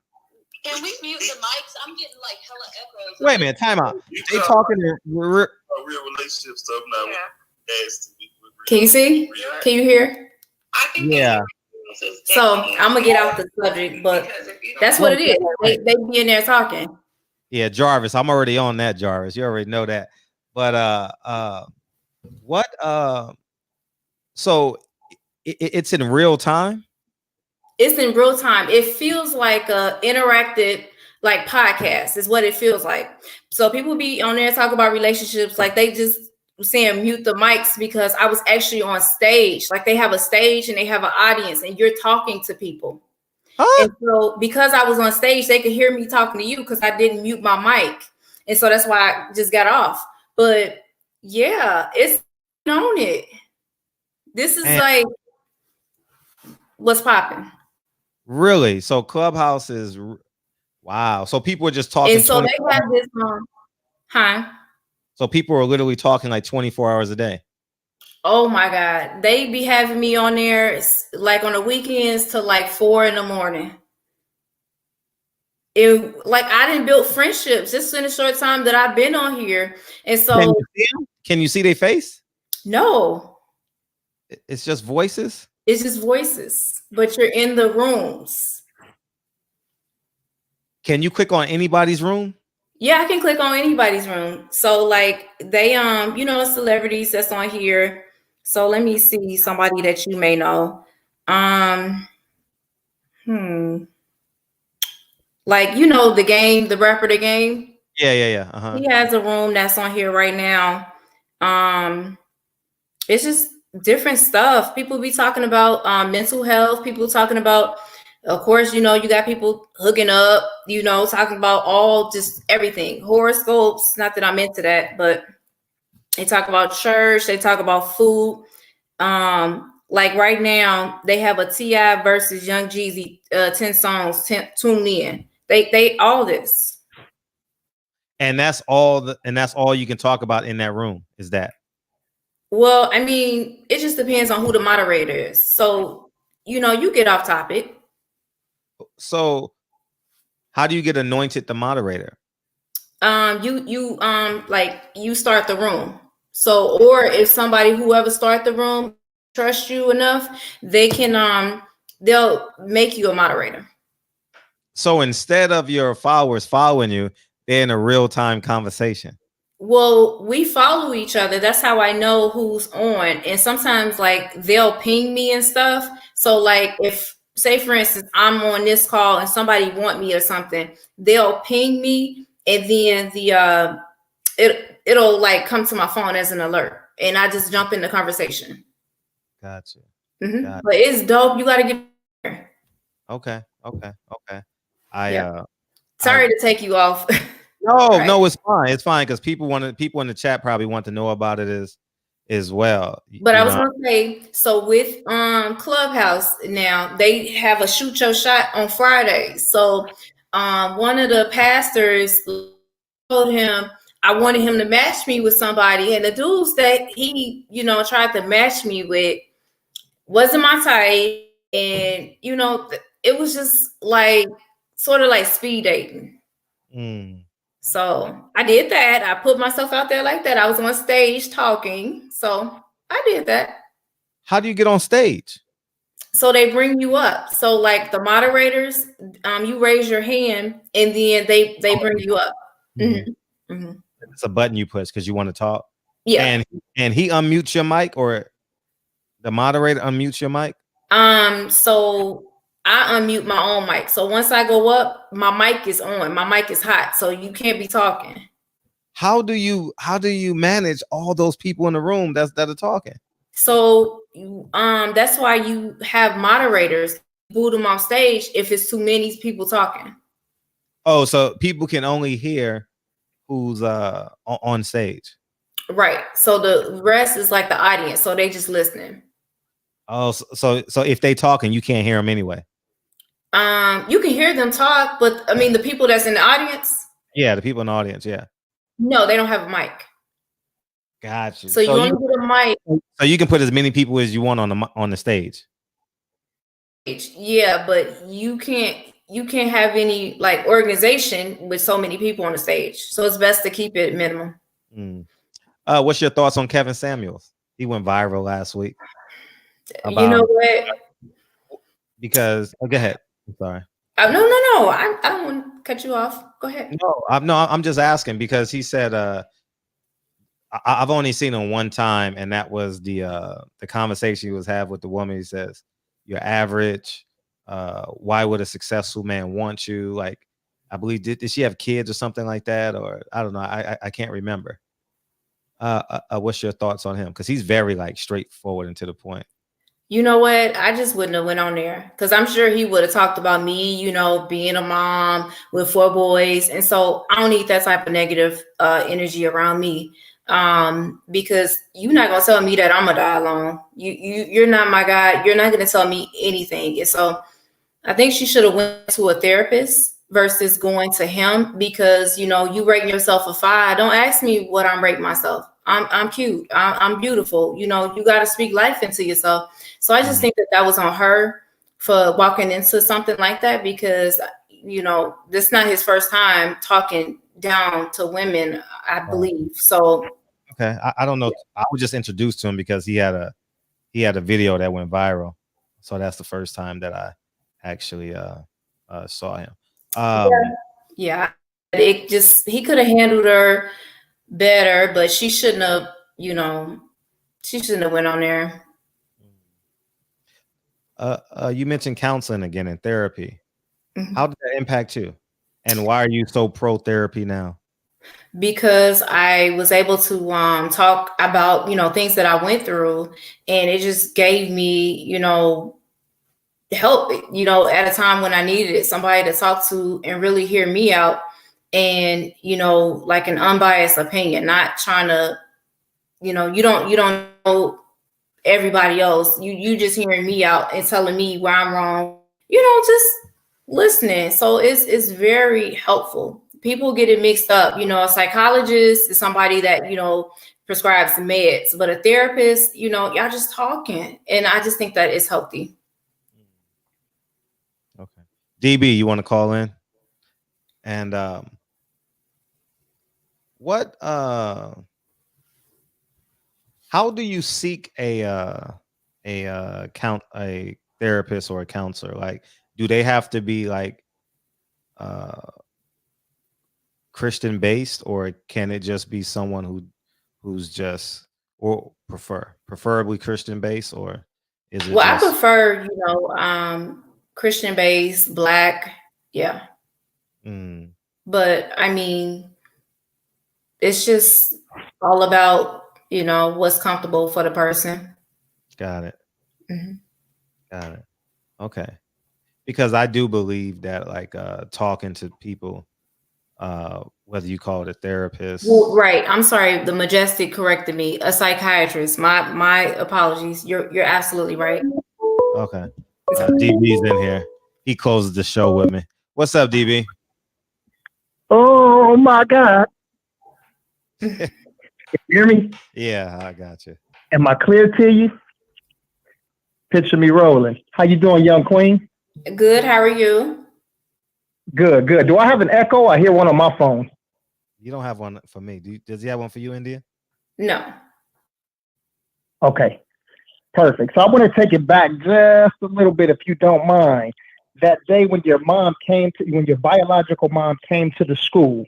Speaker 1: Can we mute the mics? I'm getting like hella echoes.
Speaker 3: Wait a minute, time out. They talking in real
Speaker 10: relationship stuff now. Yeah.
Speaker 7: Can you see? Can you hear?
Speaker 1: I can
Speaker 3: hear.
Speaker 7: So I'm gonna get off the subject, but that's what it is. They be in there talking.
Speaker 3: Yeah, Jarvis. I'm already on that, Jarvis. You already know that. But what so it's in real time?
Speaker 7: It's in real time. It feels like a interactive like podcast is what it feels like. So people be on there talk about relationships, like they just saying mute the mics because I was actually on stage. Like they have a stage and they have an audience and you're talking to people. Huh? And so because I was on stage, they could hear me talking to you because I didn't mute my mic. And so that's why I just got off. But yeah, it's on it. This is like what's popping.
Speaker 3: Really? So Clubhouse is wow. So people are just talking.
Speaker 7: And so they have this
Speaker 3: So people are literally talking like 24 hours a day.
Speaker 7: Oh my God. They be having me on there like on the weekends to like 4 a.m. It like I didn't build friendships just in a short time that I've been on here. And so
Speaker 3: can you see their face?
Speaker 7: No.
Speaker 3: It's just voices?
Speaker 7: It's just voices, but you're in the rooms.
Speaker 3: Can you click on anybody's room?
Speaker 7: Yeah, I can click on anybody's room. So like they you know, celebrities that's on here. So let me see somebody that you may know. Like you know the game, the rapper The Game.
Speaker 3: Yeah.
Speaker 7: He has a room that's on here right now. It's just different stuff. People be talking about mental health. People talking about, of course, you know, you got people hooking up, you know, talking about all just everything. Horoscopes, not that I'm into that, but they talk about church, they talk about food, Like right now, they have a T.I. versus Young Jeezy 10 songs, tune in. They all this.
Speaker 3: And that's all you can talk about in that room is that.
Speaker 7: Well, I mean, it just depends on who the moderator is. So, you get off topic.
Speaker 3: So how do you get anointed the moderator?
Speaker 7: You start the room. So, or if whoever start the room trust you enough, they can they'll make you a moderator.
Speaker 3: So instead of your followers following you, they're in a real-time conversation.
Speaker 7: Well, we follow each other. That's how I know who's on. And sometimes like they'll ping me and stuff. So like if say for instance I'm on this call and somebody want me or something, they'll ping me and then it'll like come to my phone as an alert and I just jump in the conversation.
Speaker 3: Gotcha.
Speaker 7: Mm-hmm. Gotcha. But it's dope. You gotta get there.
Speaker 3: Okay.
Speaker 7: Sorry to take you off.
Speaker 3: No, right. No, it's fine. It's fine because people in the chat probably want to know about it as well.
Speaker 7: But I was gonna say, so with Clubhouse now, they have a shoot your shot on Fridays. So one of the pastors told him I wanted him to match me with somebody, and the dudes that he, tried to match me with wasn't my type, and it was just like sort of like speed dating. So I did that. I put myself out there like that. I was on stage talking. So I did that.
Speaker 3: How do you get on stage?
Speaker 7: So they bring you up. So like the moderators, you raise your hand and then they bring you up.
Speaker 3: Mm-hmm. Mm-hmm. It's a button you push because you want to talk.
Speaker 7: Yeah.
Speaker 3: And he unmutes your mic or the moderator unmutes your mic?
Speaker 7: So I unmute my own mic. So once I go up, my mic is on. My mic is hot, so you can't be talking.
Speaker 3: How do you manage all those people in the room that are talking?
Speaker 7: So that's why you have moderators boot them off stage if it's too many people talking.
Speaker 3: Oh, so people can only hear who's on stage.
Speaker 7: Right. So the rest is like the audience, so they just listening.
Speaker 3: Oh, so if they talking, you can't hear them anyway.
Speaker 7: You can hear them talk, but I mean the people that's in the audience.
Speaker 3: Yeah, the people in the audience. Yeah.
Speaker 7: No, they don't have a mic.
Speaker 3: Gotcha.
Speaker 7: So you want to get a mic.
Speaker 3: So you can put as many people as you want on the stage.
Speaker 7: Yeah, but you can't have any like organization with so many people on the stage. So it's best to keep it minimum.
Speaker 3: What's your thoughts on Kevin Samuels? He went viral last week.
Speaker 7: You know what?
Speaker 3: Because go ahead. I'm sorry.
Speaker 7: No. I don't want to cut you off. Go ahead.
Speaker 3: I'm just asking because he said I've only seen him one time, and that was the conversation he was having with the woman. He says, "You're average. Why would a successful man want you?" Like, I believe did she have kids or something like that, or I don't know. I can't remember. What's your thoughts on him? Because he's very like straightforward and to the point.
Speaker 7: You know what? I just wouldn't have went on there because I'm sure he would have talked about me, being a mom with 4 boys. And so I don't need that type of negative energy around me because you're not going to tell me that I'm going to die alone. You're not my guy. You're not going to tell me anything. And so I think she should have went to a therapist versus going to him because, you rating yourself a 5. Don't ask me what I'm rating myself. I'm cute. I'm beautiful. You got to speak life into yourself. So I just think that was on her for walking into something like that because, this is not his first time talking down to women, I believe. So.
Speaker 3: Okay. I don't know. I was just introduced to him because he had a video that went viral. So that's the first time that I actually saw him.
Speaker 7: Yeah. He could have handled her better, but she shouldn't have, she shouldn't have went on there.
Speaker 3: You mentioned counseling again and therapy. Mm-hmm. How did that impact you? And why are you so pro therapy now?
Speaker 7: Because I was able to talk about, things that I went through, and it just gave me, help, at a time when I needed it, somebody to talk to and really hear me out. And, like an unbiased opinion, not trying to, you don't know everybody else. You just hearing me out and telling me where I'm wrong, you know, just listening. So it's very helpful. People get it mixed up. You know, a psychologist is somebody that, you know, prescribes meds, but a therapist, you know, y'all just talking. And I just think that it's healthy.
Speaker 3: Okay. DB, you want to call in? And how do you seek a therapist or a counselor? Like, do they have to be like Christian based, or can it just be someone who's just, or preferably Christian based, or is it
Speaker 7: Well,
Speaker 3: just...
Speaker 7: I prefer, you know, Christian based, Black, yeah. But I mean, it's just all about, you know, what's comfortable for the person.
Speaker 3: Got it.
Speaker 7: Mm-hmm.
Speaker 3: Got it. Okay. Because I do believe that, like, talking to people, whether you call it a therapist.
Speaker 7: Well, right. I'm sorry. The Majestic corrected me. A psychiatrist. My apologies. You're absolutely right.
Speaker 3: Okay. DB's in here. He closes the show with me. What's up, DB?
Speaker 11: Oh my God. You hear me?
Speaker 3: Yeah, I got you.
Speaker 11: Am I clear to you? Picture me rolling. How you doing, young queen?
Speaker 7: Good. How are you?
Speaker 11: Good, good. Do I have an echo? I hear one on my phone.
Speaker 3: You don't have one for me. Does he have one for you, India?
Speaker 7: No.
Speaker 11: Okay. Perfect. So I want to take it back just a little bit, if you don't mind. That day when your biological mom came to the school,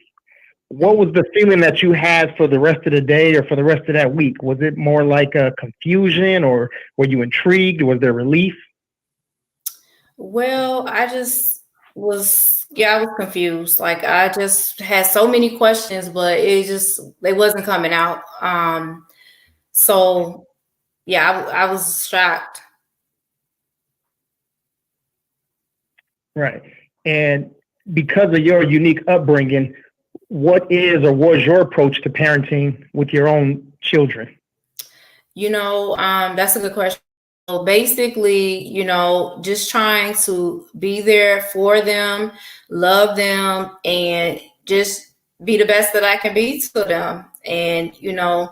Speaker 11: what was the feeling that you had for the rest of the day or for the rest of that week? Was it more like a confusion, or were you intrigued? Was there relief?
Speaker 7: Well, I was confused. Like, I just had so many questions, but they wasn't coming out. So yeah, I was shocked.
Speaker 11: Right. And because of your unique upbringing, what is or was your approach to parenting with your own children?
Speaker 7: You know, that's a good question. So basically, you know, just trying to be there for them, love them, and just be the best that I can be to them. And, you know,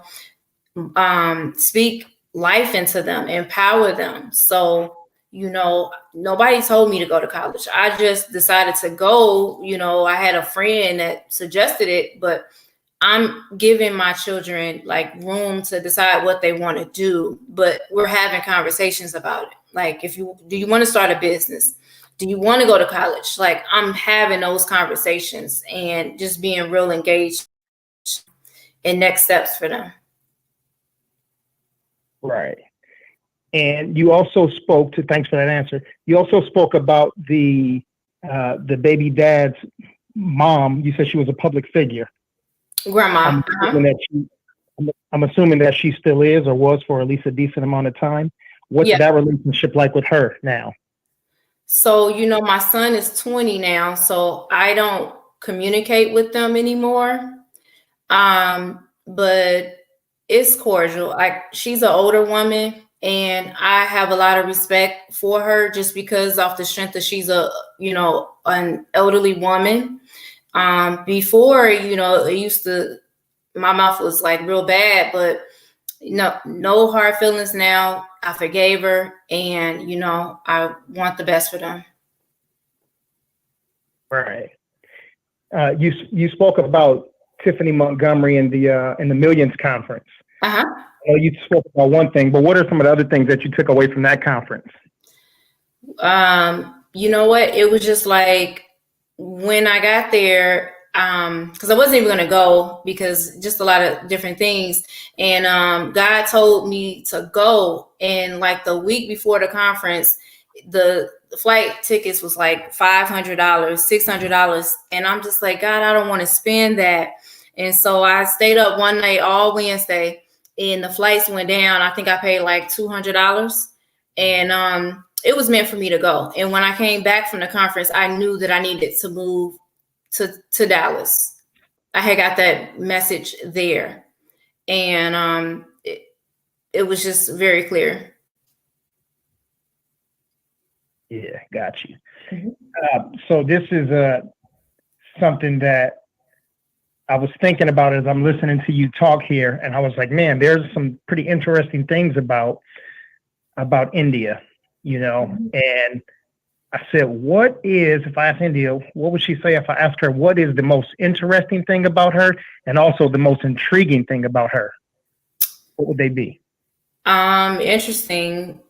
Speaker 7: speak life into them, empower them. So, you know, nobody told me to go to college. I just decided to go. You know, I had a friend that suggested it, but I'm giving my children like room to decide what they want to do, but we're having conversations about it. Like, do you want to start a business? Do you want to go to college? Like, I'm having those conversations and just being real engaged in next steps for them.
Speaker 11: Right. And you also thanks for that answer. You also spoke about the baby dad's mom. You said she was a public figure.
Speaker 7: Grandma.
Speaker 11: I'm assuming that she still is, or was for at least a decent amount of time. What's that relationship like with her now?
Speaker 7: So, you know, my son is 20 now, so I don't communicate with them anymore. But it's cordial. Like, she's an older woman, and I have a lot of respect for her just because off the strength that she's an elderly woman. Before, you know, my mouth was like real bad, but no hard feelings now. I forgave her, and, you know, I want the best for them.
Speaker 11: Right. You spoke about Tiffany Montgomery in the Millions Conference. You spoke about one thing, but what are some of the other things that you took away from that conference?
Speaker 7: You know what? It was just like, when I got there, because I wasn't even going to go because just a lot of different things. And God told me to go. And like the week before the conference, the flight tickets was like $500, $600. And I'm just like, God, I don't want to spend that. And so I stayed up one night all Wednesday, and the flights went down. I think I paid like $200. And it was meant for me to go. And when I came back from the conference, I knew that I needed to move to Dallas. I had got that message there. And it was just very clear.
Speaker 11: Yeah, got you. So this is something that I was thinking about as I'm listening to you talk here, and I was like, man, there's some pretty interesting things about India, you know. And I said, what is, if I ask India, what would she say if I asked her what is the most interesting thing about her and also the most intriguing thing about her? What would they be?
Speaker 7: Interesting.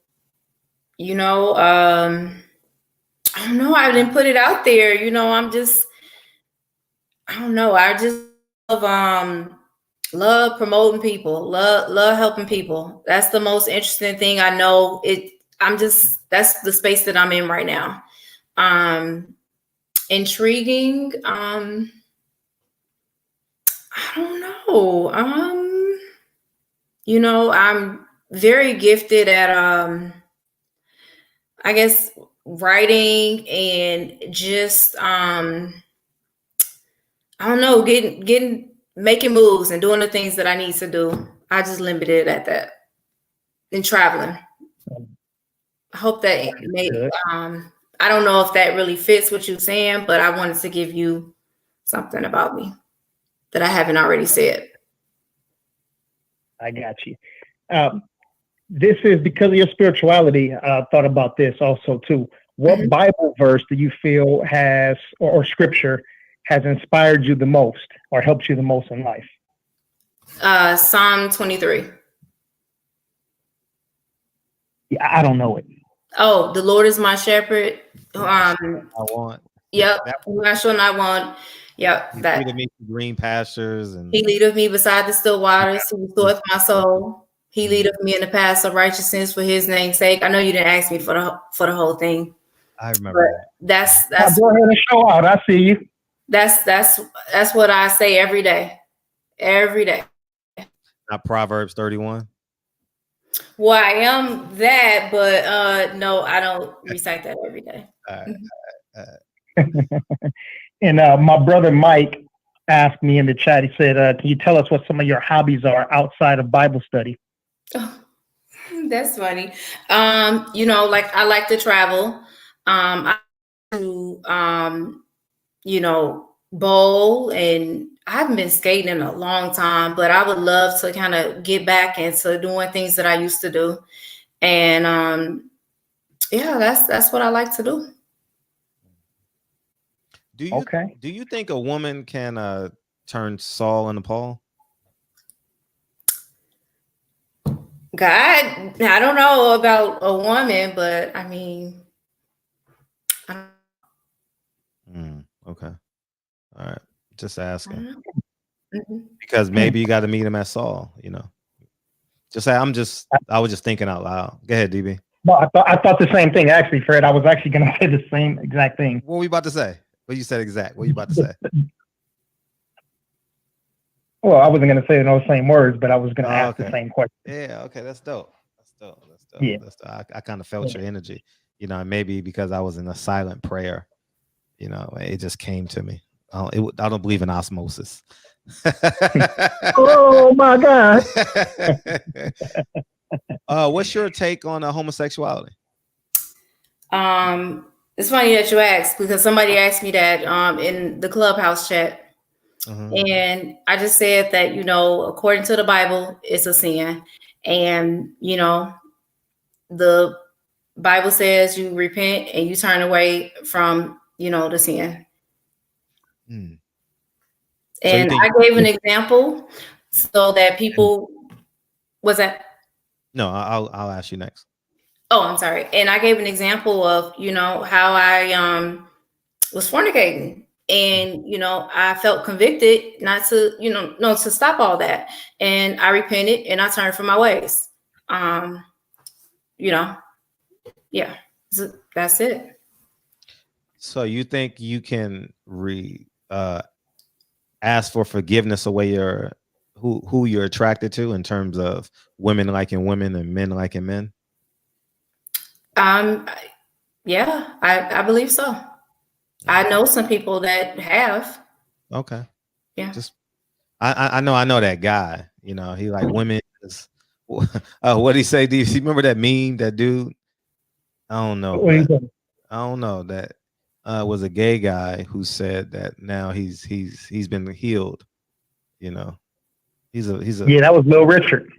Speaker 7: You know, I don't know. I didn't put it out there. You know, I don't know. I just love promoting people, love helping people. That's the most interesting thing. I know that's the space that I'm in right now. Intriguing. I don't know. You know, I'm very gifted at I guess writing and just I don't know, making moves and doing the things that I need to do. I just limited at that. And traveling. I hope that I don't know if that really fits what you're saying, but I wanted to give you something about me that I haven't already said.
Speaker 11: I got you. This is because of your spirituality. I thought about this also too. What Bible verse do you feel has, or scripture has inspired you the most or helped you the most in life?
Speaker 7: Psalm 23.
Speaker 11: Yeah, I don't know it.
Speaker 7: Oh, the Lord is my shepherd.
Speaker 3: I want.
Speaker 7: Yep. I shall not want. Yep.
Speaker 3: He
Speaker 7: That.
Speaker 3: leadeth me to green pastures, and
Speaker 7: He leadeth me beside the still waters. He restoreth my soul. He leadeth me in the paths of righteousness for his name's sake. I know you didn't ask me for the whole thing.
Speaker 3: I remember
Speaker 7: that.
Speaker 11: That's go ahead and show out. I see you.
Speaker 7: That's what I say every day. Every day.
Speaker 3: Not Proverbs 31.
Speaker 7: Well, I am that, but no, I don't recite that every day.
Speaker 11: And my brother Mike asked me in the chat, he said, can you tell us what some of your hobbies are outside of Bible study?
Speaker 7: Oh, that's funny. You know, like I like to travel. I you know, bowl, and I haven't been skating in a long time, but I would love to kind of get back into doing things that I used to do. And yeah, that's what I like to do.
Speaker 3: Do you think a woman can turn Saul into Paul?
Speaker 7: God, I don't know about a woman, but I mean,
Speaker 3: Okay. All right. Just asking. Because maybe you got to meet him at Saul, you know. I was just thinking out loud. Go ahead, DB.
Speaker 11: No, I thought the same thing, actually, Fred. I was actually going to say the same exact thing.
Speaker 3: What were you about to say? What you said exact? What you about to say?
Speaker 11: Well, I wasn't going to say those same words, but I was going to ask the same question.
Speaker 3: Yeah, okay, that's dope. That's dope.
Speaker 11: Yeah.
Speaker 3: That's dope. I kind of felt your energy, you know, maybe because I was in a silent prayer, you know, it just came to me. I don't believe in osmosis.
Speaker 11: Oh my God.
Speaker 3: What's your take on homosexuality?
Speaker 7: It's funny that you asked, because somebody asked me that in the Clubhouse chat. And I just said that, you know, according to the Bible, it's a sin. And, you know, the Bible says you repent and you turn away from, you know, the sin. And I gave an example so that people, was that?
Speaker 3: No, I'll ask you next.
Speaker 7: Oh, I'm sorry. And I gave an example of, you know, how I was fornicating. And, you know, I felt convicted not to, you know, no, to stop all that. And I repented and I turned from my ways. You know, yeah, so that's it.
Speaker 3: So you think you can ask for forgiveness away who you're attracted to in terms of women liking women and men liking men?
Speaker 7: Yeah, I believe so. I know some people that have.
Speaker 3: Okay.
Speaker 7: Yeah.
Speaker 3: I know that guy, you know, he like women What did he say? Do you remember that meme? That dude? I don't know. I don't know. That was a gay guy who said that now he's been healed. You know, he's a
Speaker 11: yeah. That was Lil Richard.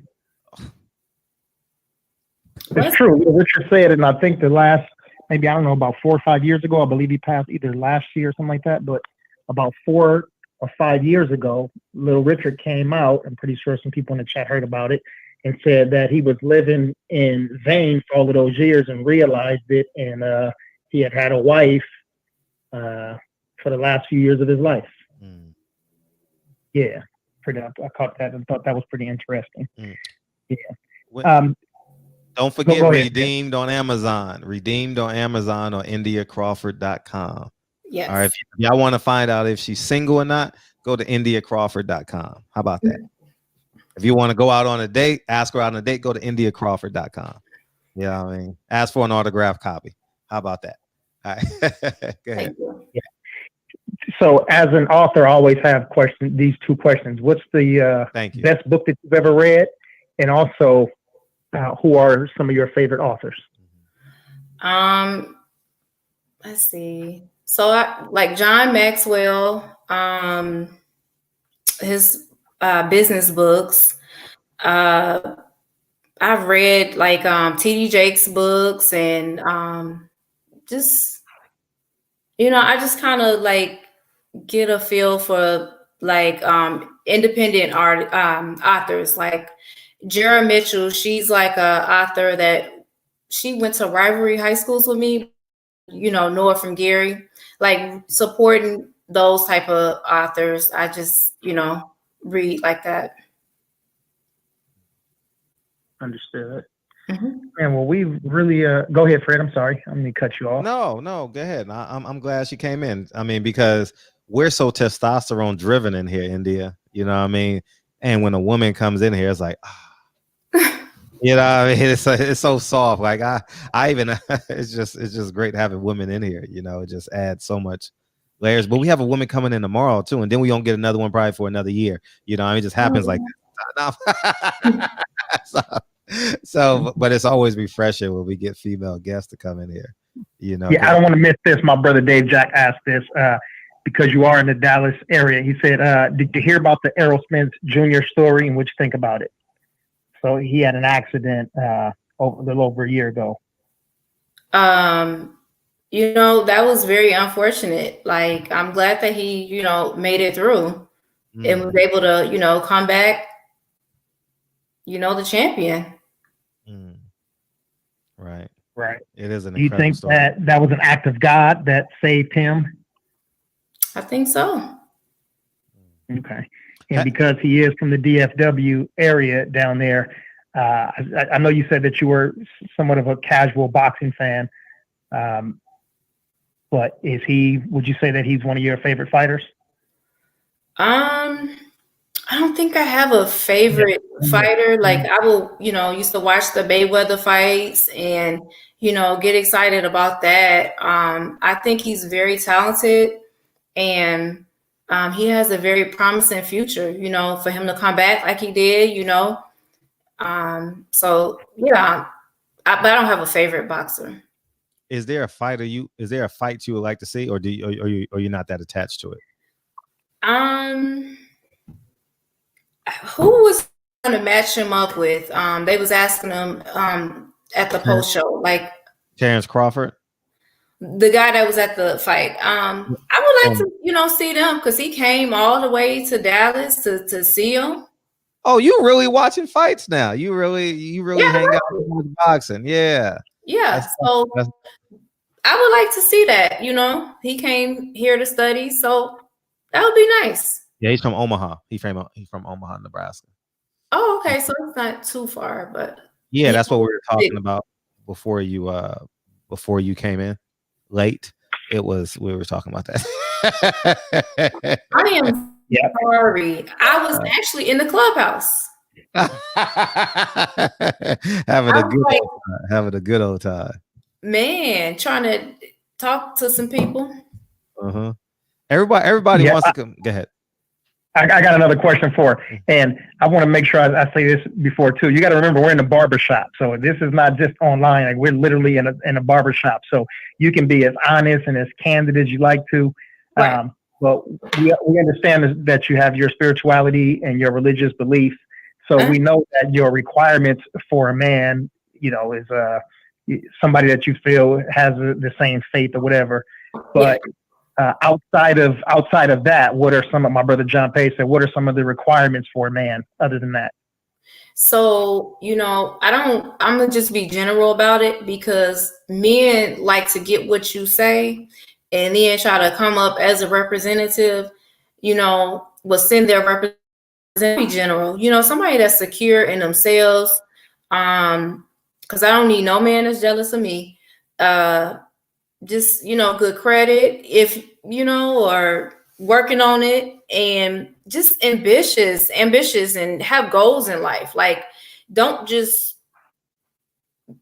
Speaker 11: It's true. Lil Richard said, and I think the last maybe I don't know about 4 or 5 years ago. I believe he passed either last year or something like that. But about 4 or 5 years ago, Lil Richard came out. I'm pretty sure some people in the chat heard about it and said that he was living in vain for all of those years and realized it. And he had a wife for the last few years of his life. Yeah, I caught that and thought that was pretty interesting. Yeah.
Speaker 3: Don't forget Redeemed on Amazon. Redeemed on Amazon or IndiaCrawford.com.
Speaker 7: Yes.
Speaker 3: All right. If y'all want to find out if she's single or not, go to IndiaCrawford.com. How about that? If you want to go out on a date, ask her out on a date, go to IndiaCrawford.com. You know what I mean? Ask for an autographed copy. How about that? All right. Go ahead.
Speaker 11: Yeah. So as an author, I always have these 2 questions. What's the best book that you've ever read? And also, who are some of your favorite authors?
Speaker 7: Let's see. So I like John Maxwell, his business books. I've read like T.D. Jakes books and just, I just kind of like get a feel for like independent authors like Jara Mitchell. She's like a author that she went to rivalry high schools with me, Noah from Gary, like supporting those type of authors. I just, read like that.
Speaker 11: Understood. And well, we really go ahead, Fred. I'm sorry. I'm gonna cut you off.
Speaker 3: No, go ahead. I'm glad she came in. I mean, because we're so testosterone driven in here, India. You know what I mean? And when a woman comes in here, it's like, you know, I mean, it's so soft. Like I even it's just great having women in here. You know, it just adds so much layers. But we have a woman coming in tomorrow too, and then we don't get another one probably for another year. You know, I mean, it just happens like that. So, but it's always refreshing when we get female guests to come in here. You know,
Speaker 11: yeah, I don't want to miss this. My brother Dave Jack asked this because you are in the Dallas area. He said, "Did you hear about the Errol Spence Jr. story and what you think about it?" So he had an accident a little over a year ago.
Speaker 7: You know, that was very unfortunate. Like, I'm glad that he, made it through and was able to, come back, the champion.
Speaker 3: Right. It is an incredible
Speaker 11: Do you think
Speaker 3: story.
Speaker 11: that was an act of God that saved him?
Speaker 7: I think so.
Speaker 11: Okay. And because he is from the DFW area down there, I know you said that you were somewhat of a casual boxing fan, but would you say that he's one of your favorite fighters?
Speaker 7: I don't think I have a favorite fighter. Like I will, used to watch the Mayweather fights and, get excited about that. I think he's very talented and he has a very promising future, for him to come back like he did, So yeah, but I don't have a favorite boxer.
Speaker 3: Is there a fight you would like to see, or are you not that attached to it?
Speaker 7: Who was going to match him up with? They was asking him at the post show, like
Speaker 3: Terrence Crawford,
Speaker 7: the guy that was at the fight. I would like to, see them because he came all the way to Dallas to see him.
Speaker 3: Oh, you really watching fights now? You really hang out with boxing? Yeah.
Speaker 7: Yeah. So I would like to see that. He came here to study, so that would be nice.
Speaker 3: Yeah, he's from Omaha. He's from Omaha, Nebraska.
Speaker 7: Oh, okay. So it's not too far, but
Speaker 3: yeah, that's what we were talking about before you came in late. We were talking about that.
Speaker 7: I am sorry. I was actually in the clubhouse.
Speaker 3: having a good old time.
Speaker 7: Man, trying to talk to some people.
Speaker 3: Everybody wants to come. Go ahead.
Speaker 11: I got another question for her, and I want to make sure I say this before too. You got to remember we're in a barber shop, so this is not just online. Like, we're literally in a barber shop, so you can be as honest and as candid as you like to.
Speaker 7: Right.
Speaker 11: But we understand that you have your spirituality and your religious beliefs, so we know that your requirements for a man, is somebody that you feel has the same faith or whatever. But outside of that, what are some of, my brother John Pay said, what are some of the requirements for a man other than that?
Speaker 7: So, I'm gonna just be general about it, because men like to get what you say and then try to come up as a representative, will send their representative general, somebody that's secure in themselves. Because I don't need no man that's jealous of me. Just, good credit, if, or working on it, and just ambitious and have goals in life. Like, don't just,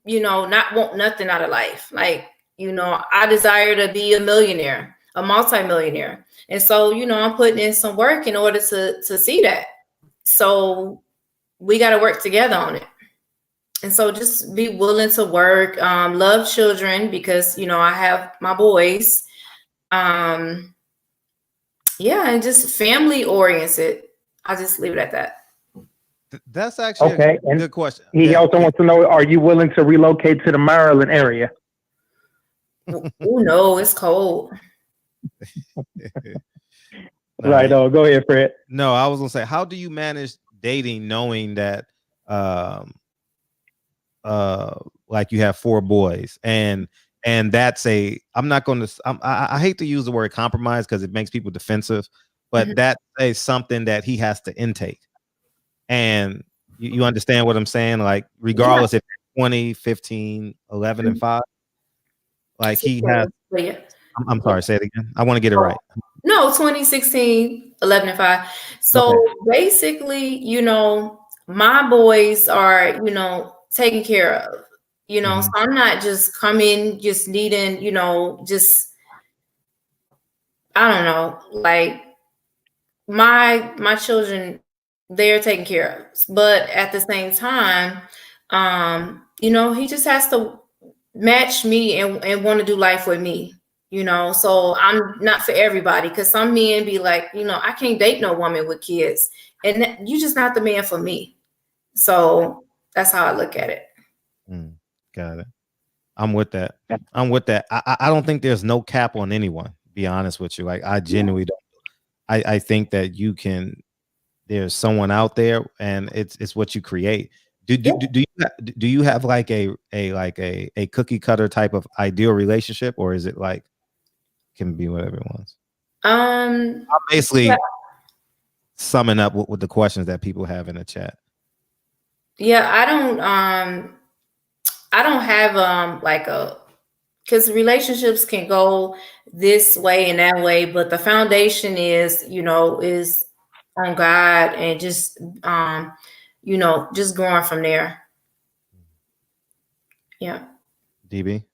Speaker 7: not want nothing out of life. Like, I desire to be a millionaire, a multimillionaire. And so, I'm putting in some work in order to see that. So we got to work together on it. And so just be willing to work, love children, because, I have my boys. And just family oriented. I'll just leave it at that.
Speaker 3: That's actually a good question.
Speaker 11: He also wants to know, are you willing to relocate to the Maryland area?
Speaker 7: Oh, no, it's cold.
Speaker 11: Right. Go ahead, Fred.
Speaker 3: No, I was going to say, how do you manage dating knowing that, like you have 4 boys and that's I hate to use the word compromise because it makes people defensive, but that is something that he has to intake. And you understand what I'm saying? Like, regardless if 20, 15, 11 and 5, like he has, I'm sorry, say it again. I want to get it right.
Speaker 7: No, 20, 16, 11 and 5. So basically, my boys are, taken care of, so I'm not just coming, just needing, just, I don't know, like my children, they're taken care of. But at the same time, he just has to match me and want to do life with me, so I'm not for everybody, because some men be like, I can't date no woman with kids, and you just not the man for me. So that's how I look at it.
Speaker 3: Got it. I'm with that. I don't think there's no cap on anyone, to be honest with you. Like, I genuinely don't. I think that there's someone out there, and it's what you create. Do you have like a cookie cutter type of ideal relationship, or is it like can be whatever it wants? I'm basically summing up with the questions that people have in the chat.
Speaker 7: Yeah, I don't have because relationships can go this way and that way, but the foundation is on God, and just just growing from there. Yeah.
Speaker 3: DB.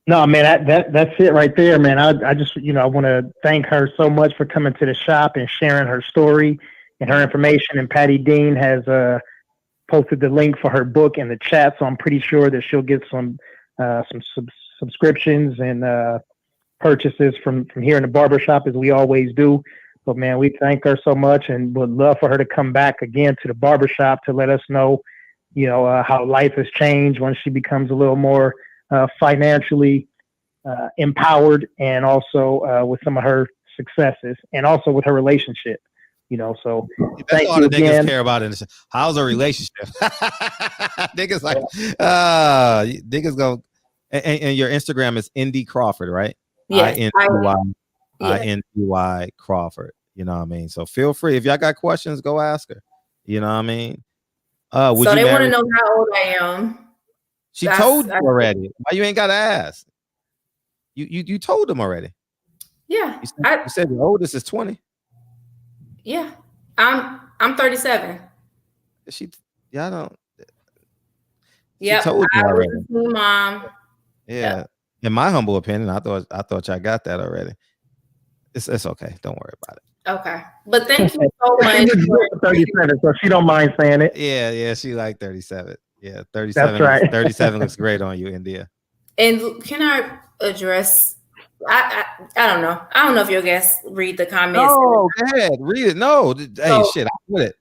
Speaker 11: No, man, that's it right there, man. I just I want to thank her so much for coming to the shop and sharing her story and her information. And Patty Dean has posted the link for her book in the chat, so I'm pretty sure that she'll get some subscriptions and purchases from here in the barbershop, as we always do. But man, we thank her so much, and would love for her to come back again to the barbershop to let us know, how life has changed when she becomes a little more financially empowered, and also with some of her successes, and also with her relationship. So
Speaker 3: that's all the niggas care about. How's a relationship? Niggas like, niggas go, and your Instagram is Indy Crawford, right?
Speaker 7: Yes.
Speaker 3: INDY Crawford. You know what I mean? So feel free. If y'all got questions, go ask her. You know what I mean?
Speaker 7: So they want to know how old I am.
Speaker 3: She told you already. Why you ain't got to ask? You told them already.
Speaker 7: Yeah.
Speaker 3: You said the oldest is 20.
Speaker 7: Yeah. I'm 37.
Speaker 3: I don't.
Speaker 7: Yeah.
Speaker 3: She told you already.
Speaker 7: Mom.
Speaker 3: Yeah.
Speaker 7: Yep.
Speaker 3: In my humble opinion, I thought y'all got that already. It's okay. Don't worry about it.
Speaker 7: Okay, but thank you so much.
Speaker 11: 37, so she don't mind saying it.
Speaker 3: Yeah, she like 37. Yeah, 37.
Speaker 11: That's right.
Speaker 3: 37 looks great on you, India.
Speaker 7: And can I address? I don't know. I don't know if your guests read the comments.
Speaker 3: No, go ahead, read it. No, hey, shit,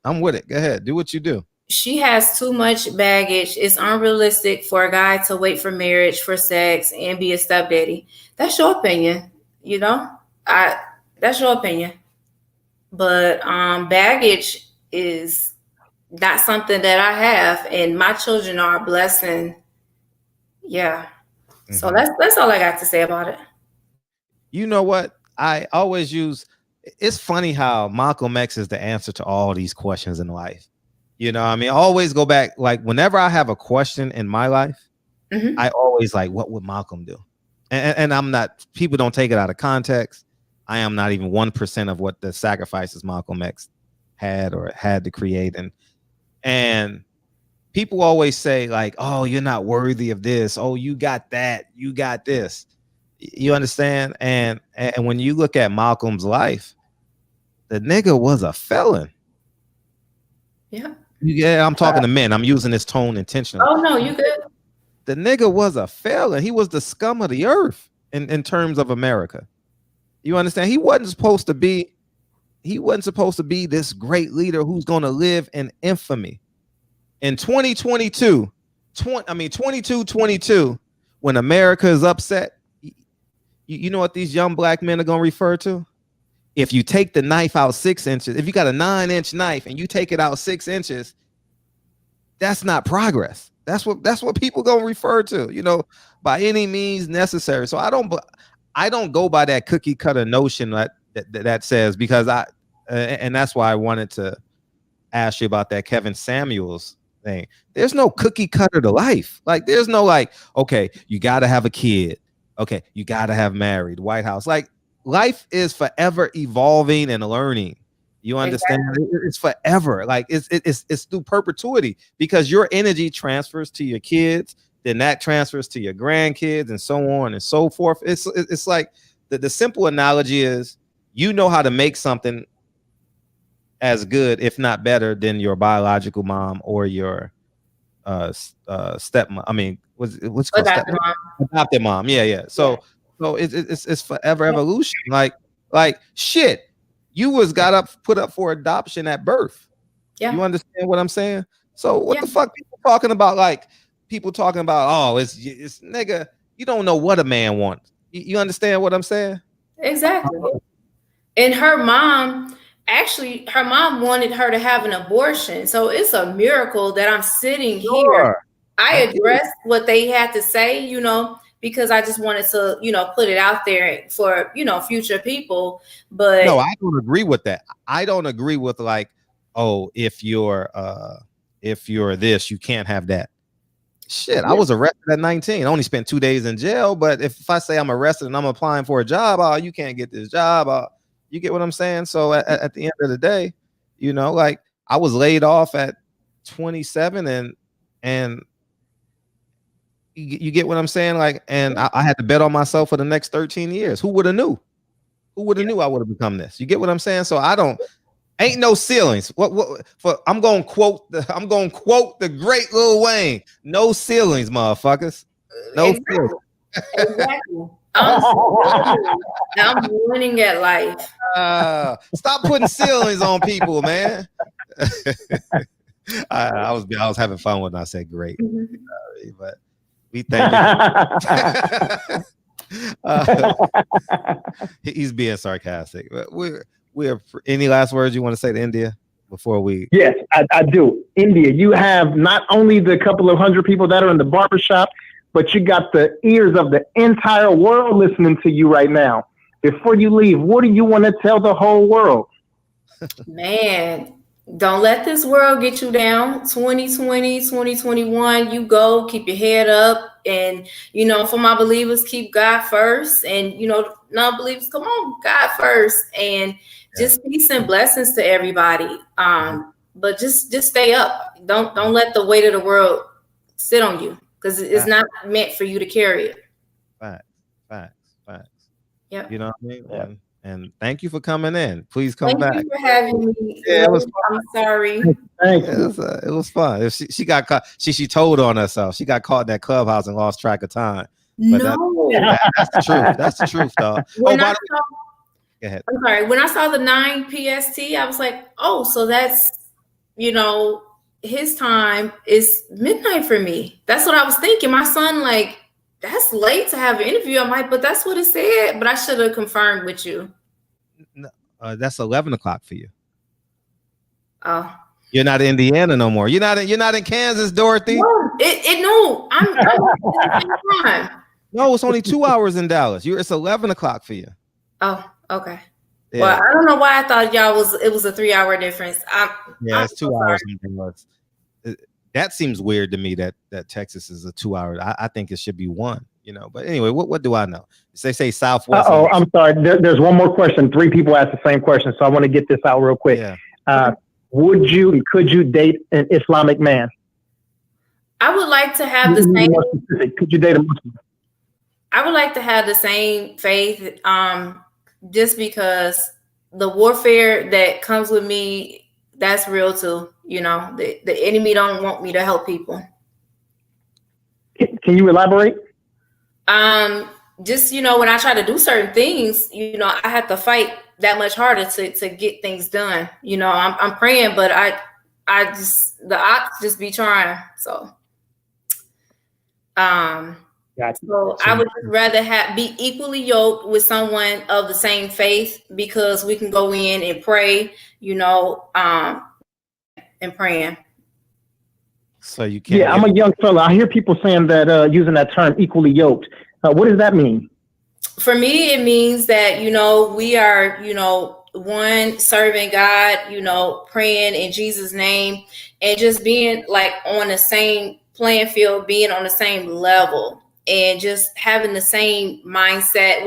Speaker 3: I'm with it. Go ahead, do what you do.
Speaker 7: She has too much baggage. It's unrealistic for a guy to wait for marriage, for sex, and be a stepdaddy. That's your opinion, you know. That's your opinion. But baggage is not something that I have, and my children are a blessing. Yeah. Mm-hmm. So that's all I got to say about it.
Speaker 3: You know what? I always use. It's funny how Malcolm X is the answer to all these questions in life. You know, I mean, I always go back. Like whenever I have a question in my life, mm-hmm. I always like, what would Malcolm do? And I'm not. People don't take it out of context. I am not even 1% of what the sacrifices Malcolm X had to create. And people always say like, oh, you're not worthy of this. Oh, you got that. You got this. You understand? And when you look at Malcolm's life, the nigga was a felon.
Speaker 7: Yeah.
Speaker 3: Yeah, I'm talking to men. I'm using this tone intentionally.
Speaker 7: Oh, no, you good.
Speaker 3: The nigga was a felon. He was the scum of the earth in terms of America. You understand? He wasn't supposed to be this great leader who's going to live in infamy. In 2022, when America is upset, you know what these young black men are going to refer to? If you take the knife out 6 inches, if you got a 9-inch knife and you take it out 6 inches, that's not progress. That's what people going to refer to, you know, by any means necessary. So I don't go by that cookie cutter notion that says, because and that's why I wanted to ask you about that Kevin Samuels thing. There's no cookie cutter to life. Like there's no like, okay, you got to have a kid. Okay, you got to have married, White House. Like life is forever evolving and learning. You understand? Exactly. It's forever. Like it's through perpetuity, because your energy transfers to your kids, then that transfers to your grandkids, and so on and so forth. It's like the simple analogy is, you know how to make something as good, if not better, than your biological mom or your stepmom. I mean, what's called adopted mom? Yeah. So it's forever evolution. Like shit. You was put up for adoption at birth. Yeah. You understand what I'm saying? So what the fuck people talking about? Like people talking about, oh, it's nigga, you don't know what a man wants. You understand what I'm saying?
Speaker 7: Exactly. And her mom wanted her to have an abortion. So it's a miracle that I'm sitting here. I addressed what they had to say, you know, because I just wanted to, you know, put it out there for, you know, future people. But
Speaker 3: no, I don't agree with that. I don't agree with like, oh, if you're this, you can't have that. Shit, yeah. I was arrested at 19. I only spent 2 days in jail. But if I say I'm arrested and I'm applying for a job, oh, you can't get this job. You get what I'm saying? So at the end of the day, you know, like I was laid off at 27 and you get what I'm saying? Like, and I had to bet on myself for the next 13 years. Who would have knew? Who would have knew I would have become this? You get what I'm saying? So ain't no ceilings. I'm gonna quote the great Lil Wayne. No ceilings, motherfuckers. No ceilings.
Speaker 7: Exactly. I'm winning at life.
Speaker 3: Stop putting ceilings on people, man. I was having fun when I said great, but we thank you. He's being sarcastic. We're any last words you want to say to India before we?
Speaker 11: Yes, I do. India, you have not only the couple of hundred people that are in the barbershop, but you got the ears of the entire world listening to you right now. Before you leave, what do you want to tell the whole world?
Speaker 7: Man, don't let this world get you down. 2020, 2021, you go, keep your head up. And, you know, for my believers, keep God first. And, you know, non-believers, come on, God first. And just peace and blessings to everybody. But just stay up. Don't let the weight of the world sit on you, because it's not meant for you to carry it.
Speaker 3: Facts.
Speaker 7: Yep.
Speaker 3: You know what I mean?
Speaker 11: Yeah.
Speaker 3: And thank you for coming in. Please come back.
Speaker 7: Thank you for having me.
Speaker 3: Yeah, it was
Speaker 7: I'm sorry.
Speaker 3: Thank you. It was fun. She got caught. She told on herself. She got caught in that Clubhouse and lost track of time. But that's the truth. That's the truth, dog. Go ahead.
Speaker 7: I'm sorry. When I saw the 9 PST, I was like, oh, so that's, his time is midnight for me. That's what I was thinking. My son, like, that's late to have an interview. I'm like, but that's what it said. But I should have confirmed with you.
Speaker 3: No, that's 11 o'clock for you.
Speaker 7: Oh.
Speaker 3: You're not in Indiana no more. You're not in Kansas, Dorothy.
Speaker 7: No, I'm
Speaker 3: No, it's only 2 hours in Dallas. It's 11 o'clock for you.
Speaker 7: Oh, okay.
Speaker 3: Yeah.
Speaker 7: Well, I don't know why I thought it was a 3 hour difference.
Speaker 3: It's 2 hours in Dallas. That seems weird to me that Texas is a 2 hour. I think it should be 1, But anyway, what do I know? They say Southwest.
Speaker 11: Oh, I'm sorry. There's one more question. 3 people asked the same question, so I want to get this out real quick.
Speaker 3: Yeah.
Speaker 11: Could you date an Islamic man?
Speaker 7: I would like to have the same.
Speaker 11: Could you date a Muslim?
Speaker 7: I would like to have the same faith, just because the warfare that comes with me, that's real too. The enemy don't want me to help people.
Speaker 11: Can you elaborate?
Speaker 7: Just, when I try to do certain things, I have to fight that much harder to get things done. I'm praying, but the ops just be trying. So, So I would rather be equally yoked with someone of the same faith, because we can go in and pray, and praying.
Speaker 3: So you can't.
Speaker 11: Yeah, I'm a young fella. I hear people saying that using that term equally yoked. What does that mean?
Speaker 7: For me, it means that, we are, one, serving God, praying in Jesus' name, and just being like on the same playing field, being on the same level, and just having the same mindset,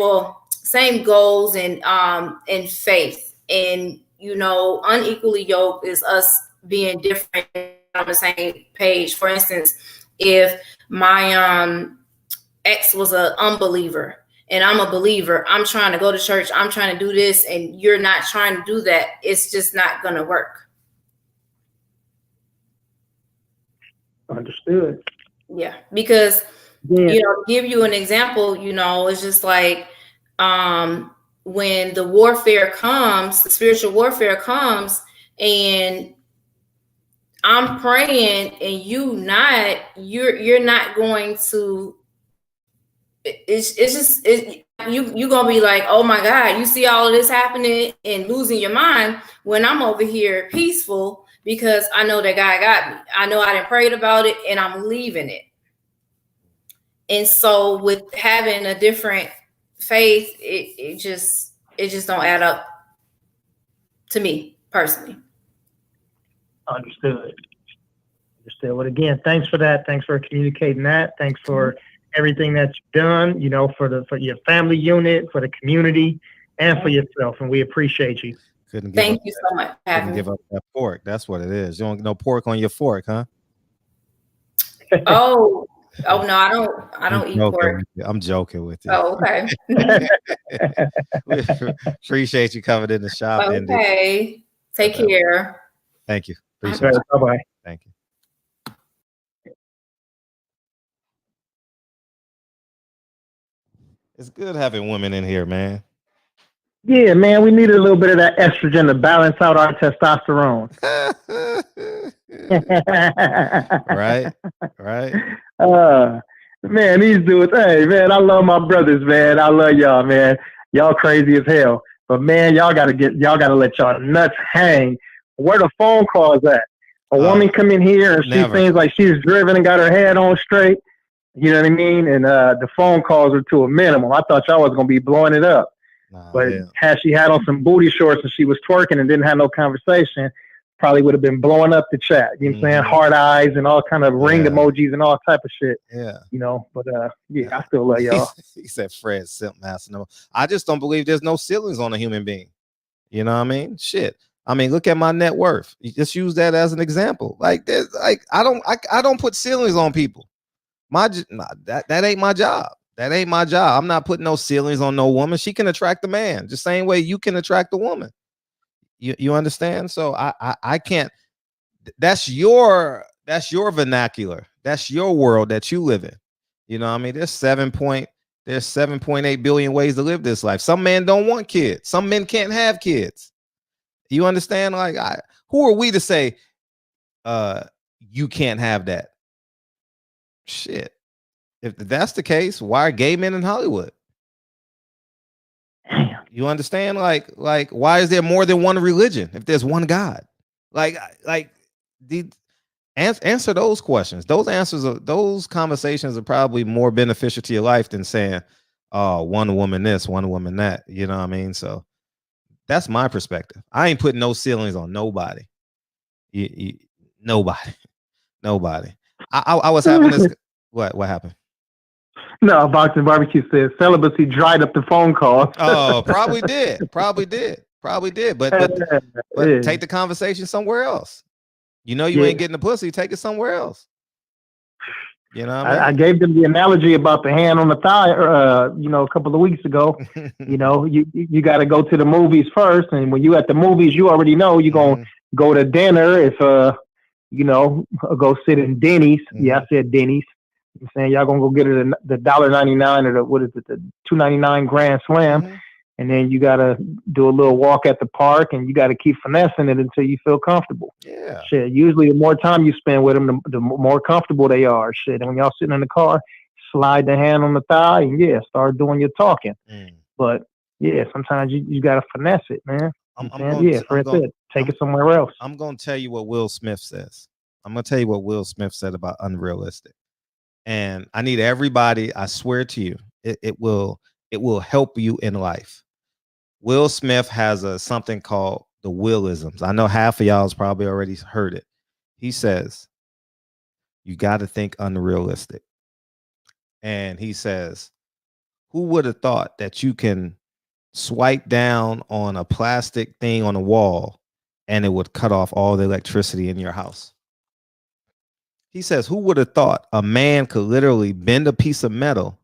Speaker 7: same goals and faith. And, unequally yoked is us being different on the same page. For instance, if my ex was an unbeliever and I'm a believer, I'm trying to go to church, I'm trying to do this, and you're not trying to do that, it's just not going to work.
Speaker 11: Understood.
Speaker 7: Yeah, because, give you an example, it's just like when the warfare comes, the spiritual warfare comes, and I'm praying and you're not going to, you're going to be like, oh my God, you see all of this happening and losing your mind, when I'm over here peaceful, because I know that God got me. I know I done prayed about it and I'm leaving it. And so with having a different faith, it just don't add up to me personally.
Speaker 11: Understood. Well, again, thanks for that. Thanks for communicating that. Thanks for everything that you've done, for your family unit, for the community, and for yourself. And we appreciate you.
Speaker 7: Thank you so much for having me.
Speaker 3: Give up that pork. That's what it is. You don't no pork on your fork, huh?
Speaker 7: Oh no, I don't eat pork.
Speaker 3: I'm joking with you.
Speaker 7: Oh, okay.
Speaker 3: Appreciate you coming in the shop.
Speaker 7: Okay. Indy. Take care.
Speaker 3: Thank you. Appreciate it.
Speaker 11: Bye-bye.
Speaker 3: Thank you. It's good having women in here, man.
Speaker 11: Yeah, man, we needed a little bit of that estrogen to balance out our testosterone.
Speaker 3: Right.
Speaker 11: Man, these dudes, hey, man, I love my brothers, man. I love y'all, man. Y'all crazy as hell. But, man, y'all got to let y'all nuts hang. Where the phone calls at? A woman come in here and she seems like she's driven and got her head on straight. You know what I mean? And the phone calls are to a minimum. I thought y'all was going to be blowing it up. But had she had on some booty shorts and she was twerking and didn't have no conversation, probably would have been blowing up the chat. You know what I'm saying? Heart eyes and all kind of ring emojis and all type of shit.
Speaker 3: Yeah.
Speaker 11: But I still love y'all.
Speaker 3: He said Fred Simp Master. No, I just don't believe there's no ceilings on a human being. You know what I mean? Shit. I mean, look at my net worth. You just use that as an example. Like I don't put ceilings on people. That ain't my job. That ain't my job. I'm not putting no ceilings on no woman. She can attract a man the same way you can attract a woman. You understand? So I can't. That's your vernacular. That's your world that you live in. You know what I mean? There's 7.8 billion ways to live this life. Some men don't want kids. Some men can't have kids. You understand? Like, who are we to say you can't have that? Shit. If that's the case, why are gay men in Hollywood? You understand? Like, why is there more than one religion if there's one God? Answer those questions. Those conversations are probably more beneficial to your life than saying, "Oh, one woman this, one woman that." You know what I mean? So that's my perspective. I ain't putting no ceilings on nobody. Nobody. I was having this. What happened?
Speaker 11: No, Boxing Barbecue says celibacy dried up the phone calls.
Speaker 3: Oh, probably did. But take the conversation somewhere else. You know you ain't getting the pussy. Take it somewhere else. You know what I mean?
Speaker 11: I gave them the analogy about the hand on the thigh, a couple of weeks ago. You got to go to the movies first, and when you at the movies, you already know you're gonna go to dinner. If go sit in Denny's. Yeah, I said Denny's. I'm saying y'all gonna go get it the $1.99 or the $2.99 Grand Slam, and then you gotta do a little walk at the park, and you gotta keep finessing it until you feel comfortable.
Speaker 3: Yeah.
Speaker 11: Shit. Usually, the more time you spend with them, the more comfortable they are. Shit. And when y'all sitting in the car, slide the hand on the thigh, and start doing your talking. But sometimes you gotta finesse it, man. Take it somewhere else.
Speaker 3: I'm gonna tell you what Will Smith says. I'm gonna tell you what Will Smith said about unrealistic. And I need everybody, I swear to you, it will help you in life. Will Smith has something called the Willisms. I know half of y'all's probably already heard it. He says, you got to think unrealistic. And he says, who would have thought that you can swipe down on a plastic thing on a wall and it would cut off all the electricity in your house? He says, who would have thought a man could literally bend a piece of metal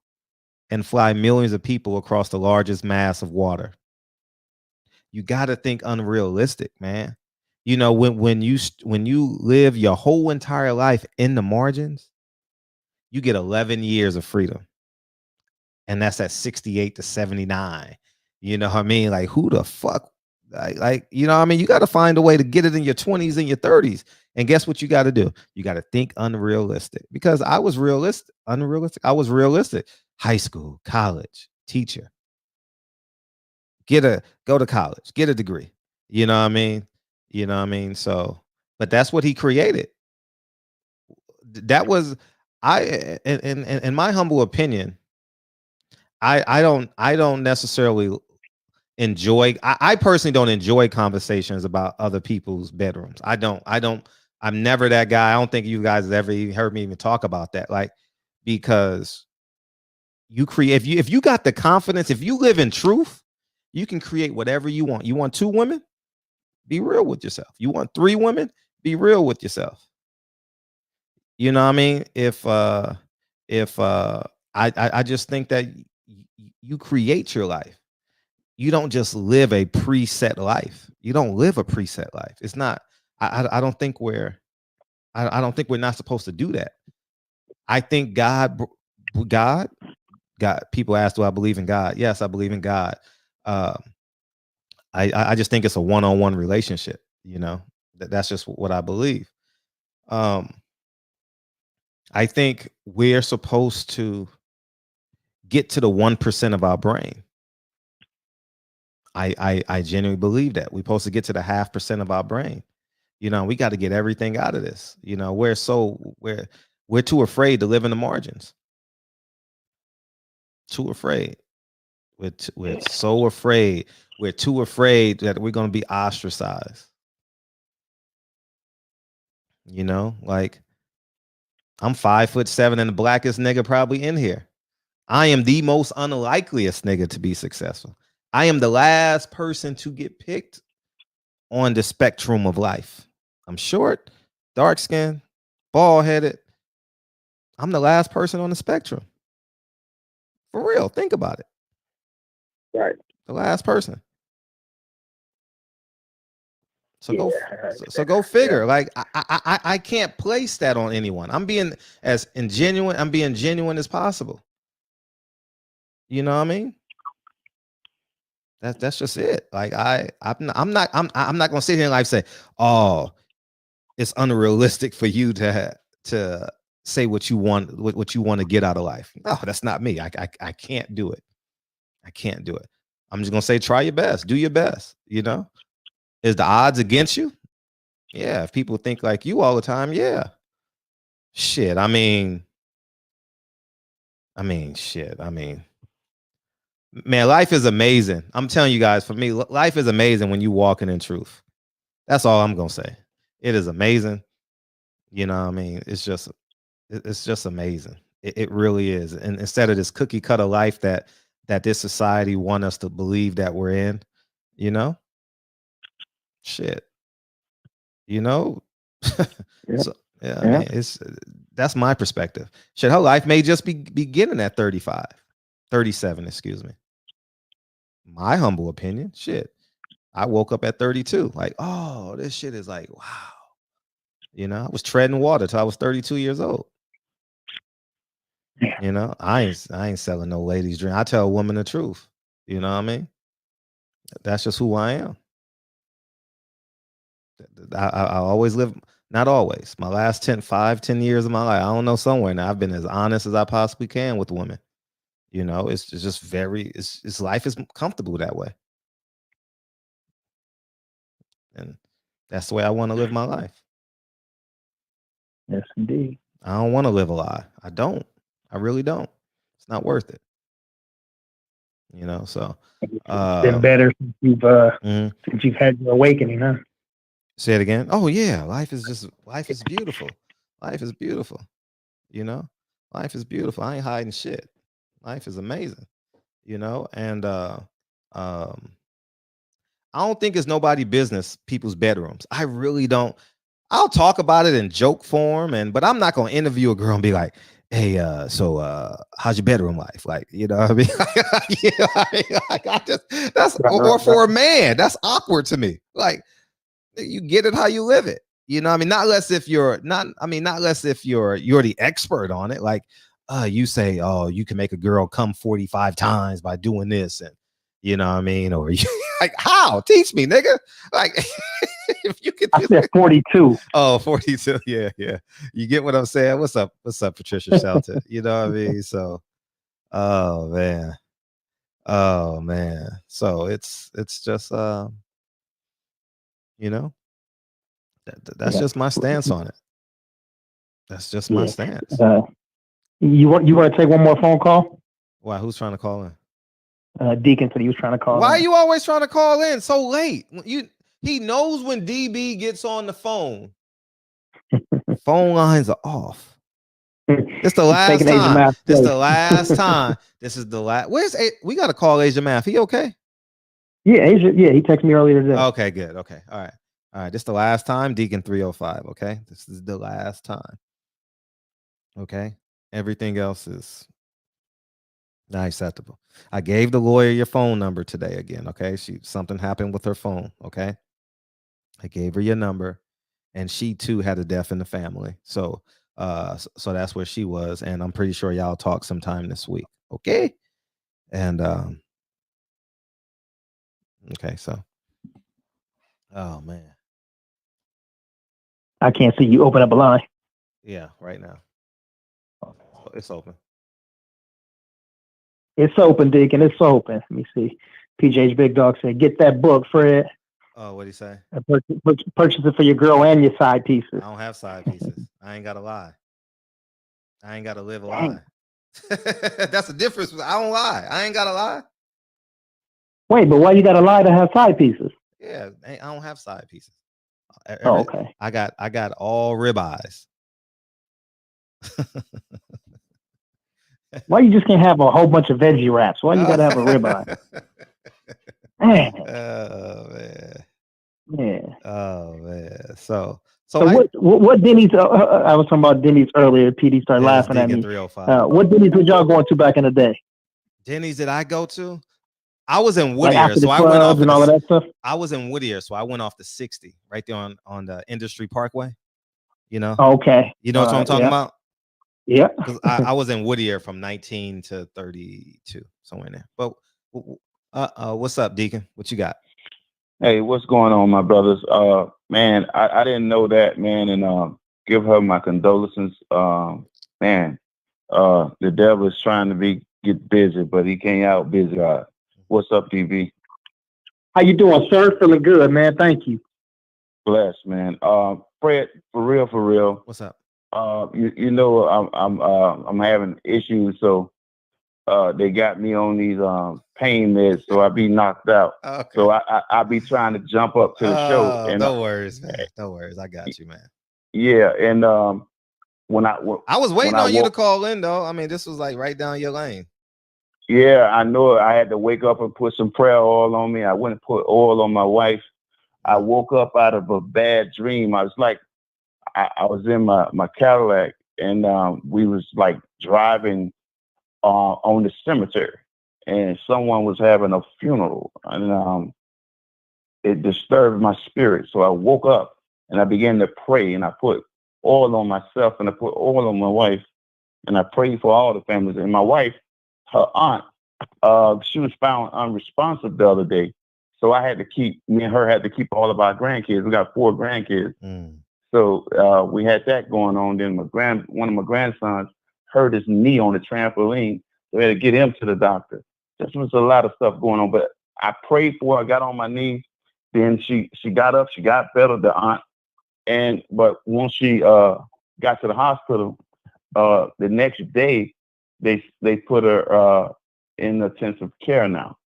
Speaker 3: and fly millions of people across the largest mass of water? You got to think unrealistic, man. You know, when you live your whole entire life in the margins, you get 11 years of freedom. And that's at 68 to 79. You know what I mean? Like, who the fuck? Like, you know what I mean? You got to find a way to get it in your 20s and your 30s. And guess what you got to do? You got to think unrealistic, because I was unrealistic. I was realistic. High school, college, teacher. Go to college, get a degree. You know what I mean? So, but that's what he created. That was, in my humble opinion, I don't necessarily enjoy. I personally don't enjoy conversations about other people's bedrooms. I'm never that guy. I don't think you guys have ever even heard me even talk about that. Like, because you create, if you got the confidence, if you live in truth, you can create whatever you want. You want 2 women? Be real with yourself. You want 3 women? Be real with yourself. You know what I mean? I just think that you create your life. You don't just live a preset life. You don't live a preset life. It's not. I don't think we're not supposed to do that. I think God. People ask, do I believe in God? Yes, I believe in God. I just think it's a one-on-one relationship. You know, that's just what I believe. I think we're supposed to get to the 1% of our brain. I genuinely believe that we're supposed to get to the 0.5% of our brain. You know, we got to get everything out of this. You know, we're too afraid to live in the margins. Too afraid. We're so afraid. We're too afraid that we're going to be ostracized. You know, like, I'm 5'7" and the blackest nigga probably in here. I am the most unlikeliest nigga to be successful. I am the last person to get picked on the spectrum of life. I'm short, dark skinned, bald headed. I'm the last person on the spectrum. For real, think about it.
Speaker 11: Right.
Speaker 3: The last person. So
Speaker 11: Yeah.
Speaker 3: go figure. Like I can't place that on anyone. I'm being genuine as possible. You know what I mean? That's just it. Like I'm not gonna sit here and like say, oh, it's unrealistic for you to say what you want to get out of life. No, that's not me. I can't do it. I can't do it. I'm just gonna say, try your best, do your best. You know, is the odds against you? Yeah. If people think like you all the time, yeah. Shit. I mean, shit. I mean, man, life is amazing. I'm telling you guys, for me, life is amazing when you walking in truth. That's all I'm gonna say. It is amazing. You know what I mean? It's just amazing. It really is. And instead of this cookie cutter life that this society want us to believe that we're in, you know, shit, you know, so, yeah, I mean, that's my perspective. Shit, her life may just be beginning at 35, 37, excuse me. My humble opinion, shit. I woke up at 32, like, oh, this shit is like, wow. You know, I was treading water till I was 32 years old. You know, I ain't selling no ladies' dream. I tell a woman the truth. You know what I mean? That's just who I am. I always live, not always. My last 10 years of my life, I don't know, somewhere now, I've been as honest as I possibly can with women. You know, it's just it's life is comfortable that way. And that's the way I want to live my life.
Speaker 11: Yes, indeed.
Speaker 3: I don't want to live a lie. I don't. I really don't. It's not worth it. You know, so
Speaker 11: it's been better since you've had your awakening, huh?
Speaker 3: Say it again. Oh yeah, life is beautiful. Life is beautiful. You know, life is beautiful. I ain't hiding shit. Life is amazing. You know, and I don't think it's nobody business people's bedrooms. I really don't. I'll talk about it in joke form, but I'm not gonna interview a girl and be like, hey, so how's your bedroom life? Like, you know what I mean? You know what I mean? Like, that's or for a man, that's awkward to me. Like, you get it how you live it. You know what I mean? Not less if you're the expert on it. Like, you say, oh, you can make a girl come 45 times by doing this, and you know what I mean? Or like, how? Teach me, nigga. Like, if you could.
Speaker 11: I said 42.
Speaker 3: Oh, 42. Yeah. You get what I'm saying? What's up, Patricia Shelton? You know what I mean? So, oh man. So it's just you know, that's just my stance on it. That's just my stance.
Speaker 11: You want to take one more phone call?
Speaker 3: Why? Who's trying to call in?
Speaker 11: Deacon said he was trying to call.
Speaker 3: Why are you always trying to call in so late? He knows when DB gets on the phone. Phone lines are off. It's the last time. This is the last time. This is the last. We got to call Asia Math. He okay?
Speaker 11: Yeah, Asia. Yeah, he texted me earlier today.
Speaker 3: Okay, good. Okay, all right. This is the last time. Deacon 305. Okay, this is the last time. Okay, everything else is not acceptable. I gave the lawyer your phone number today again. Okay, something happened with her phone. Okay, I gave her your number, and she too had a death in the family. So that's where she was, and I'm pretty sure y'all talk sometime this week. Okay, and okay, so oh man,
Speaker 11: I can't see you open up a line.
Speaker 3: Yeah, right now. It's open.
Speaker 11: It's open, Deacon. It's open. Let me see. PJ's Big Dog said, "Get that book, Fred."
Speaker 3: Oh, what'd he say?
Speaker 11: Purchase it for your girl and your side pieces.
Speaker 3: I don't have side pieces. I ain't got to lie. I ain't got to live a lie. That's the difference. I don't lie. I ain't got to lie.
Speaker 11: Wait, but why you got to lie to have side pieces?
Speaker 3: Yeah, I don't have side pieces.
Speaker 11: Okay.
Speaker 3: I got all ribeyes.
Speaker 11: Why you just can't have a whole bunch of veggie wraps? Why you got to have a ribeye? Man.
Speaker 3: Oh man.
Speaker 11: Yeah.
Speaker 3: Oh man. So
Speaker 11: what Denny's? I was talking about Denny's earlier. PD started laughing at me.
Speaker 3: Deacon 305.
Speaker 11: What Denny's was y'all going to back in the day?
Speaker 3: Denny's that I go to? I was in
Speaker 11: Like
Speaker 3: Whittier,
Speaker 11: after the
Speaker 3: so I went off
Speaker 11: clubs and all of that stuff.
Speaker 3: I was in Whittier, so I went off the 60 right there on the Industry Parkway. You know,
Speaker 11: Okay.
Speaker 3: you know what I'm talking about?
Speaker 11: Yeah.
Speaker 3: Because I was in Whittier from 19 to 32, somewhere in there. But what's up, Deacon? What you got?
Speaker 12: Hey, what's going on, my brothers? Man, I didn't know that, man, and give her my condolences. Man, the devil is trying to get busy, but he can't out busy God. What's up, DB?
Speaker 11: How you doing, sir? Feeling good, man. Thank you.
Speaker 12: Blessed, man. Fred, for real.
Speaker 3: What's up?
Speaker 12: You know, I'm having issues, so they got me on these pain meds, so I be knocked out.
Speaker 3: Okay.
Speaker 12: So I be trying to jump up to the show. And
Speaker 3: no worries, man. No worries. I got you, man.
Speaker 12: Yeah, and when I
Speaker 3: was waiting on you to call in, though. I mean, this was like right down your lane.
Speaker 12: Yeah, I know. I had to wake up and put some prayer oil on me. I went and put oil on my wife. I woke up out of a bad dream. I was like, I was in my Cadillac, and we was like driving on the cemetery, and someone was having a funeral, and it disturbed my spirit. So I woke up and I began to pray, and I put oil on myself, and I put oil on my wife, and I prayed for all the families. And my wife, her aunt, she was found unresponsive the other day. So me and her had to keep all of our grandkids. We got 4 grandkids. So we had that going on. Then one of my grandsons hurt his knee on the trampoline. So we had to get him to the doctor. This was a lot of stuff going on. But I prayed for her. I got on my knees. Then she got up. She got better, the aunt. But once she got to the hospital, the next day, they put her in intensive care now.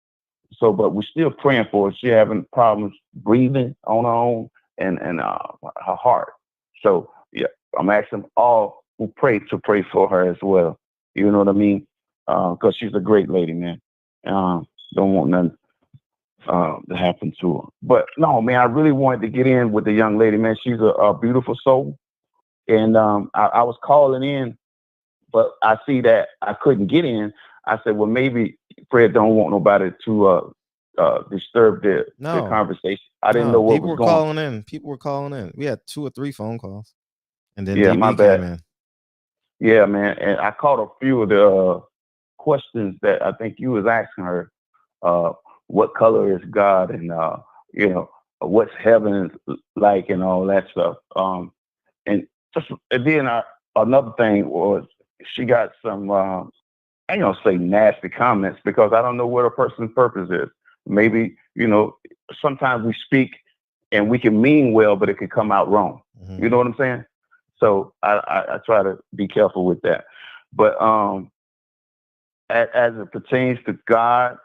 Speaker 12: So, but we're still praying for her. She having problems breathing on her own and her heart. So, yeah, I'm asking all who pray to pray for her as well. You know what I mean? Because she's a great lady, man. Don't want nothing to happen to her. But no, man, I really wanted to get in with the young lady, man. She's a beautiful soul. And I was calling in, but I see that I couldn't get in. I said, well, maybe Fred don't want nobody to disturb the conversation. I didn't know what was going on.
Speaker 3: People were calling in. We had 2 or 3 phone calls. And then
Speaker 12: yeah,
Speaker 3: DB
Speaker 12: my bad.
Speaker 3: came in.
Speaker 12: Yeah, man. And I caught a few of the questions that I think you was asking her. What color is God, and you know, what's heaven like, and all that stuff. And then another thing was she got some I ain't gonna say nasty comments, because I don't know what a person's purpose is. Maybe, you know, sometimes we speak and we can mean well, but it could come out wrong. Mm-hmm. You know what I'm saying? So I try to be careful with that. But as it pertains to God,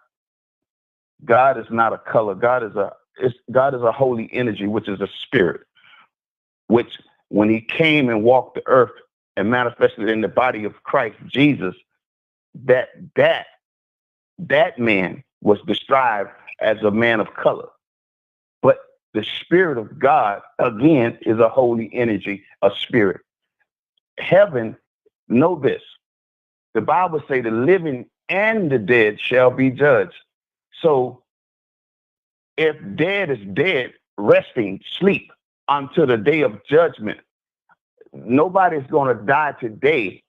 Speaker 12: God is not a color. God is a holy energy, which is a spirit, which when he came and walked the earth and manifested in the body of Christ Jesus, that man was described as a man of color. But the spirit of God, again, is a holy energy, a spirit. Heaven, know this. The Bible say the living and the dead shall be judged. So if dead is dead, resting, sleep until the day of judgment, nobody's going to die today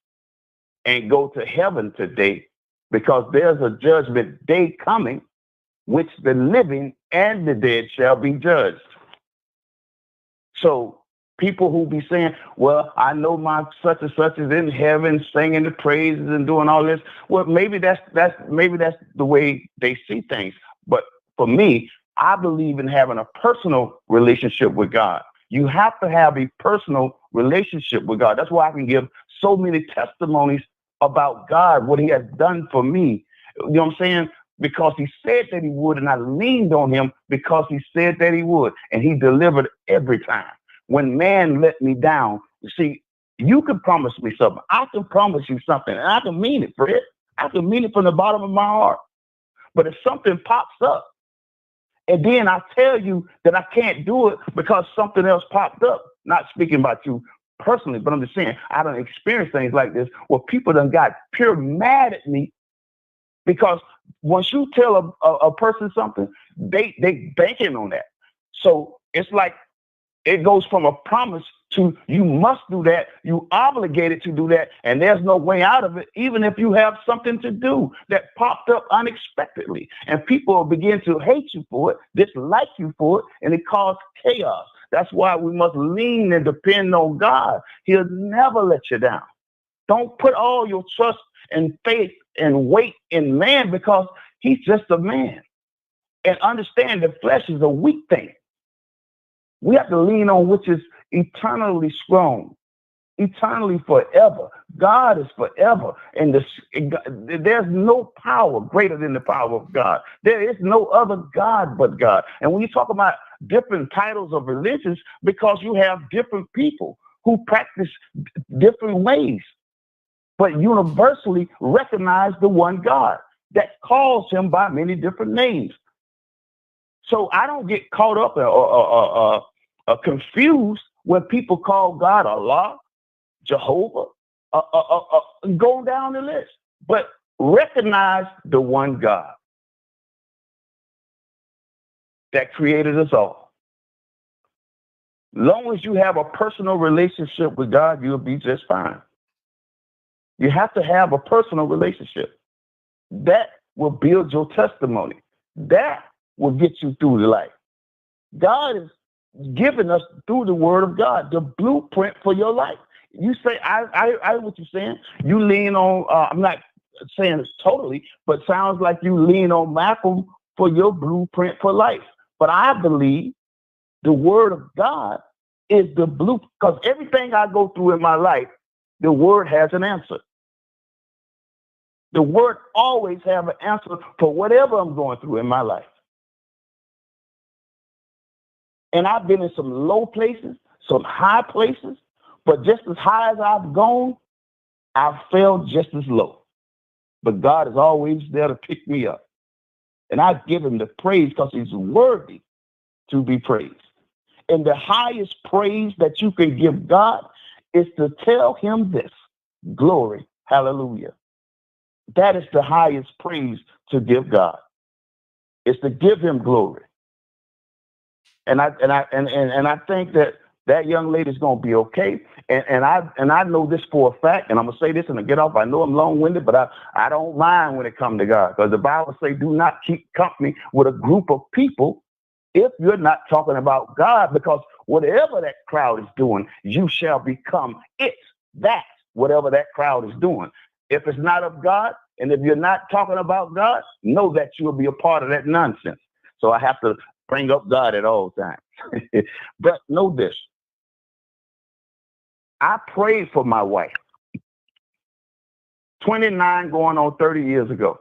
Speaker 12: and go to heaven today, because there's a judgment day coming, which the living and the dead shall be judged. So people who be saying, well, I know my such and such is in heaven singing the praises and doing all this. Well, maybe that's the way they see things. But for me, I believe in having a personal relationship with God. You have to have a personal relationship with God. That's why I can give so many testimonies about God, what he has done for me. You know what I'm saying? Because he said that he would, and I leaned on him because he said that he would, and he delivered every time. When man let me down, you see, you can promise me something. I can promise you something, and I can mean it, Fred. I can mean it from the bottom of my heart. But if something pops up, and then I tell you that I can't do it because something else popped up, not speaking about you personally, but I'm just saying, I don't experience things like this where people done got pure mad at me Because once you tell a person something, they banking on that. So it's like it goes from a promise to you must do that, you obligated to do that, and there's no way out of it, even if you have something to do that popped up unexpectedly. And people will begin to hate you for it, dislike you for it, and it causes chaos. That's why we must lean and depend on God. He'll never let you down. Don't put all your trust and faith and weight in man, because he's just a man. And understand the flesh is a weak thing. We have to lean on which is eternally strong, eternally forever. God is forever. And there's no power greater than the power of God. There is no other God but God. And when you talk about different titles of religions, because you have different people who practice different ways, but universally recognize the one God that calls him by many different names. So I don't get caught up or confused when people call God Allah, Jehovah, going down the list. But recognize the one God that created us all. Long as you have a personal relationship with God, you'll be just fine. You have to have a personal relationship. That will build your testimony. That will get you through the life. God is giving us through the word of God the blueprint for your life. You say, I what you're saying. You lean on, I'm not saying it's totally, but sounds like you lean on Malcolm for your blueprint for life. But I believe the word of God is the blueprint, because everything I go through in my life, the word has an answer. The word always have an answer for whatever I'm going through in my life. And I've been in some low places, some high places, but just as high as I've gone, I've felt just as low. But God is always there to pick me up. And I give him the praise because he's worthy to be praised. And the highest praise that you can give God is to tell him this: glory, hallelujah. That is the highest praise to give God. It's to give him glory. And I think that young lady's gonna be okay. And I know this for a fact, and I'm gonna say this and I get off. I know I'm long-winded, but I don't mind when it comes to God, because the Bible says do not keep company with a group of people if you're not talking about God, because whatever that crowd is doing, you shall become it. That's whatever that crowd is doing. If it's not of God, and if you're not talking about God, know that you'll be a part of that nonsense. So I have to bring up God at all times. But know this. I prayed for my wife 29 going on 30 years ago.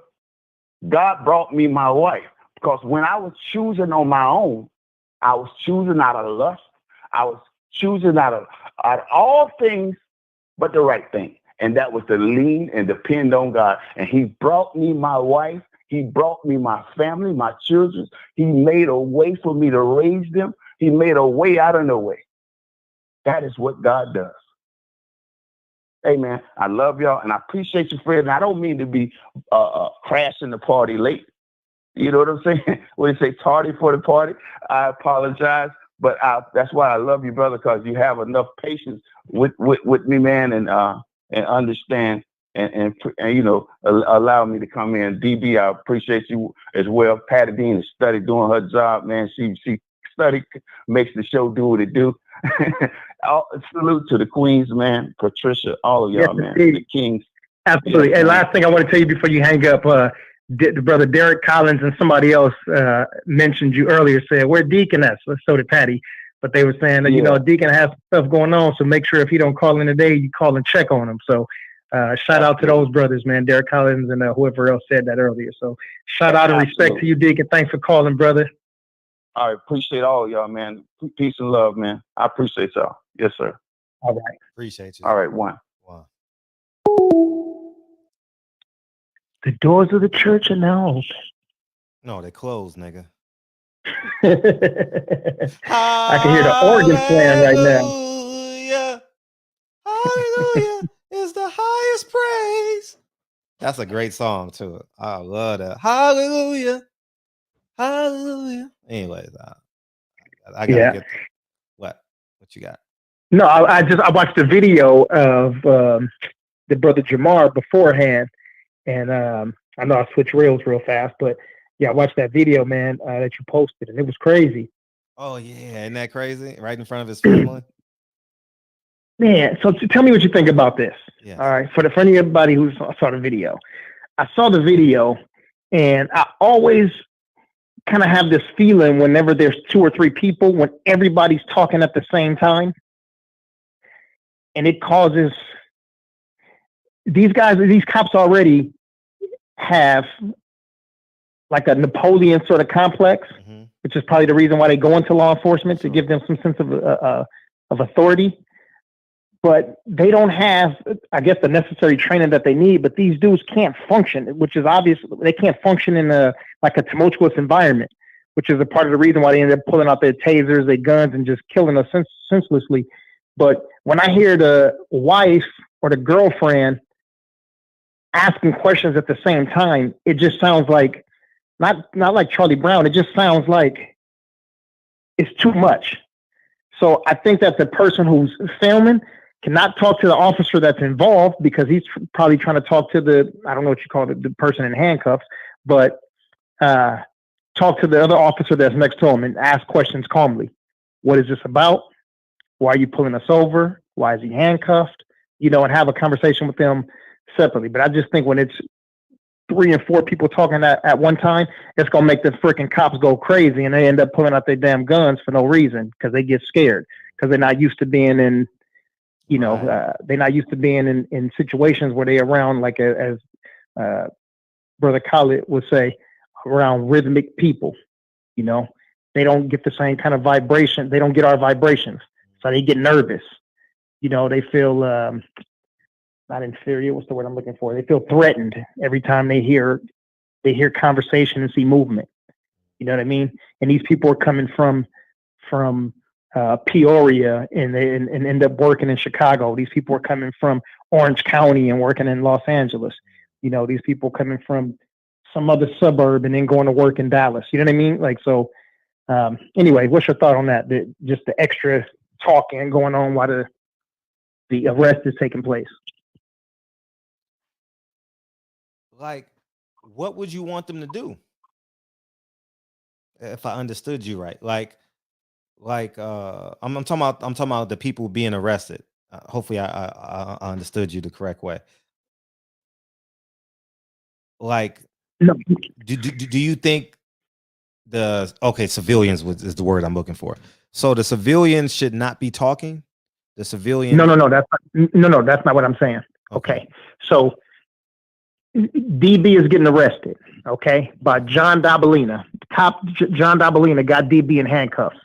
Speaker 12: God brought me my wife, because when I was choosing on my own, I was choosing out of lust. I was choosing out of all things but the right thing. And that was to lean and depend on God. And he brought me my wife. He brought me my family, my children. He made a way for me to raise them. He made a way out of no way. That is what God does. Hey, man, I love y'all, and I appreciate you, Fred. And I don't mean to be crashing the party late. You know what I'm saying? When they say tardy for the party, I apologize. But that's why I love you, brother, because you have enough patience with me, man, and understand and you know, allow me to come in. DB, I appreciate you as well. Patty Dean is study doing her job, man. She study makes the show do what it do. Salute to the queens, man. Patricia, all of y'all, man. The kings.
Speaker 11: Absolutely. And last thing I want to tell you before you hang up, the brother Derek Collins and somebody else mentioned you earlier, said, where Deacon at? So did Patty. But they were saying that, you know, Deacon has stuff going on, so make sure if he don't call in today, you call and check on him. So shout out to those brothers, man, Derek Collins and whoever else said that earlier. So shout out and respect to you, Deacon. Thanks for calling, brother.
Speaker 12: I appreciate all y'all, man. Peace and love, man. I appreciate y'all. Yes, sir.
Speaker 11: All right.
Speaker 3: Appreciate you.
Speaker 12: All right, one.
Speaker 11: The doors of the church are now open.
Speaker 3: No, they closed, nigga.
Speaker 11: I can hear the organ playing right now.
Speaker 3: Hallelujah. Hallelujah is the highest praise. That's a great song too. I love that. Hallelujah. Hallelujah. Anyways, I gotta get what you got.
Speaker 11: No, I watched the video of the brother Jamar beforehand, and I know I switched reels real fast, but yeah, I watched that video, man, that you posted, and it was crazy.
Speaker 3: Oh yeah, isn't that crazy? Right in front of his family.
Speaker 11: Man, so tell me what you think about this.
Speaker 3: Yes.
Speaker 11: All right, for anybody who saw the video, I saw the video, and I always kind of have this feeling whenever there's 2 or 3 people, when everybody's talking at the same time, and it causes these cops already have like a Napoleon sort of complex, which is probably the reason why they go into law enforcement, to give them some sense of authority. But they don't have, I guess, the necessary training that they need. But these dudes can't function, which is obvious. They can't function in a tumultuous environment, which is a part of the reason why they ended up pulling out their tasers, their guns, and just killing us senselessly. But when I hear the wife or the girlfriend asking questions at the same time, it just sounds like not like Charlie Brown. It just sounds like it's too much. So I think that the person who's filming cannot talk to the officer that's involved, because he's probably trying to talk to I don't know what you call it, the person in handcuffs, but talk to the other officer that's next to him and ask questions calmly. What is this about? Why are you pulling us over? Why is he handcuffed? And have a conversation with them separately. But I just think when it's 3 and 4 people talking at one time, it's going to make the freaking cops go crazy, and they end up pulling out their damn guns for no reason, because they get scared, because they're not used to being in, they're not used to being in situations where they're around, like as Brother Khalid would say, around rhythmic people. They don't get the same kind of vibration. They don't get our vibrations. So they get nervous. They feel not inferior. What's the word I'm looking for? They feel threatened every time they hear conversation and see movement. You know what I mean? And these people are coming from Peoria and end up working in Chicago. These people are coming from Orange County and working in Los Angeles. These people coming from some other suburb and then going to work in Dallas. You know what I mean? Like, so anyway, what's your thought on that? Just the extra talking going on while the arrest is taking place.
Speaker 3: Like, what would you want them to do? If I understood you right, I'm talking about the people being arrested. Hopefully, I understood you the correct way. Like,
Speaker 11: no.
Speaker 3: Do you think civilians is the word I'm looking for? So the civilians should not be talking. The civilian.
Speaker 11: No. That's not what I'm saying. Okay. So DB is getting arrested. Okay, by John Dabalina. Cop John Dabalina got DB in handcuffs.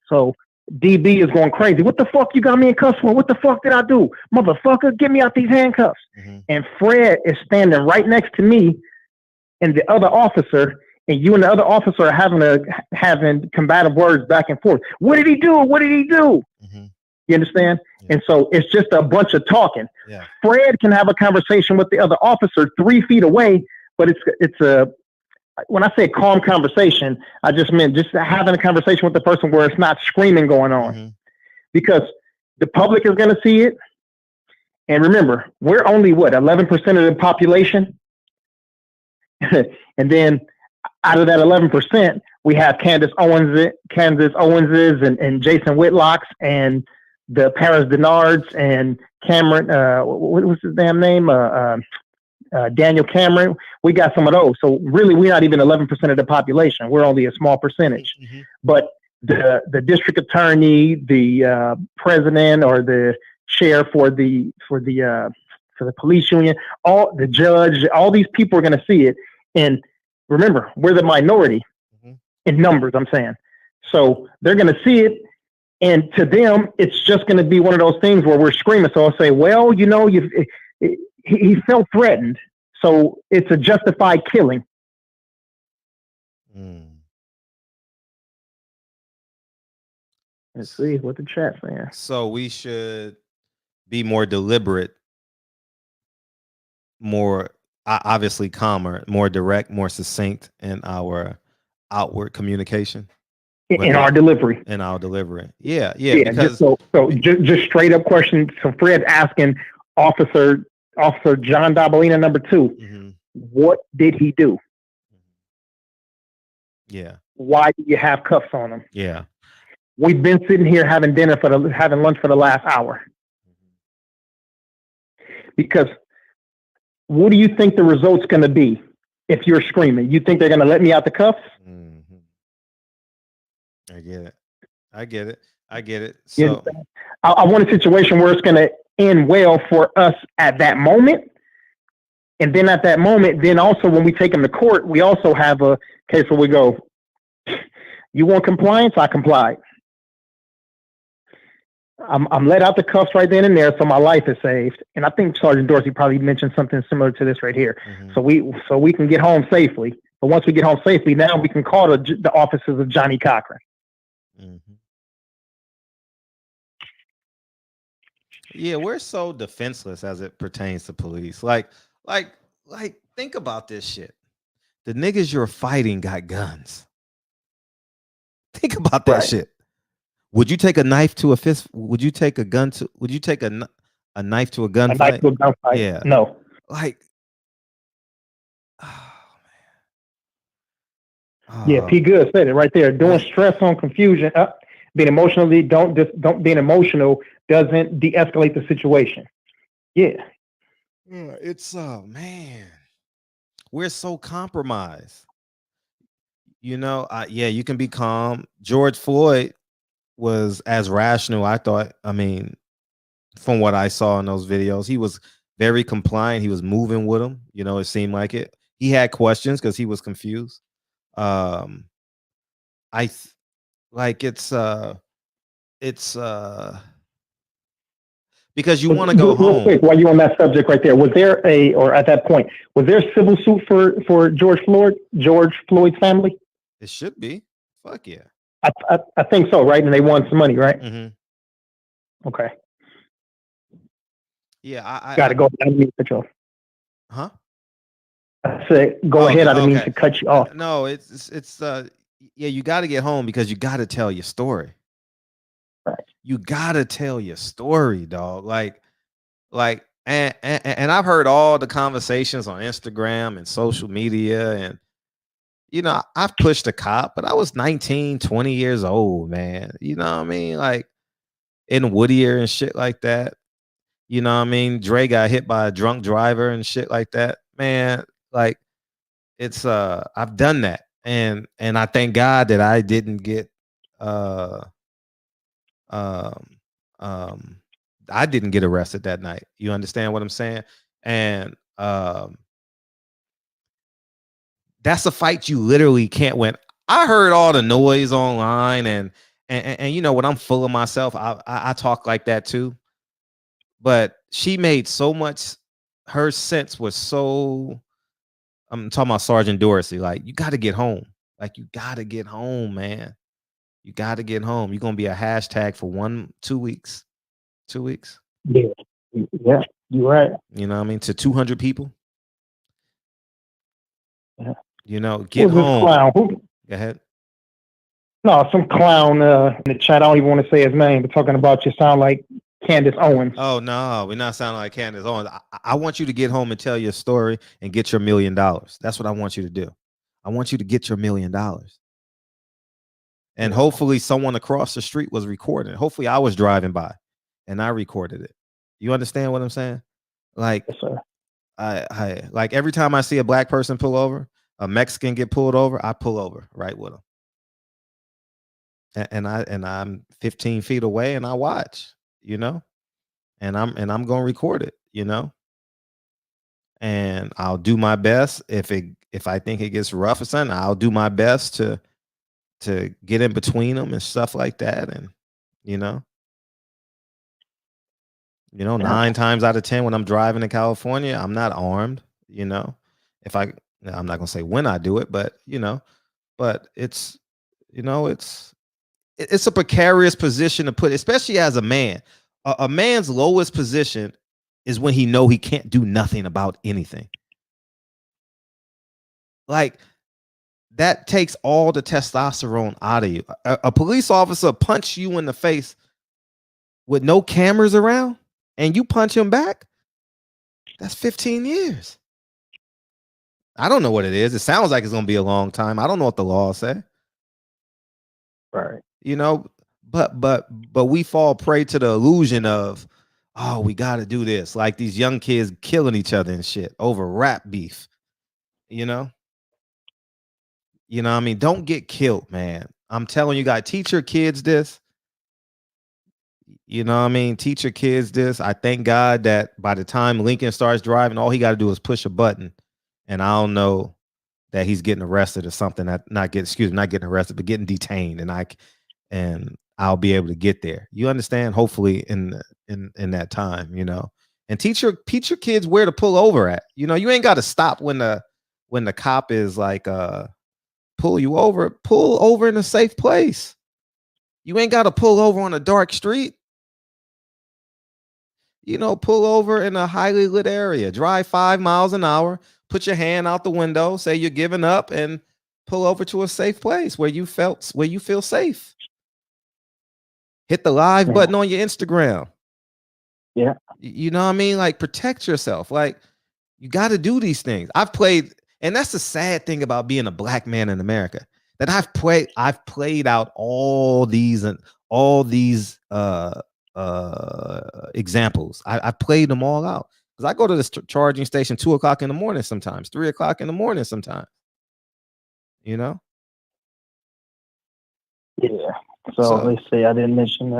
Speaker 11: So DB is going crazy. What the fuck you got me in cuffs for? What the fuck did I do? Motherfucker, get me out these handcuffs. And Fred is standing right next to me and the other officer, and you and the other officer are having combative words back and forth. What did he do? What did he do? You understand? And so it's just a bunch of talking. Fred can have a conversation with the other officer 3 feet away, but it's a, when I say calm conversation, I just meant just having a conversation with the person where it's not screaming going on, because the public is going to see it. And remember, we're only 11% of the population. And then out of that 11%, we have Candace Owenses and Jason Whitlocks and the Paris Denards and Cameron, what was his damn name? Daniel Cameron. We got some of those. So really, we're not even 11% of the population. We're only a small percentage. But the district attorney, the president, or the chair for the police union, all the judge, all these people are going to see it. And remember, we're the minority in numbers, I'm saying. So they're going to see it. And to them, it's just going to be one of those things where we're screaming. So I'll say, well, he felt threatened. So it's a justified killing. Let's see what the chat's saying.
Speaker 3: So we should be more deliberate, more obviously calmer, more direct, more succinct in our outward communication.
Speaker 11: In our delivery.
Speaker 3: In our delivery. Yeah.
Speaker 11: Because just straight up question. So Fred asking Officer John Dabalina number 2, what did he do?
Speaker 3: Yeah.
Speaker 11: Why do you have cuffs on him?
Speaker 3: Yeah.
Speaker 11: We've been sitting here having lunch for the last hour. Because what do you think the result's going to be if you're screaming? You think they're going to let me out the cuffs?
Speaker 3: I get it. So
Speaker 11: I want a situation where it's going to end well for us at that moment. And then at that moment, then also when we take them to court, we also have a case where we go, you want compliance? I complied. I'm let out the cuffs right then and there, so my life is saved. And I think Sergeant Dorsey probably mentioned something similar to this right here. So we can get home safely. But once we get home safely, now we can call the offices of Johnny Cochran.
Speaker 3: Yeah, we're so defenseless as it pertains to police. Like, think about this shit. The niggas you're fighting got guns. Think about that shit. Would you take a knife to a fist? Would you take a gun to? Would you take a knife to a gunfight?
Speaker 11: A knife to a gunfight?
Speaker 3: Yeah.
Speaker 11: No.
Speaker 3: Like,
Speaker 11: yeah, P. Good said it right there. Doing stress on confusion, being being emotional doesn't de-escalate the situation. Yeah.
Speaker 3: It's man, we're so compromised. You know, you can be calm. George Floyd was as rational, I thought. I mean, from what I saw in those videos, he was very compliant. He was moving with him. You know, it seemed like it. He had questions because he was confused. Because you want to go home.
Speaker 11: Quick, while you on that subject right there, at that point, was there a civil suit for George Floyd's family?
Speaker 3: It should be. Fuck yeah.
Speaker 11: I think so, right? And they won some money, right? Okay.
Speaker 3: Yeah, I
Speaker 11: gotta go. I didn't mean to cut you off.
Speaker 3: Huh?
Speaker 11: I said, go ahead. I didn't mean to cut you off.
Speaker 3: No, it's you got to get home because you got to tell your story.
Speaker 11: Right.
Speaker 3: You got to tell your story, dog. And I've heard all the conversations on Instagram and social media, and you know, I've pushed a cop, but I was 19, 20 years old, man. You know what I mean? Like in Whittier and shit like that. You know what I mean? Dre got hit by a drunk driver and shit like that. Man, like it's I've done that. And I thank God that I didn't get I didn't get arrested that night. You understand what I'm saying? And that's a fight you literally can't win. I heard all the noise online and you know, when I'm full of myself, I talk like that too. But she made so much, her sense was so, I'm talking about Sergeant Dorsey, like, you got to get home. Like, you got to get home, man. You got to get home. You're going to be a hashtag for 2 weeks. 2 weeks.
Speaker 11: Yeah, you're right.
Speaker 3: You know what I mean? To 200 people.
Speaker 11: Yeah.
Speaker 3: You know, get home. Go ahead.
Speaker 11: No, some clown in the chat. I don't even want to say his name, but talking about you sound like Candace Owens.
Speaker 3: Oh, no, we're not sounding like Candace Owens. I want you to get home and tell your story and get your $1 million. That's what I want you to do. I want you to get your $1 million. And hopefully someone across the street was recording. Hopefully I was driving by and I recorded it. You understand what I'm saying? Like,
Speaker 11: yes, sir.
Speaker 3: I like every time I see a black person pull over, a Mexican get pulled over, I pull over right with them. And I'm 15 feet away and I watch, you know, and I'm going to record it, you know, and I'll do my best. If I think it gets rough or something, I'll do my best to get in between them and stuff like that. And, you know, 9 times out of 10 when I'm driving to California, I'm not armed, you know, I'm not going to say when I do it, but, you know, but it's, you know, it's a precarious position to put, especially as a man. A man's lowest position is when he know he can't do nothing about anything. like that takes all the testosterone out of you. A police officer punch you in the face with no cameras around and you punch him back. That's 15 years. I don't know what it is. It sounds like it's going to be a long time. I don't know what the law say.
Speaker 11: Right.
Speaker 3: You know, but we fall prey to the illusion of, oh, we got to do this. Like these young kids killing each other and shit over rap beef. You know what I mean? Don't get killed, man. I'm telling you guys, teach your kids this. You know what I mean? Teach your kids this. I thank God that by the time Lincoln starts driving, all he got to do is push a button. And I don't know that he's getting arrested or something. Not getting arrested, but getting detained. And I'll be able to get there. You understand? Hopefully in that time, you know. And teach your kids where to pull over at. You know, you ain't got to stop when the cop is like pull you over. Pull over in a safe place. You ain't got to pull over on a dark street. You know, pull over in a highly lit area. Drive 5 miles an hour. Put your hand out the window. Say you're giving up, and pull over to a safe place where you feel safe. Hit the live button on your Instagram.
Speaker 11: Yeah.
Speaker 3: You know what I mean? Like, protect yourself. Like, you got to do these things. I've played, and that's the sad thing about being a black man in America, that I've played out all these examples. I played them all out because I go to this charging station 2 o'clock in the morning sometimes, 3 o'clock in the morning sometimes. You know?
Speaker 11: Yeah. So let's see. I didn't mention.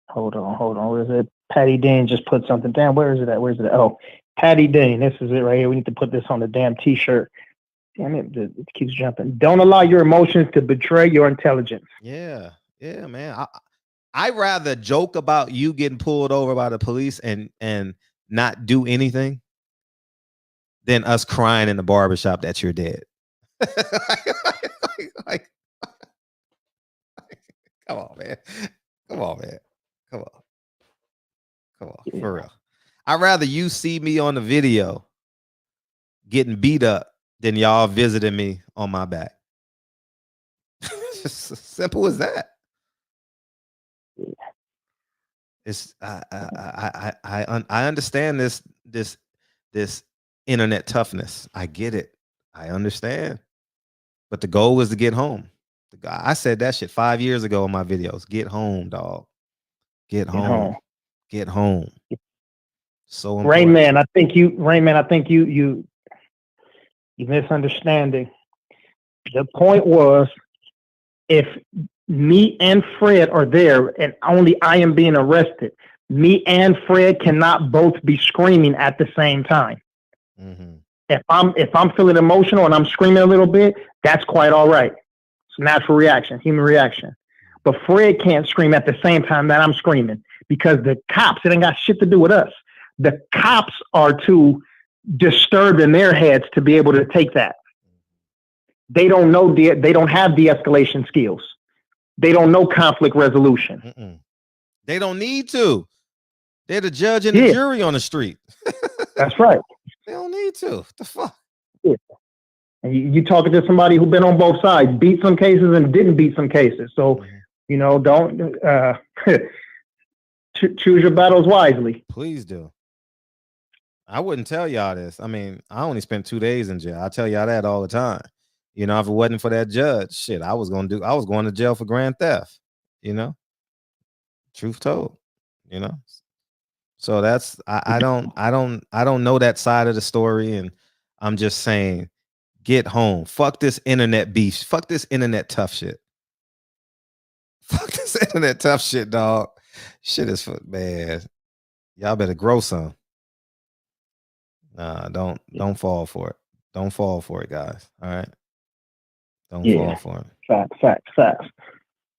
Speaker 11: Hold on. Where is it? Patty Dean just put something down. Where is it at? Oh, Patty Dean. This is it right here. We need to put this on the damn T-shirt. Damn it! It keeps jumping. Don't allow your emotions to betray your intelligence.
Speaker 3: Yeah, man. I rather joke about you getting pulled over by the police and not do anything than us crying in the barbershop that you're dead. like, come on, man. Come on,
Speaker 11: yeah.
Speaker 3: For real. I'd rather you see me on the video getting beat up than y'all visiting me on my back. Just as simple as that. It's I understand this internet toughness. I get it. I understand. But the goal is to get home. I said that shit 5 years ago in my videos. Get home, dog. Get home. Get home. So important.
Speaker 11: Rainman, I think you misunderstanding. The point was, if me and Fred are there and only I am being arrested, me and Fred cannot both be screaming at the same time.
Speaker 3: Mm-hmm.
Speaker 11: If I'm feeling emotional and I'm screaming a little bit, that's quite all right. It's a natural reaction, human reaction. But Fred can't scream at the same time that I'm screaming because the cops, it ain't got shit to do with us. The cops are too disturbed in their heads to be able to take that. They don't know, they don't have de-escalation skills. They don't know conflict resolution.
Speaker 3: Mm-mm. They don't need to. They're the judge and the jury on the street.
Speaker 11: That's right.
Speaker 3: They don't need to. What the fuck?
Speaker 11: Yeah. And you talking to somebody who's been on both sides, beat some cases and didn't beat some cases. So, you know, don't choose your battles wisely.
Speaker 3: Please do. I wouldn't tell y'all this. I mean, I only spent 2 days in jail. I tell y'all that all the time. You know, if it wasn't for that judge, shit, I was going to jail for grand theft, you know, truth told, you know. So that's, I don't know that side of the story. And I'm just saying, get home. Fuck this internet beef. Fuck this internet tough shit. Fuck this internet tough shit, dog. Shit is man. Y'all better grow some. Nah, don't fall for it. Don't fall for it, guys. All right. Don't fall for it.
Speaker 11: Facts.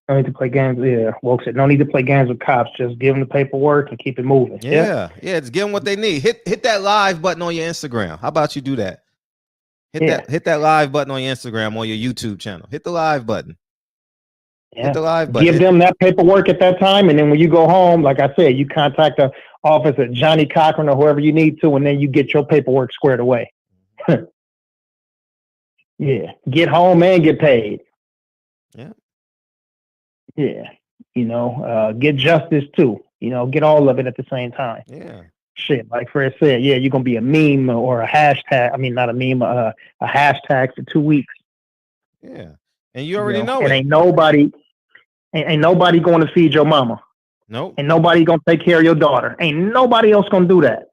Speaker 11: No need to play games. Yeah, Woke said no need to play games with cops. Just give them the paperwork and keep it moving.
Speaker 3: Yeah. Just give them what they need. Hit that live button on your Instagram. How about you do that? Hit that live button on your Instagram or your YouTube channel. Hit the live button.
Speaker 11: Yeah.
Speaker 3: Hit the live button.
Speaker 11: Give them that paperwork at that time, and then when you go home, like I said, you contact the office at Johnny Cochran or whoever you need to, and then you get your paperwork squared away. Yeah. Get home and get paid.
Speaker 3: Yeah.
Speaker 11: Yeah. You know, get justice too. You know, get all of it at the same time.
Speaker 3: Yeah.
Speaker 11: Shit, like Fred said, yeah, you're gonna be a meme or a hashtag. I mean, not a meme, a hashtag for 2 weeks.
Speaker 3: Yeah. And you already know
Speaker 11: and
Speaker 3: it.
Speaker 11: ain't nobody going to feed your mama.
Speaker 3: Nope.
Speaker 11: Ain't nobody gonna take care of your daughter. Ain't nobody else gonna do that.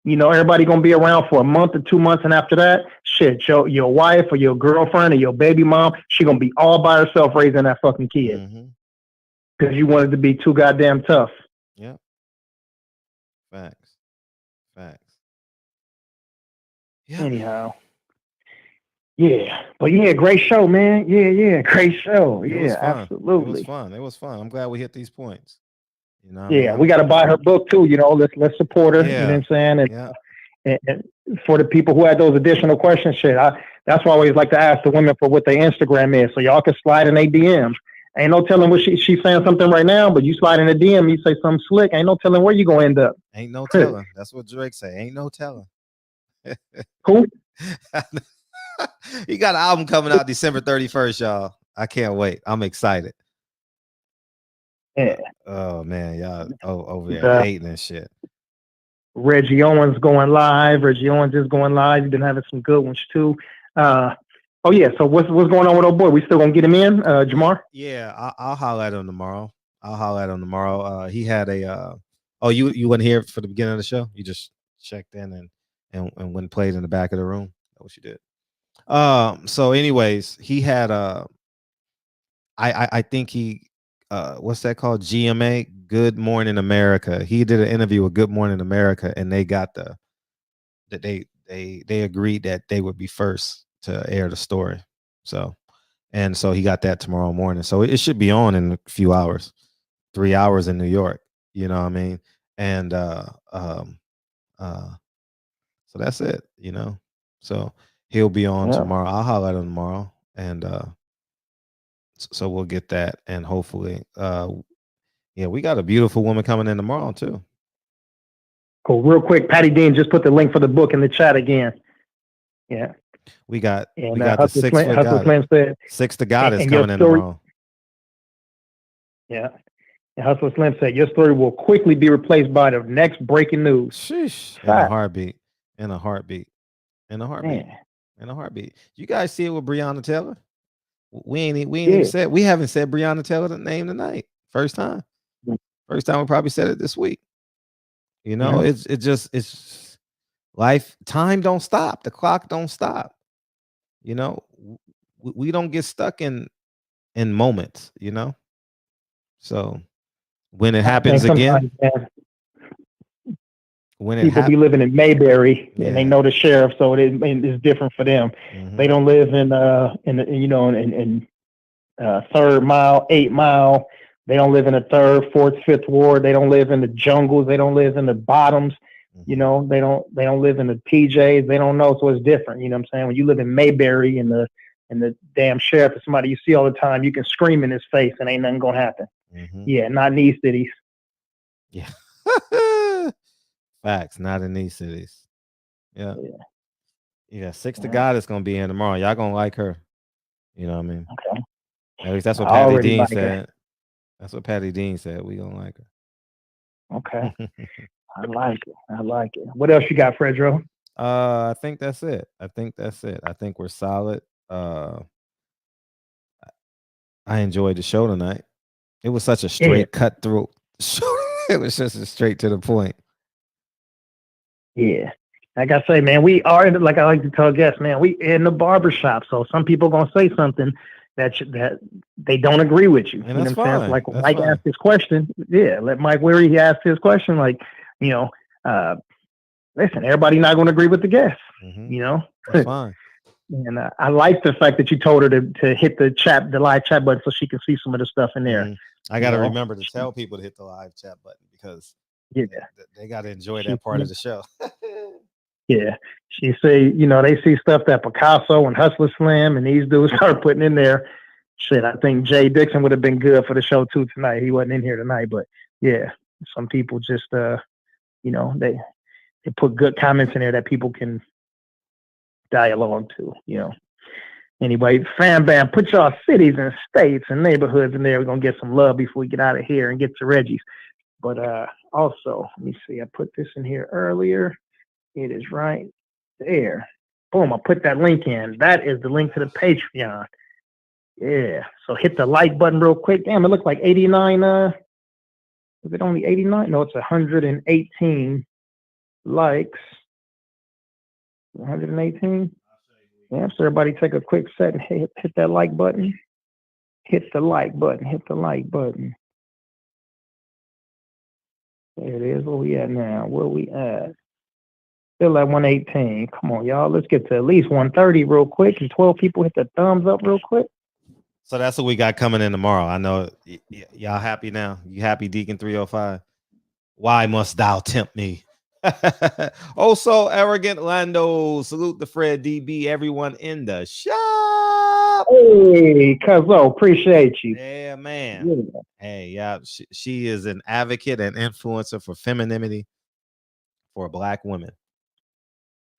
Speaker 11: You know, everybody gonna be around for a month or 2 months, and after that, shit, your wife or your girlfriend or your baby mom, she gonna be all by herself raising that fucking kid because you wanted to be too goddamn tough.
Speaker 3: Yeah. Facts.
Speaker 11: Yeah. Anyhow. Yeah, but yeah, great show, man. Yeah, great show. Yeah, absolutely.
Speaker 3: It was fun. I'm glad we hit these points. You know,
Speaker 11: yeah, we got to buy her book too. You know, let's support her.
Speaker 3: Yeah.
Speaker 11: You know what I'm saying? And for the people who had those additional questions, shit, that's why I always like to ask the women for what their Instagram is, so y'all can slide in their DMs. Ain't no telling what she's saying something right now, but you slide in a DM, you say something slick. Ain't no telling where you gonna end up.
Speaker 3: Ain't no telling. That's what Drake say. Ain't no telling.
Speaker 11: Who?
Speaker 3: He got an album coming out December 31st, y'all. I can't wait. I'm excited.
Speaker 11: Yeah.
Speaker 3: Oh man, y'all over there hating and shit.
Speaker 11: Reggie Owens going live. Reggie Owens is going live. He's been having some good ones too. Oh yeah. So what's going on with old boy? We still gonna get him in, Jamar?
Speaker 3: Yeah, I'll holler at him tomorrow. He had a. Oh, you wasn't here for the beginning of the show. You just checked in and when played in the back of the room. That's what you did. So anyways, he had I think he what's that called? GMA, Good Morning America. He did an interview with Good Morning America, and they got they agreed that they would be first to air the story. So he got that tomorrow morning. So it should be on in a few hours. 3 hours in New York. You know what I mean? And so that's it, you know. So he'll be on tomorrow. I'll holler at him tomorrow. And so we'll get that, and hopefully we got a beautiful woman coming in tomorrow too.
Speaker 11: Cool. Real quick, Patty Dean just put the link for the book in the chat again. Yeah.
Speaker 3: We got the 6 foot
Speaker 11: Hustle Slim said,
Speaker 3: 6 to God is coming in tomorrow.
Speaker 11: Yeah. And Hustle Slim said your story will quickly be replaced by the next breaking news.
Speaker 3: Sheesh. In a heartbeat. You guys see it with Breonna Taylor? We haven't said Breonna Taylor's name tonight. First time we probably said it this week. You know, it's life. Time don't stop. The clock don't stop. You know, we don't get stuck in moments, you know. So when it happens again,
Speaker 11: people be living in Mayberry and they know the sheriff, so it's different for them. They don't live in 3rd Mile, 8 Mile. They don't live in the 3rd, 4th, 5th Ward. They don't live in the jungles. They don't live in the bottoms. You know, they don't live in the PJs. They don't know, so it's different. You know what I'm saying? When you live in Mayberry and the damn sheriff is somebody you see all the time, you can scream in his face and ain't nothing gonna happen. Yeah, not in these cities.
Speaker 3: Yeah. Facts, not in these cities. Yeah. 6 to God is gonna be in tomorrow. Y'all gonna like her. You know what I mean?
Speaker 11: Okay.
Speaker 3: At least that's what Patty Dean said. That's what Patty Dean said. We gonna like her.
Speaker 11: Okay. I like it. What else you got, Fredro?
Speaker 3: I think that's it. I think we're solid. I enjoyed the show tonight. It was such a straight cutthroat show. It was just straight to the point.
Speaker 11: Yeah. Like I say, man, we are, like I like to tell guests, man, we in the barbershop. So some people going to say something that they don't agree with you.
Speaker 3: And
Speaker 11: you know
Speaker 3: that's
Speaker 11: what I'm saying?
Speaker 3: fine.
Speaker 11: Like
Speaker 3: That's
Speaker 11: Mike
Speaker 3: fine.
Speaker 11: asked his question. Yeah, let Mike Weary ask his question. Like, you know, listen, everybody not going to agree with the guest. You know?
Speaker 3: That's fine.
Speaker 11: And I like the fact that you told her to hit the live chat button so she can see some of the stuff in there.
Speaker 3: I got to remember to tell people to hit the live chat button because they got to enjoy that part of the show.
Speaker 11: Yeah. She say, you know, they see stuff that Picasso and Hustler Slim and these dudes start putting in there. Shit, I think Jay Dixon would have been good for the show too tonight. He wasn't in here tonight, but yeah, some people just, you know, they put good comments in there that people can dialogue too, you know. Anyway, fam bam, put y'all cities and states and neighborhoods in there. We're gonna get some love before we get out of here and get to Reggie's. But also, let me see, I put this in here earlier. It is right there. Boom, I put that link in. That is the link to the Patreon. Yeah. So hit the like button real quick. Damn, it looks like 89. Is it only 89? No, it's 118 likes. 118. Yeah, so everybody take a quick set and hit that like button. Hit the like button. Hit the like button. There it is. Where we at now? Where we at? Still at 118. Come on, y'all. Let's get to at least 130 real quick. And 12 people hit the thumbs up real quick.
Speaker 3: So that's what we got coming in tomorrow. I know y'all happy now. You happy, Deacon 305? Why must thou tempt me? Oh, so arrogant Lando. Salute the Fred DB. Everyone in the shop.
Speaker 11: Hey, Cuzzo, appreciate you.
Speaker 3: Yeah, man. Yeah. Hey, yeah, she is an advocate and influencer for femininity for Black women.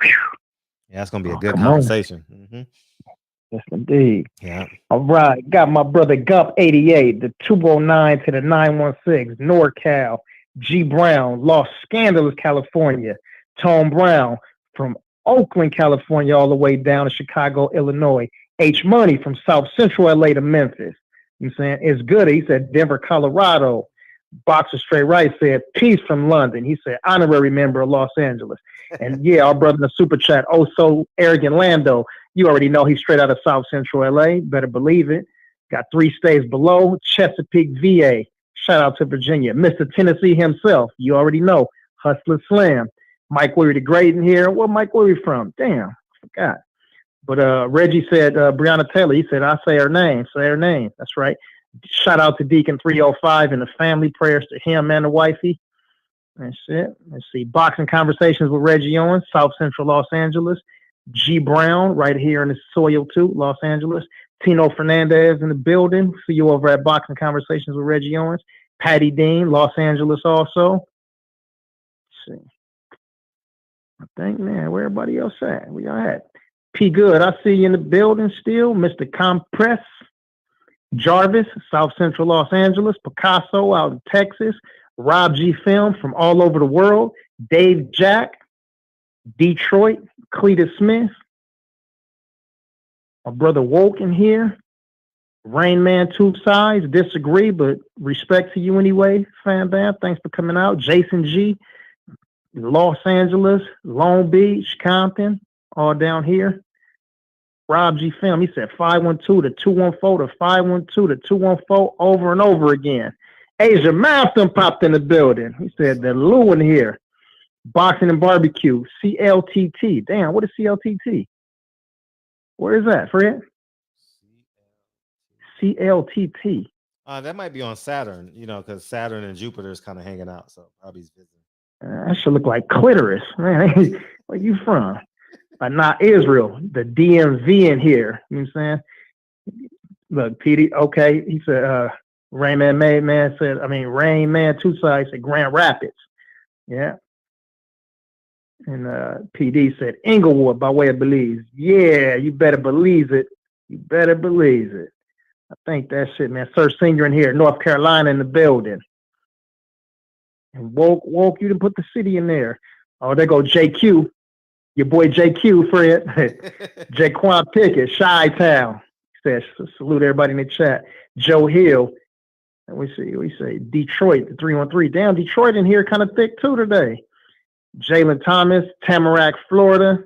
Speaker 3: Yeah, that's gonna be a good conversation. Mm-hmm.
Speaker 11: Yes, indeed.
Speaker 3: Yeah.
Speaker 11: All right, got my brother Gump 88, the 209 to the 916, NorCal. G Brown, Los Scandalous, California. Tone Brown from Oakland, California, all the way down to Chicago, Illinois. H Money from South Central LA to Memphis. You know what I'm saying? It's good. He said Denver, Colorado. Boxer Straight Right said peace from London. He said honorary member of Los Angeles. And yeah, our brother in the super chat, oh so arrogant Lando. You already know he's straight out of South Central LA. Better believe it. Got 3 states below. Chesapeake, VA. Shout out to Virginia. Mr. Tennessee himself. You already know. Hustler Slam. Mike Weary the Great in here. Where Mike Weary from? Damn, I forgot. But Reggie said, Breonna Taylor, he said, I say her name. Say her name. That's right. Shout out to Deacon 305 and the family. Prayers to him and the wifey. That's it. Let's see. Boxing Conversations with Reggie Owens, South Central Los Angeles. G Brown, right here in the soil too, Los Angeles. Tino Fernandez in the building. See you over at Boxing Conversations with Reggie Owens. Patty Dean, Los Angeles also. Let's see. I think, man, where everybody else at? Where y'all at? P. Good, I see you in the building still. Mr. Compress. Jarvis, South Central Los Angeles. Picasso out in Texas. Rob G. Film from all over the world. Dave Jack. Detroit. Cletus Smith. My brother Woke in here. Rain Man 2 Sides. Disagree, but respect to you anyway. Fan Bam, thanks for coming out. Jason G. Los Angeles. Long Beach. Compton. All down here. Rob G. Film, he said 512 to 214 to 512 to 214 over and over again. Asia Malcolm popped in the building. He said the Lou in here. Boxing and Barbecue. CLTT. Damn, what is CLTT? Where is that, Fred? CLTT.
Speaker 3: That might be on Saturn, you know, because Saturn and Jupiter is kind of hanging out. So probably visiting.
Speaker 11: That should look like clitoris. Man, where you from? Not Israel. The DMV in here. You know what I'm saying? Look, PD, okay. He said, Rain Man 2 Sides said Grand Rapids. Yeah. And PD said Inglewood by way of Belize. Yeah, you better believe it. You better believe it. I think that shit, man. Sir Singer in here, North Carolina in the building. And woke you to put the city in there. Oh, there go JQ. Your boy JQ, Fred. Jaquan Pickett, Chi-Town. Says salute everybody in the chat. Joe Hill. And we say Detroit, the 313. Damn, Detroit in here kind of thick too today. Jalen Thomas, Tamarack, Florida.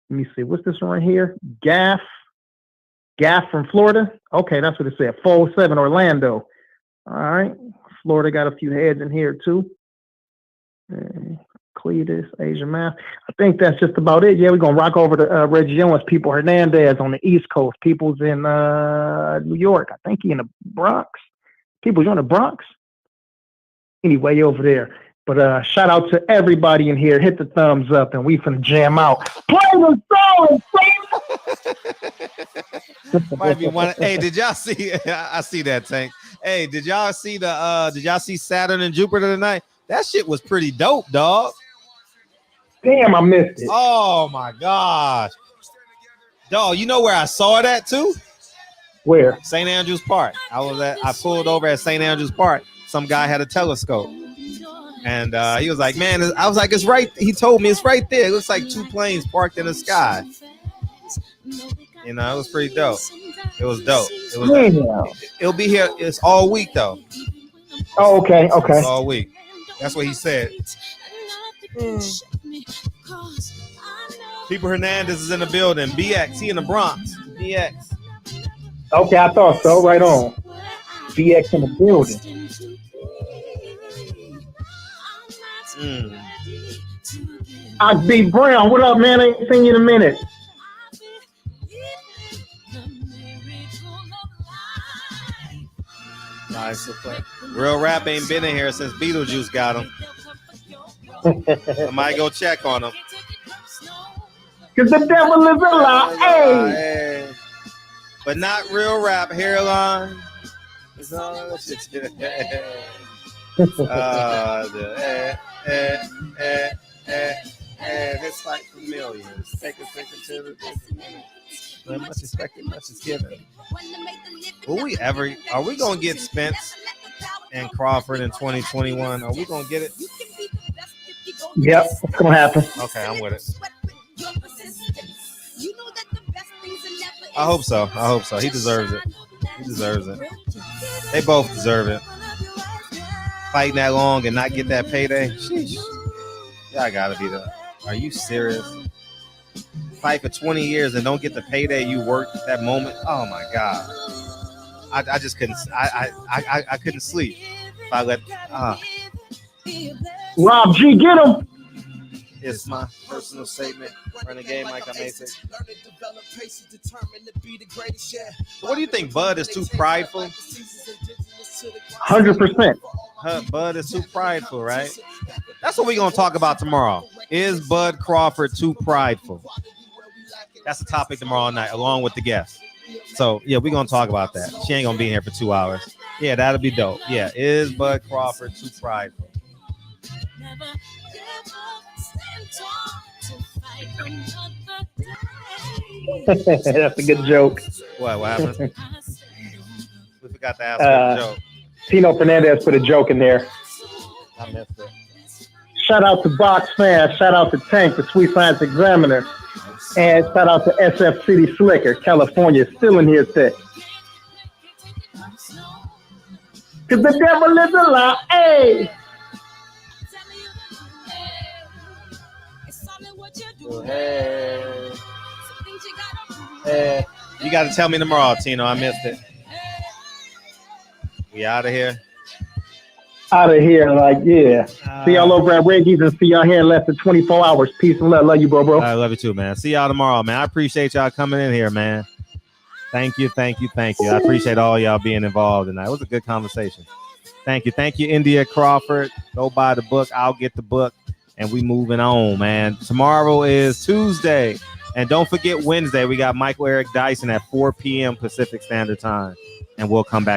Speaker 11: Let me see. What's this one right here? Gaff from Florida. Okay, that's what it said. 407 Orlando. All right. Florida got a few heads in here too. Cletus, Asia Math. I think that's just about it. Yeah, we're going to rock over to Reggie Owens, People Hernandez on the East Coast. People's in New York. I think he in the Bronx. People's in the Bronx. Anyway, over there. But shout out to everybody in here. Hit the thumbs up and we finna jam out. Play the song,
Speaker 3: Might be one. Hey, did y'all see? I see that, Tank. Hey, did y'all see Saturn and Jupiter tonight? That shit was pretty dope, dog.
Speaker 11: Damn, I missed it.
Speaker 3: Oh my gosh. Dog, you know where I saw that too?
Speaker 11: Where?
Speaker 3: St. Andrews Park. I pulled over at St. Andrews Park. Some guy had a telescope. And he was like, man, I was like, it's right. He told me it's right there. It looks like two planes parked in the sky. You know, it was pretty dope. It was dope. It'll be here. It's all week though.
Speaker 11: Oh, okay. Okay.
Speaker 3: It's all week. That's what he said. People Hernandez is in the building. BX, he in the Bronx. BX.
Speaker 11: Okay, I thought so. Right on. BX in the building. B Brown, what up, man? I ain't seen you in a minute.
Speaker 3: Nice. Real Rap ain't been in here since Beetlejuice got him. I might go check on him.
Speaker 11: Cause the devil is a lie. Hey.
Speaker 3: But not Real Rap. Hairline. It's like familiars. Take a second to the much expected, much is given. Are we gonna get Spence and Crawford in 2021? Are we gonna get it?
Speaker 11: Yep, it's gonna happen.
Speaker 3: Okay, I'm with it. I hope so. He deserves it. They both deserve it. Fighting that long and not get that payday. Sheesh. Y'all gotta be the. Are you serious? Fight for 20 years and don't get the payday you worked at that moment. Oh my God. I just couldn't. I couldn't sleep. If I let.
Speaker 11: Rob G, get him.
Speaker 3: It's my personal statement. Run a game like I'm 86. What do you think? Bud is too prideful?
Speaker 11: 100%.
Speaker 3: Bud is too prideful, right? That's what we're gonna talk about tomorrow. Is Bud Crawford too prideful? That's the topic tomorrow night, along with the guests. So yeah, we're gonna talk about that. She ain't gonna be here for 2 hours. Yeah, that'll be dope. Yeah, is Bud Crawford too prideful?
Speaker 11: That's a good joke.
Speaker 3: What happened? We forgot to ask a joke.
Speaker 11: Tino Fernandez put a joke in there.
Speaker 3: I missed it.
Speaker 11: Shout out to Box Fan. Shout out to Tank, the Sweet Science Examiner. And shout out to SF City Slicker, California, still in here thick. Cause the devil is a lie. Hey.
Speaker 3: Hey. You got to tell me tomorrow, Tino. I missed it. We out of here.
Speaker 11: Out of here, like, yeah. See y'all over at Reggie's and see y'all here in less than 24 hours. Peace and love. Love you, bro.
Speaker 3: I love you too, man. See y'all tomorrow, man. I appreciate y'all coming in here, man. Thank you. I appreciate all y'all being involved tonight. It was a good conversation. Thank you, India Crawford. Go buy the book. I'll get the book. And we moving on, man. Tomorrow is Tuesday. And don't forget Wednesday, we got Michael Eric Dyson at 4 p.m. Pacific Standard Time. And we'll come back.